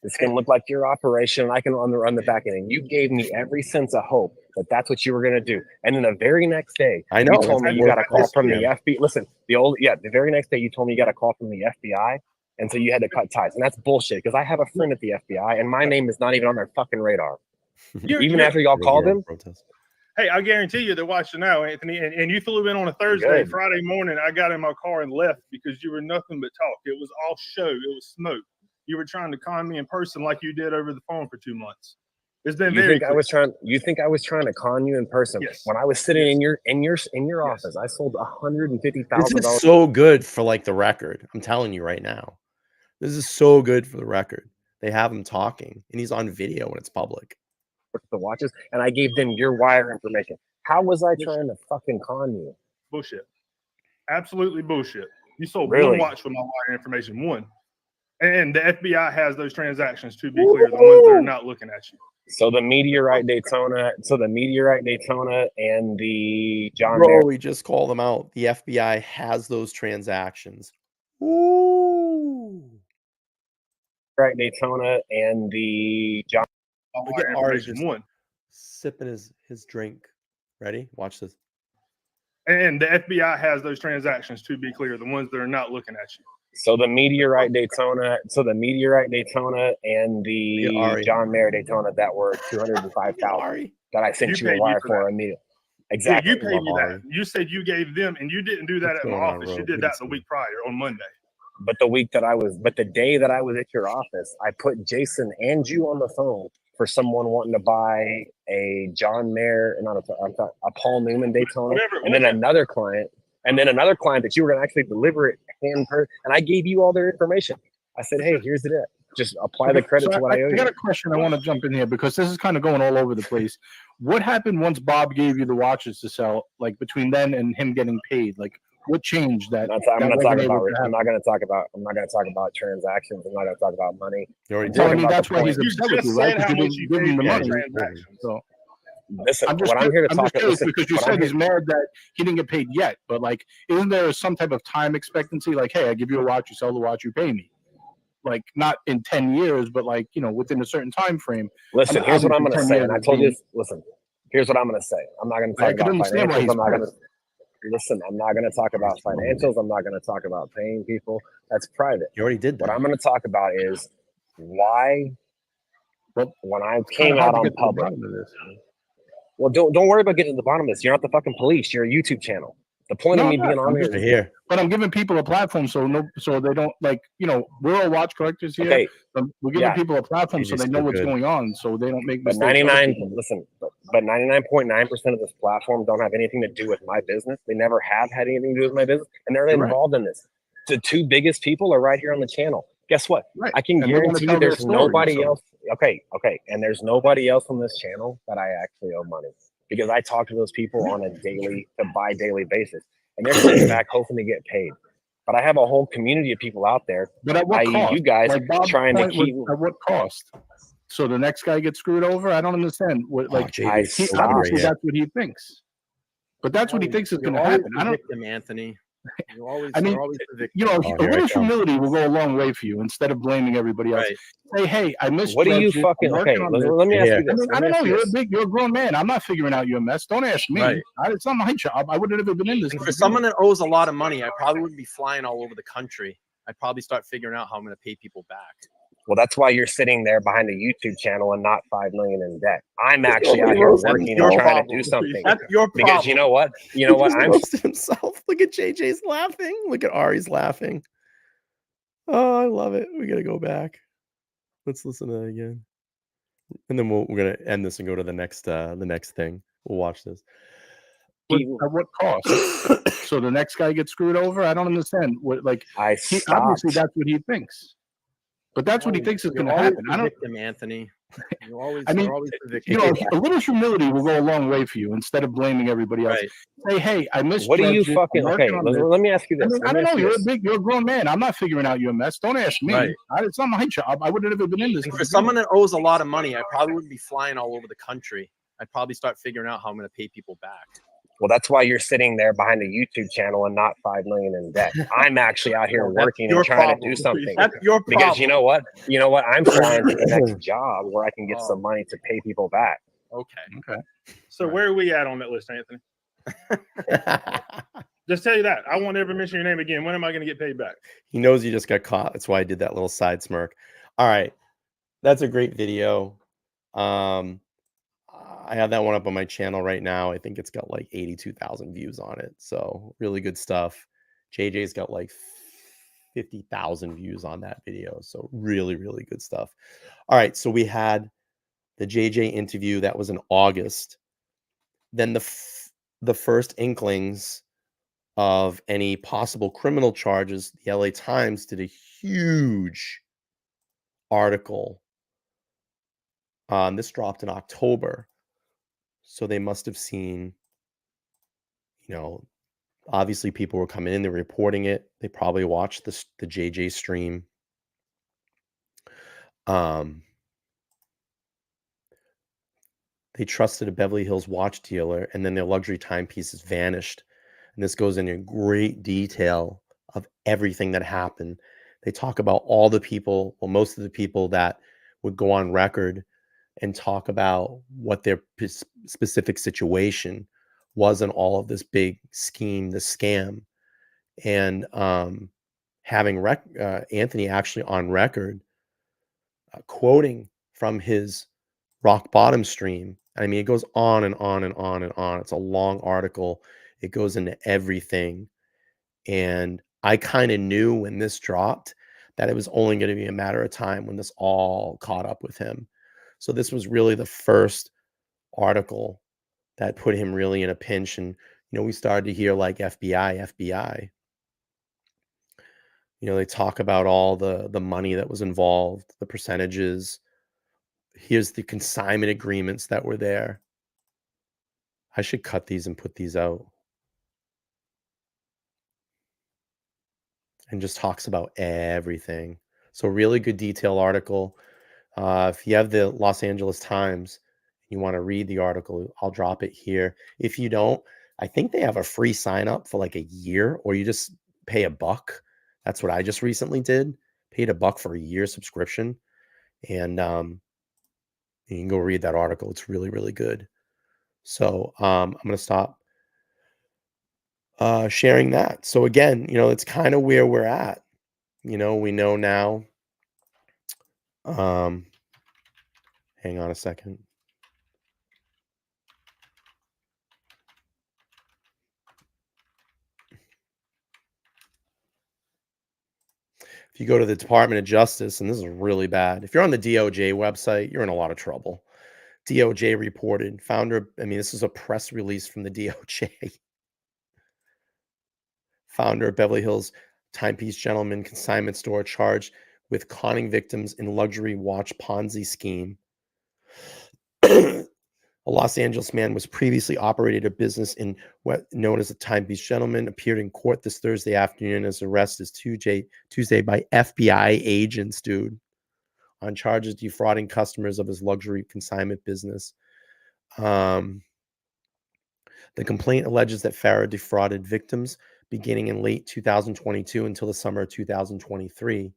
It's going to look like your operation, and I can run the back end. And you gave me every sense of hope that that's what you were going to do. And then the very next day, I know, you told me that's you got a call pissed from me the off. FBI. Listen, the very next day you told me you got a call from the FBI, and so you had to cut ties. And that's bullshit because I have a friend at the FBI, and my name is not even on their fucking radar. Even after y'all called him. Hey, I guarantee you they're watching now, Anthony. And you flew in on a Thursday. Good. Friday morning, I got in my car and left because you were nothing but talk. It was all show. It was smoke. You were trying to con me in person like you did over the phone for 2 months. It's been You very think I clear. was trying? You think I was trying to con you in person? Yes. When I was sitting in your office, I sold $150,000. This is so good for like the record. I'm telling you right now. This is so good for the record. They have him talking, and he's on video when it's public. The watches, and I gave them your wire information. How was I trying to fucking con you? Bullshit. Absolutely bullshit. You sold Really? one watch for my wire information. One. And the FBI has those transactions, to be clear, the ones that are not looking at you. So the meteorite Daytona, and the John Bro, Mayer. we just called them out. The FBI has those transactions. Ooh. Right, Daytona and the John. Look at Ari just sipping his drink. Ready? Watch this. And the FBI has those transactions, to be clear, the ones that are not looking at you. So the meteorite Daytona, and the John Mayer Daytona that were $205,000 that I sent you a wire for immediately. Exactly. Yeah, you paid me that. You said you gave them, and you didn't do that at my office. You did that the week prior on Monday. But the day that I was at your office, I put Jason and you on the phone for someone wanting to buy a John Mayer, a Paul Newman Daytona, and then another client that you were going to actually deliver it and I gave you all their information. I said, hey, here's it. Just apply the credit to what I owe you. I got a question. I want to jump in here because this is kind of going all over the place. What happened once Bob gave you the watches to sell? Like between then and him getting paid, like what changed that? I'm not going to talk about transactions. I'm not going to talk about money. You already did. I mean, that's why he's upset with you, right? Because you didn't give him the money. So. Listen, I'm here to talk about because you said he's mad that he didn't get paid yet, but like, isn't there some type of time expectancy? Like, hey, I give you a watch, you sell the watch, you pay me. Like not in 10 years, but like within a certain time frame. Listen, here's what I'm going to say, and I told you. Listen, here's what I'm going to say. I'm not going to talk about financials. I'm not going to talk about financials. I'm not going to talk about paying people. That's private. You already did that. What I'm going to talk about is why. When I came out on public. Well, don't worry about getting to the bottom of this. You're not the fucking police. You're a YouTube channel. The point of me being on here, but I'm giving people a platform so they don't we're all watch collectors here. Okay. We're giving people a platform so they know what's going on, so they don't make mistakes. But 99.9% of this platform don't have anything to do with my business. They never have had anything to do with my business, and they're involved in this. The two biggest people are right here on the channel. Guess what? Right. I can guarantee you there's nobody else. Okay. And there's nobody else on this channel that I actually owe money because I talk to those people on a daily basis, and they're sitting back hoping to get paid. But I have a whole community of people out there, but at what cost? You guys Bob's trying to keep. At what cost? So the next guy gets screwed over? I don't understand. Obviously that's what he thinks. But that's what he thinks is going to happen. I don't. Victim, Anthony. You're always, I mean, a little humility will go a long way for you instead of blaming everybody else. Say, hey, I missed. What do you fucking? Okay, let me ask you this. I don't know. You're a grown man. I'm not figuring out your mess. Don't ask me. Right. It's not my job. I would have never been in this. And for someone that owes a lot of money, I probably wouldn't be flying all over the country. I'd probably start figuring out how I'm going to pay people back. Well, that's why you're sitting there behind a YouTube channel and not $5 million in debt. I'm actually out here working and trying to do something. That's your problem. Because you know what? I'm himself. Look at JJ's laughing. Look at Ari's laughing. Oh, I love it. We gotta go back. Let's listen to that again, and then we're gonna end this and go to the next thing. We'll watch this. At what cost? So the next guy gets screwed over? I don't understand. Obviously that's what he thinks. But that's what he thinks is going to happen. I don't. Victim, Anthony. You're always, I mean, a little humility will go a long way for you instead of blaming everybody else. Right. Say, hey, I missed. What do you fucking? Okay, let me ask you this. I don't know. You're a grown man. I'm not figuring out your mess. Don't ask me. Right. It's not my job. I would have never been in this. And for someone that owes a lot of money, I probably wouldn't be flying all over the country. I'd probably start figuring out how I'm going to pay people back. Well, that's why you're sitting there behind a YouTube channel and not $5 million in debt. I'm actually out here working and trying to do something. That's your problem. Because you know what? I'm trying to the next job where I can get some money to pay people back. Okay. So where are we at on that list, Anthony? Just tell you that. I won't ever mention your name again. When am I going to get paid back? He knows you just got caught. That's why I did that little side smirk. All right. That's a great video. I have that one up on my channel right now. I think it's got like 82,000 views on it. So really good stuff. JJ's got like 50,000 views on that video. So really, really good stuff. All right. So we had the JJ interview that was in August. Then the first inklings of any possible criminal charges, the LA Times did a huge article. This dropped in October. So they must have seen, obviously people were coming in, they were reporting it. They probably watched the JJ stream. They trusted a Beverly Hills watch dealer, and then their luxury timepieces vanished. And this goes into great detail of everything that happened. They talk about all the people, well, most of the people that would go on record and talk about what their specific situation was in all of this big scheme, this scam. And having Anthony actually on record quoting from his rock bottom stream. I mean, it goes on and on and on and on. It's a long article. It goes into everything. And I kind of knew when this dropped that it was only going to be a matter of time when this all caught up with him. So this was really the first article that put him really in a pinch. And, we started to hear like FBI. They talk about all the money that was involved, the percentages. Here's the consignment agreements that were there. I should cut these and put these out. And just talks about everything. So really good detail article. If you have the Los Angeles Times, you want to read the article, I'll drop it here. If you don't, I think they have a free sign up for like a year, or you just pay $1. That's what I just recently did. Paid $1 for a year subscription. And you can go read that article. It's really, really good. So I'm going to stop sharing that. So again, it's kind of where we're at. We know now. Hang on a second. If you go to the Department of Justice, and this is really bad. If you're on the DOJ website, you're in a lot of trouble. DOJ reported this is a press release from the DOJ. Founder of Beverly Hills Timepiece Gentleman Consignment Store charged with conning victims in luxury watch Ponzi scheme. A Los Angeles man was previously operated a business in what known as a Timepiece Gentleman, appeared in court this Thursday afternoon as arrested Tuesday by FBI agents, dude, on charges defrauding customers of his luxury consignment business. The complaint alleges that Farah defrauded victims beginning in late 2022 until the summer of 2023,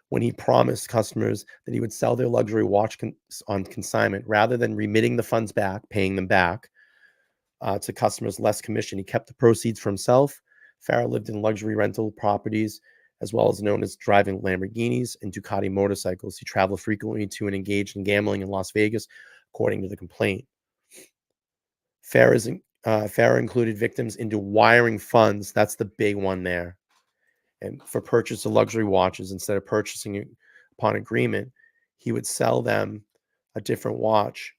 when he promised customers that he would sell their luxury watch on consignment rather than remitting the funds back, paying them back to customers less commission. He kept the proceeds for himself. Farah lived in luxury rental properties, as well as known as driving Lamborghinis and Ducati motorcycles. He traveled frequently to and engaged in gambling in Las Vegas, according to the complaint. Farah included victims into wiring funds. That's the big one there. And for purchase of luxury watches, instead of purchasing it upon agreement, he would sell them a different watch.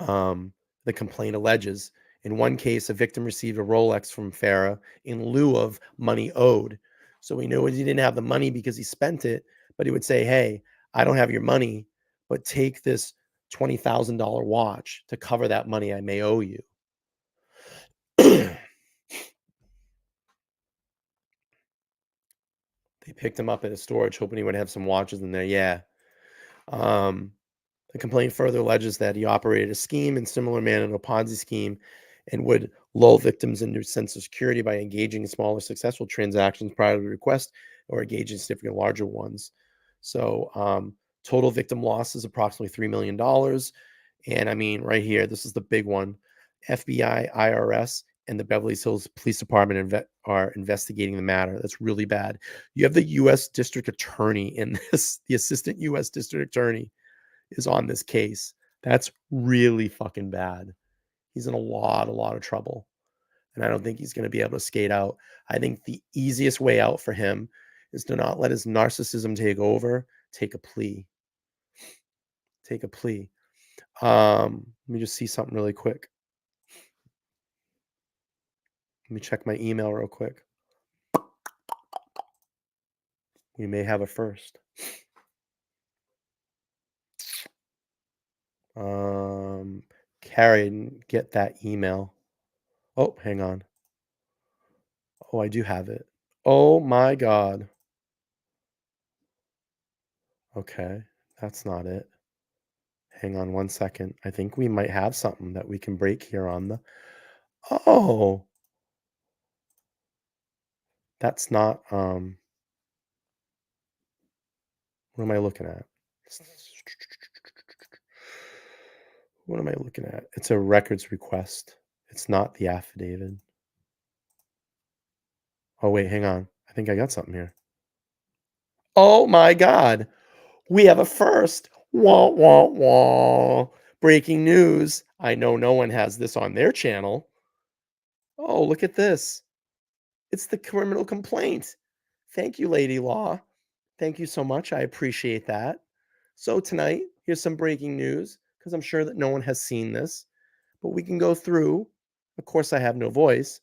The complaint alleges. In one case, a victim received a Rolex from Farah in lieu of money owed. So we knew he didn't have the money because he spent it, but he would say, hey, I don't have your money, but take this $20,000 watch to cover that money I may owe you. They picked him up at a storage, hoping he would have some watches in there. Yeah. The complaint further alleges that he operated a scheme in similar manner to a Ponzi scheme and would lull victims into a sense of security by engaging in smaller successful transactions prior to the request or engaging in significant larger ones. So total victim loss is approximately $3 million. And I mean, right here, this is the big one. FBI, IRS, and the Beverly Hills Police Department are investigating the matter. That's really bad. You have the U.S. District Attorney in this. The Assistant U.S. District Attorney is on this case. That's really fucking bad. He's in a lot of trouble. And I don't think he's going to be able to skate out. I think the easiest way out for him is to not let his narcissism take over, take a plea. take a plea. Let me just see something really quick. Let me check my email real quick. We may have a first. Carrie, didn't get that email. Oh, hang on. Oh, I do have it. Oh my God. Okay, that's not it. Hang on one second. I think we might have something that we can break here on the. Oh, that's not. What am I looking at? What am I looking at? It's a records request. It's not the affidavit. Oh, wait, hang on. I think I got something here. Oh my God. We have a first. Wah, wah, wah. Breaking news. I know no one has this on their channel. Oh, look at this. It's the criminal complaint. Thank you, Lady Law. Thank you so much. I appreciate that. So tonight, here's some breaking news, because I'm sure that no one has seen this, but we can go through. Of course, I have no voice.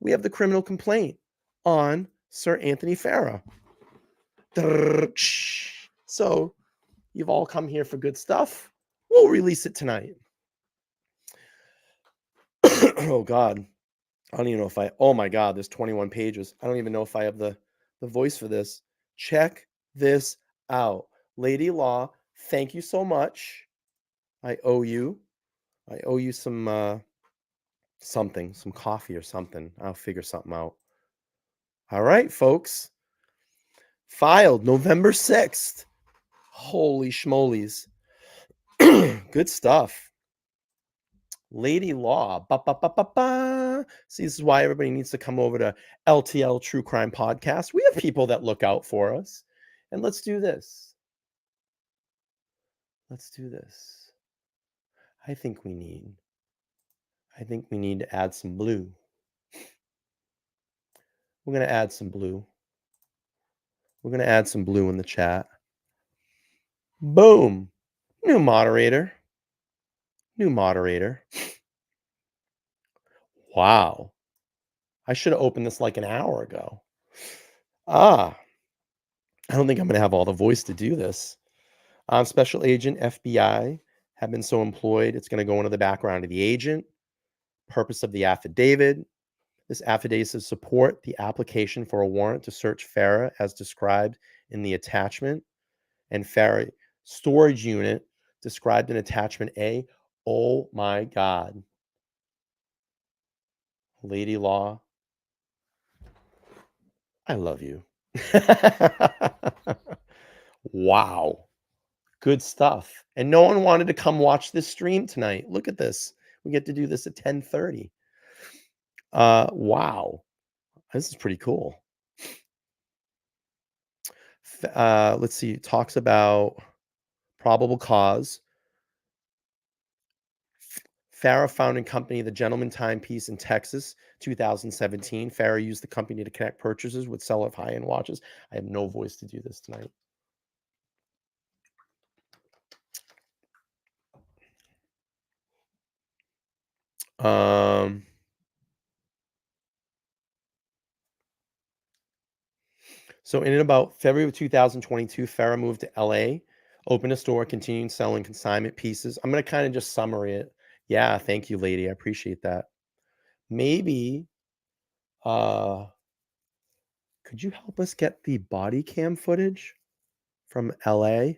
We have the criminal complaint on Sir Anthony Farah. So you've all come here for good stuff. We'll release it tonight. Oh, God. I don't even know if oh my God, there's 21 pages. I don't even know if I have the voice for this. Check this out. Lady Law, thank you so much. I owe you some something, some coffee or something. I'll figure something out. All right, folks. Filed November 6th. Holy schmolies. Good stuff. Lady Law. Ba, ba, ba, ba, ba. See, this is why everybody needs to come over to LTL True Crime Podcast. We have people that look out for us. And let's do this. Let's do this. I think we need to add some blue. We're going to add some blue. We're going to add some blue in the chat. Boom. New moderator. New moderator. Wow. I should have opened this like an hour ago. I don't think I'm going to have all the voice to do this. Special Agent FBI have been so employed. It's going to go into the background of the agent. Purpose of the affidavit. This affidavit support the application for a warrant to search Farah as described in the attachment, and Farah storage unit described in attachment A. Oh my God. Lady Law, I love you. Wow. Good stuff. And no one wanted to come watch this stream tonight. Look at this. We get to do this at 10:30. Wow. This is pretty cool. Let's see. It talks about probable cause. Farah founding company, the Gentleman Timepiece in Texas, 2017. Farah used the company to connect purchasers with seller of high-end watches. I have no voice to do this tonight. So in and about February of 2022, Farah moved to LA, opened a store, continuing selling consignment pieces. I'm going to kind of just summary it. Yeah, thank you, lady. I appreciate that. Maybe, could you help us get the body cam footage from LA?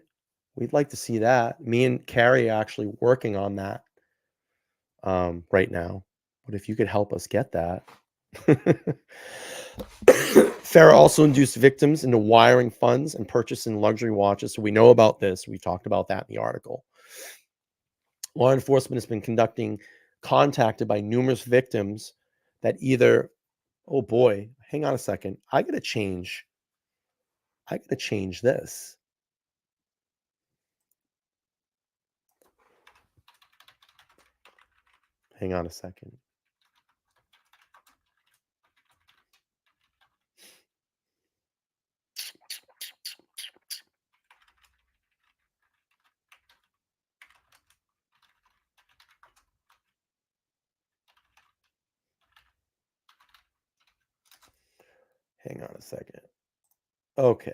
We'd like to see that. Me and Carrie are actually working on that right now. But if you could help us get that. Farah also induced victims into wiring funds and purchasing luxury watches. So we know about this. We talked about that in the article. Law enforcement has been contacted by numerous victims that either, oh boy, hang on a second. I got to change this. Hang on a second. Hang on a second. Okay.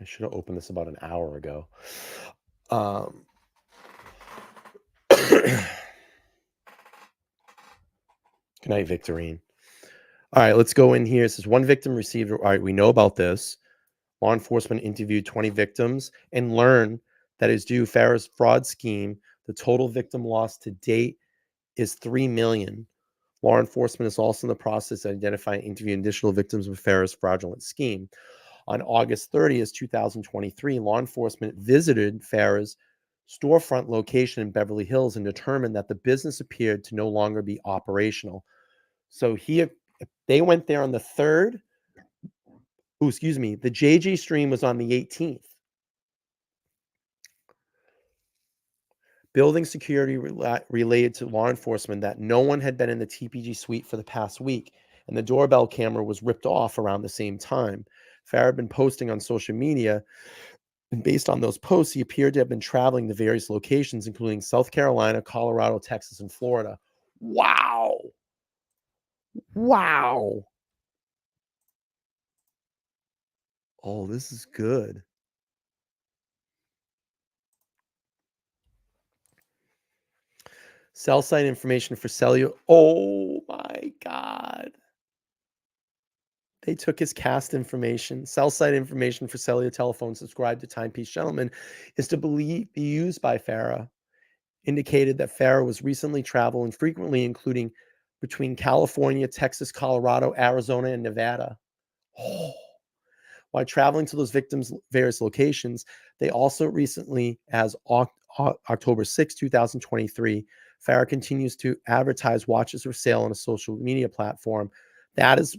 I should have opened this about an hour ago. Good night, Victorine. All right, let's go in here. It says one victim received. All right, we know about this. Law enforcement interviewed 20 victims and learned that is due Farah's fraud scheme. The total victim loss to date is $3 million. Law enforcement is also in the process of identifying and interviewing additional victims of Farah's fraudulent scheme. On August 30th, 2023, law enforcement visited Farah's storefront location in Beverly Hills and determined that the business appeared to no longer be operational. So they went there on the 3rd. Oh, excuse me. The JJ stream was on the 18th. Building security relayed to law enforcement that no one had been in the TPG suite for the past week, and the doorbell camera was ripped off around the same time. Farah had been posting on social media, and based on those posts, he appeared to have been traveling to various locations, including South Carolina, Colorado, Texas, and Florida. Wow. Wow. Oh, this is good. Cell site information for cellular. Oh my God. They took his cast information. Cell site information for cellular telephone subscribed to Timepiece Gentleman is to be used by Farah. Indicated that Farah was recently traveling frequently, including between California, Texas, Colorado, Arizona, and Nevada. Oh. While traveling to those victims' various locations, they also recently, as October 6, 2023, Farah continues to advertise watches for sale on a social media platform. That is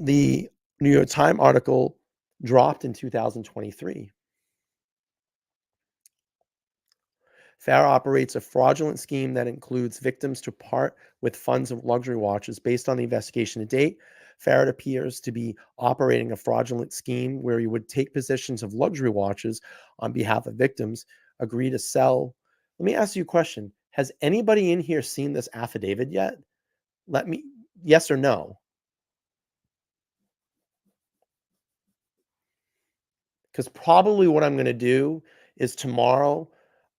the New York Times article dropped in 2023. Farah operates a fraudulent scheme that includes victims to part with funds of luxury watches. Based on the investigation to date, Farah appears to be operating a fraudulent scheme where he would take positions of luxury watches on behalf of victims, agree to sell. Let me ask you a question. Has anybody in here seen this affidavit yet? Yes or no? Because probably what I'm going to do is tomorrow,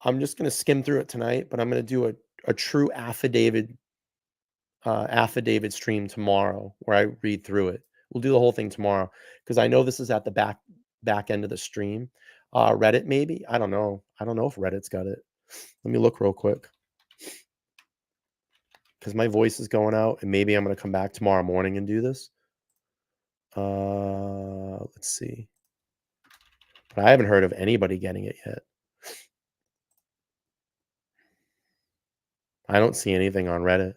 I'm just going to skim through it tonight, but I'm going to do a true affidavit stream tomorrow where I read through it. We'll do the whole thing tomorrow because I know this is at the back end of the stream. Reddit, maybe. I don't know. I don't know if Reddit's got it. Let me look real quick because my voice is going out, and maybe I'm going to come back tomorrow morning and do this. Let's see. But I haven't heard of anybody getting it yet. I don't see anything on Reddit.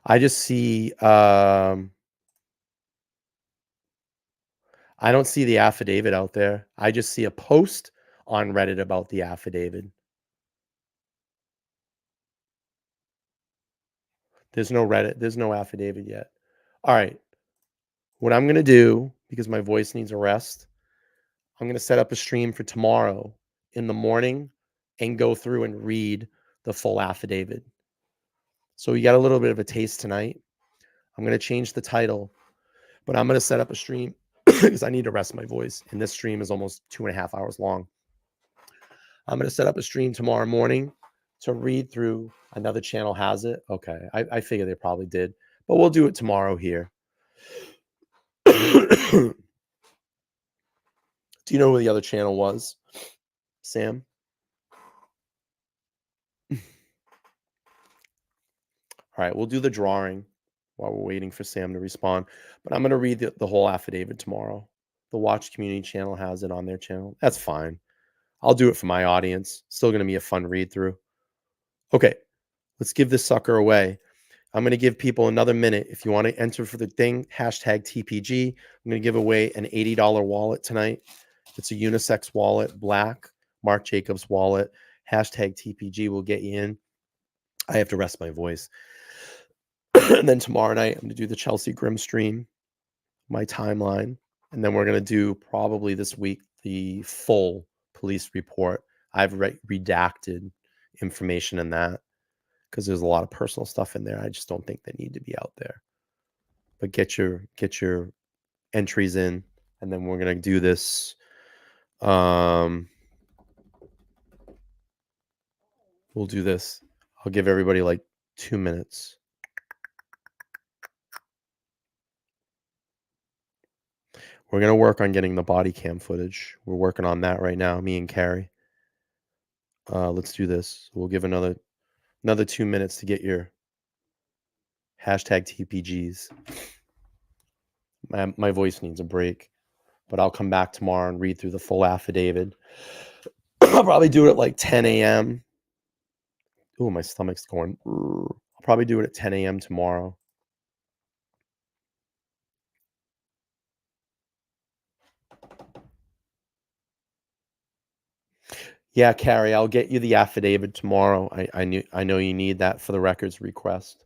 I just see I don't see the affidavit out there. I just see a post on Reddit about the affidavit. There's no Reddit. There's no affidavit yet. All right. What I'm going to do, because my voice needs a rest, I'm going to set up a stream for tomorrow in the morning and go through and read the full affidavit. So you got a little bit of a taste tonight. I'm going to change the title, but I'm going to set up a stream because I need to rest my voice. And this stream is almost 2.5 hours long. I'm going to set up a stream tomorrow morning to read through. Another channel has it. Okay. I figure they probably did, but we'll do it tomorrow here. Do you know who the other channel was, Sam? All right. We'll do the drawing while we're waiting for Sam to respond, but I'm going to read the whole affidavit tomorrow. The Watch Community channel has it on their channel. That's fine. I'll do it for my audience. Still going to be a fun read through. Okay. Let's give this sucker away. I'm going to give people another minute. If you want to enter for the thing, hashtag TPG. I'm going to give away an $80 wallet tonight. It's a unisex wallet, black, Marc Jacobs wallet. Hashtag TPG will get you in. I have to rest my voice. And then tomorrow night, I'm going to do the Chelsea Grim stream, my timeline. And then we're going to do probably this week the full police report. I've redacted information in that because there's a lot of personal stuff in there. I just don't think they need to be out there. But get your entries in, and then we're going to do this. We'll do this. I'll give everybody like 2 minutes. We're going to work on getting the body cam footage. We're working on that right now, me and Carrie. Let's do this. We'll give another 2 minutes to get your hashtag TPGs. My voice needs a break, but I'll come back tomorrow and read through the full affidavit. I'll probably do it at like 10 a.m. Ooh, my stomach's going. I'll probably do it at 10 a.m. tomorrow. Yeah, Carrie, I'll get you the affidavit tomorrow. I know you need that for the records request.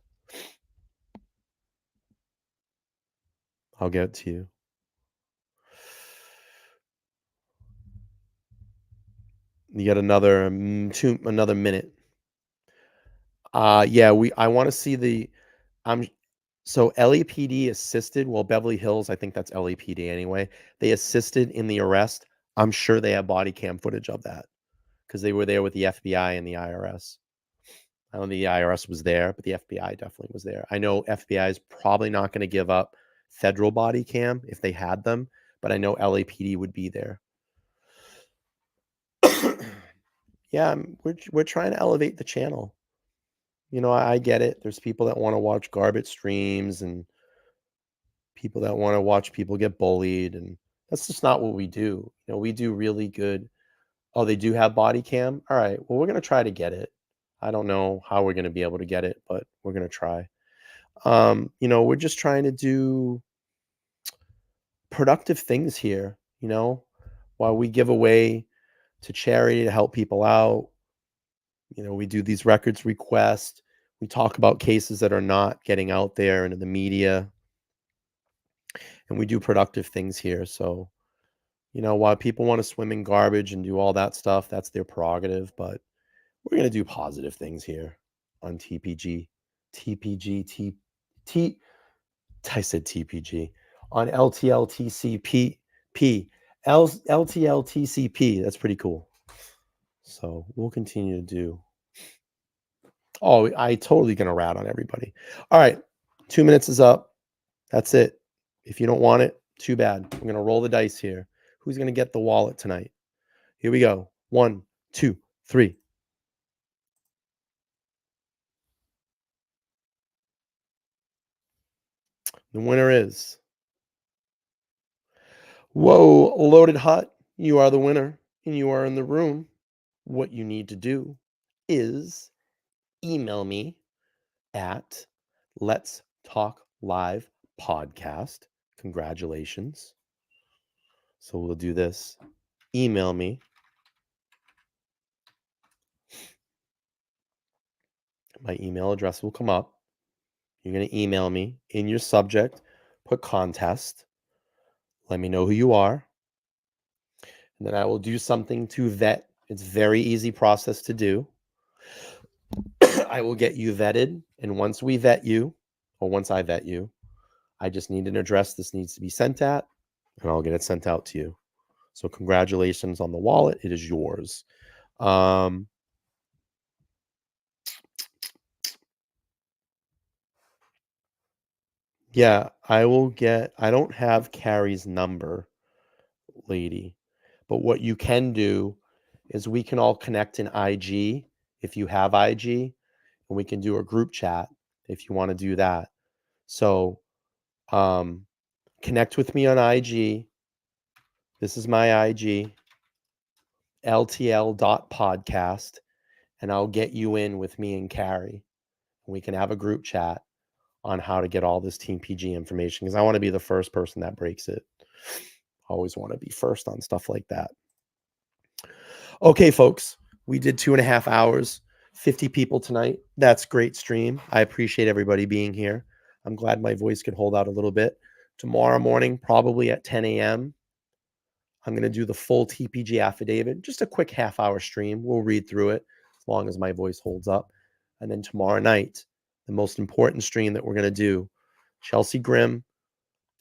I'll get it to you. You get another minute. Yeah, I want to see the so LAPD assisted. Well, Beverly Hills, I think that's LAPD anyway. They assisted in the arrest. I'm sure they have body cam footage of that because they were there with the FBI and the IRS. I don't think the IRS was there, but the FBI definitely was there. I know FBI is probably not going to give up federal body cam if they had them, but I know LAPD would be there. Yeah, we're trying to elevate the channel. You know, I get it. There's people that want to watch garbage streams and people that want to watch people get bullied, and that's just not what we do. You know, we do really good. Oh, they do have body cam? All right. Well, we're going to try to get it. I don't know how we're going to be able to get it, but we're going to try. You know, we're just trying to do productive things here, you know, while we give away to charity to help people out. You know, we do these records requests. We talk about cases that are not getting out there into the media. And we do productive things here. So, you know, while people want to swim in garbage and do all that stuff, that's their prerogative. But we're going to do positive things here on TPG. I said TPG. On LTLTCP. LTLTCP. That's pretty cool. So we'll continue to do. Oh, I totally going to rat on everybody. All right. 2 minutes is up. That's it. If you don't want it, too bad. I'm going to roll the dice here. Who's going to get the wallet tonight? Here we go. 1, 2, 3. The winner is. Whoa, Loaded Hut. You are the winner, and you are in the room. What you need to do is email me at Let's Talk Live Podcast. Congratulations. So we'll do this. Email me. My email address will come up. You're going to email me. In your subject, put contest. Let me know who you are. And then I will do something to vet. It's a very easy process to do. I will get you vetted. And once we vet you, or once I vet you, I just need an address this needs to be sent at, and I'll get it sent out to you. So congratulations on the wallet. It is yours. Yeah, I don't have Carrie's number, lady. But what you can do is we can all connect in IG if you have IG, and we can do a group chat if you want to do that. So connect with me on IG. This is my IG, LTL.podcast, and I'll get you in with me and Carrie. We can have a group chat on how to get all this Team PG information because I want to be the first person that breaks it. Always want to be first on stuff like that. Okay, folks. We did 2.5 hours, 50 people tonight. That's great stream. I appreciate everybody being here. I'm glad my voice could hold out a little bit. Tomorrow morning, probably at 10 a.m., I'm going to do the full TPG affidavit, just a quick half-hour stream. We'll read through it as long as my voice holds up. And then tomorrow night, the most important stream that we're going to do, Chelsea Grimm,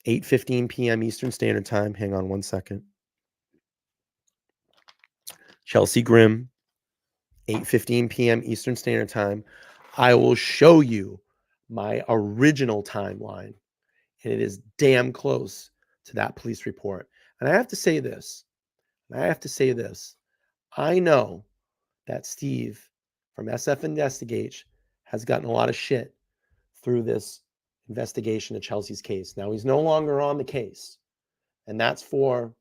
8:15 p.m. Eastern Standard Time. Hang on one second. Chelsea Grimm, 8:15 p.m. Eastern Standard Time. I will show you my original timeline, and it is damn close to that police report. And I have to say this. I know that Steve from SF Investigates has gotten a lot of shit through this investigation of Chelsea's case. Now, he's no longer on the case, and that's for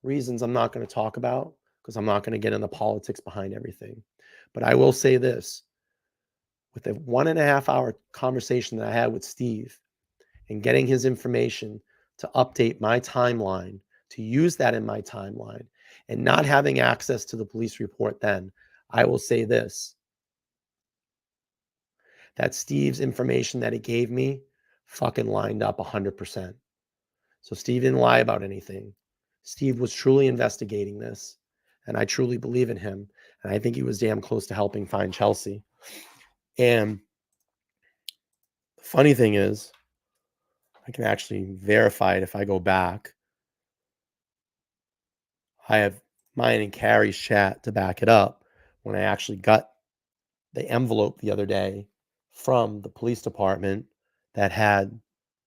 reasons I'm not going to talk about because I'm not going to get into politics behind everything. But I will say this. With the 1.5 hour conversation that I had with Steve and getting his information to update my timeline, to use that in my timeline, and not having access to the police report then, I will say this, that Steve's information that he gave me fucking lined up 100%. So Steve didn't lie about anything. Steve was truly investigating this, and I truly believe in him, and I think he was damn close to helping find Chelsea. And the funny thing is, I can actually verify it if I go back. I have mine and Carrie's chat to back it up when I actually got the envelope the other day from the police department that had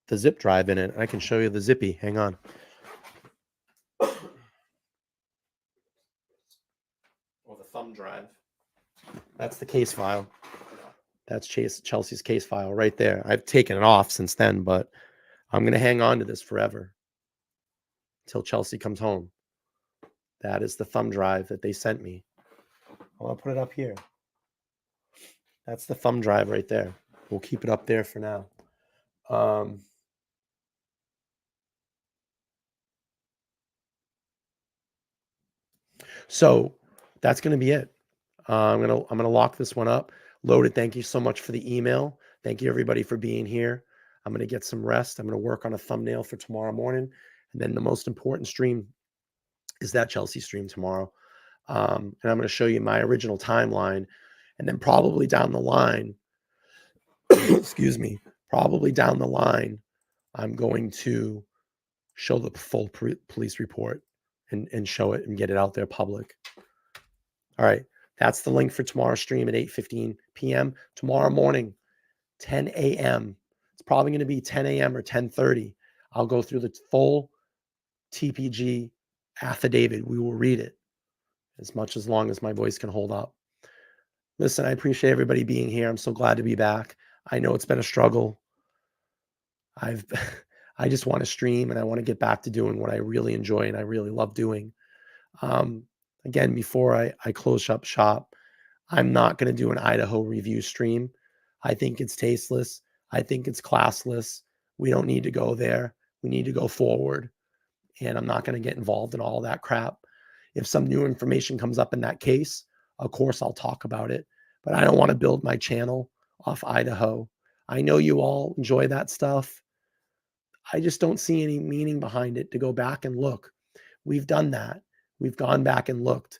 the zip drive in it. I can show you the zippy. Hang on. Or the thumb drive. That's the case file. That's Chelsea's case file right there. I've taken it off since then, but I'm going to hang on to this forever until Chelsea comes home. That is the thumb drive that they sent me. I'll put it up here. That's the thumb drive right there. We'll keep it up there for now. So that's going to be it. I'm gonna lock this one up. Loaded, thank you so much for the email. Thank you everybody for being here. I'm gonna get some rest. I'm gonna work on a thumbnail for tomorrow morning, and then the most important stream is that Chelsea stream tomorrow. And I'm gonna show you my original timeline, and then probably down the line, excuse me, probably down the line, I'm going to show the full police report and show it and get it out there public. All right. That's the link for tomorrow's stream at 8:15 p.m. Tomorrow morning, 10 a.m. It's probably going to be 10 a.m. or 10:30. I'll go through the full TPG affidavit. We will read it as long as my voice can hold up. Listen, I appreciate everybody being here. I'm so glad to be back. I know it's been a struggle. I just want to stream and I want to get back to doing what I really enjoy and I really love doing. Again, before I close up shop, I'm not going to do an Idaho review stream. I think it's tasteless. I think it's classless. We don't need to go there. We need to go forward. And I'm not going to get involved in all that crap. If some new information comes up in that case, of course I'll talk about it. But I don't want to build my channel off Idaho. I know you all enjoy that stuff. I just don't see any meaning behind it to go back and look. We've done that. We've gone back and looked.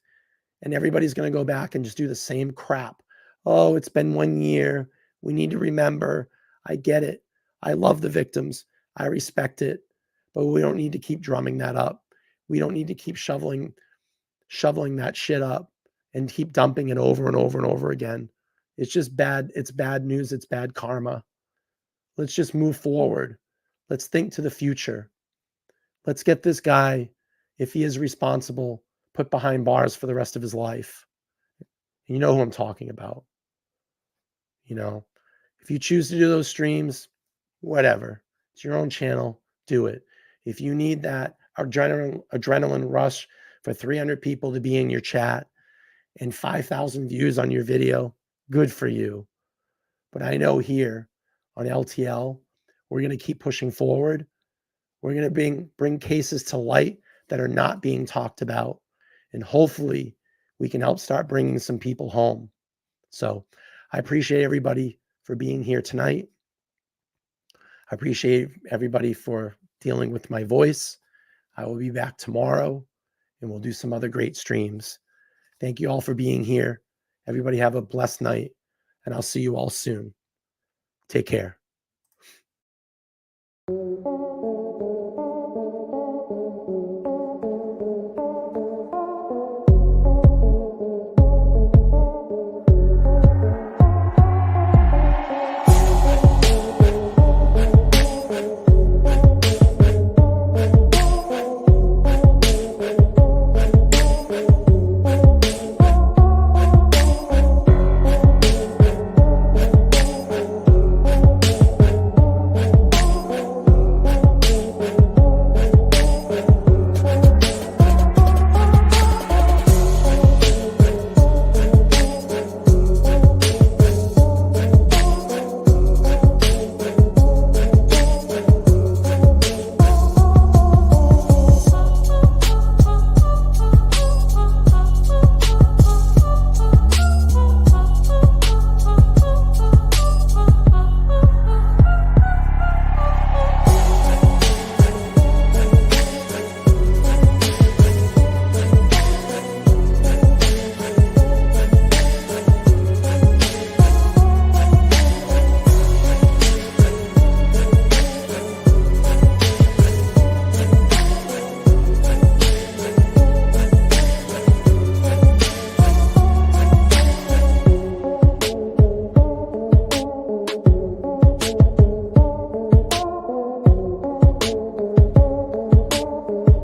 And everybody's going to go back and just do the same crap. Oh, it's been 1 year. We need to remember. I get it. I love the victims. I respect it. But we don't need to keep drumming that up. We don't need to keep shoveling that shit up and keep dumping it over and over and over again. It's just bad. It's bad news. It's bad karma. Let's just move forward. Let's think to the future. Let's get this guy, if he is responsible, put behind bars for the rest of his life. You know who I'm talking about. You know, if you choose to do those streams, whatever. It's your own channel. Do it. If you need that adrenaline rush for 300 people to be in your chat and 5,000 views on your video, good for you. But I know here on LTL, we're going to keep pushing forward. We're going to bring cases to light that are not being talked about. And hopefully we can help start bringing some people home. So I appreciate everybody for being here tonight. I appreciate everybody for dealing with my voice. I will be back tomorrow and we'll do some other great streams. Thank you all for being here. Everybody have a blessed night, and I'll see you all soon. Take care.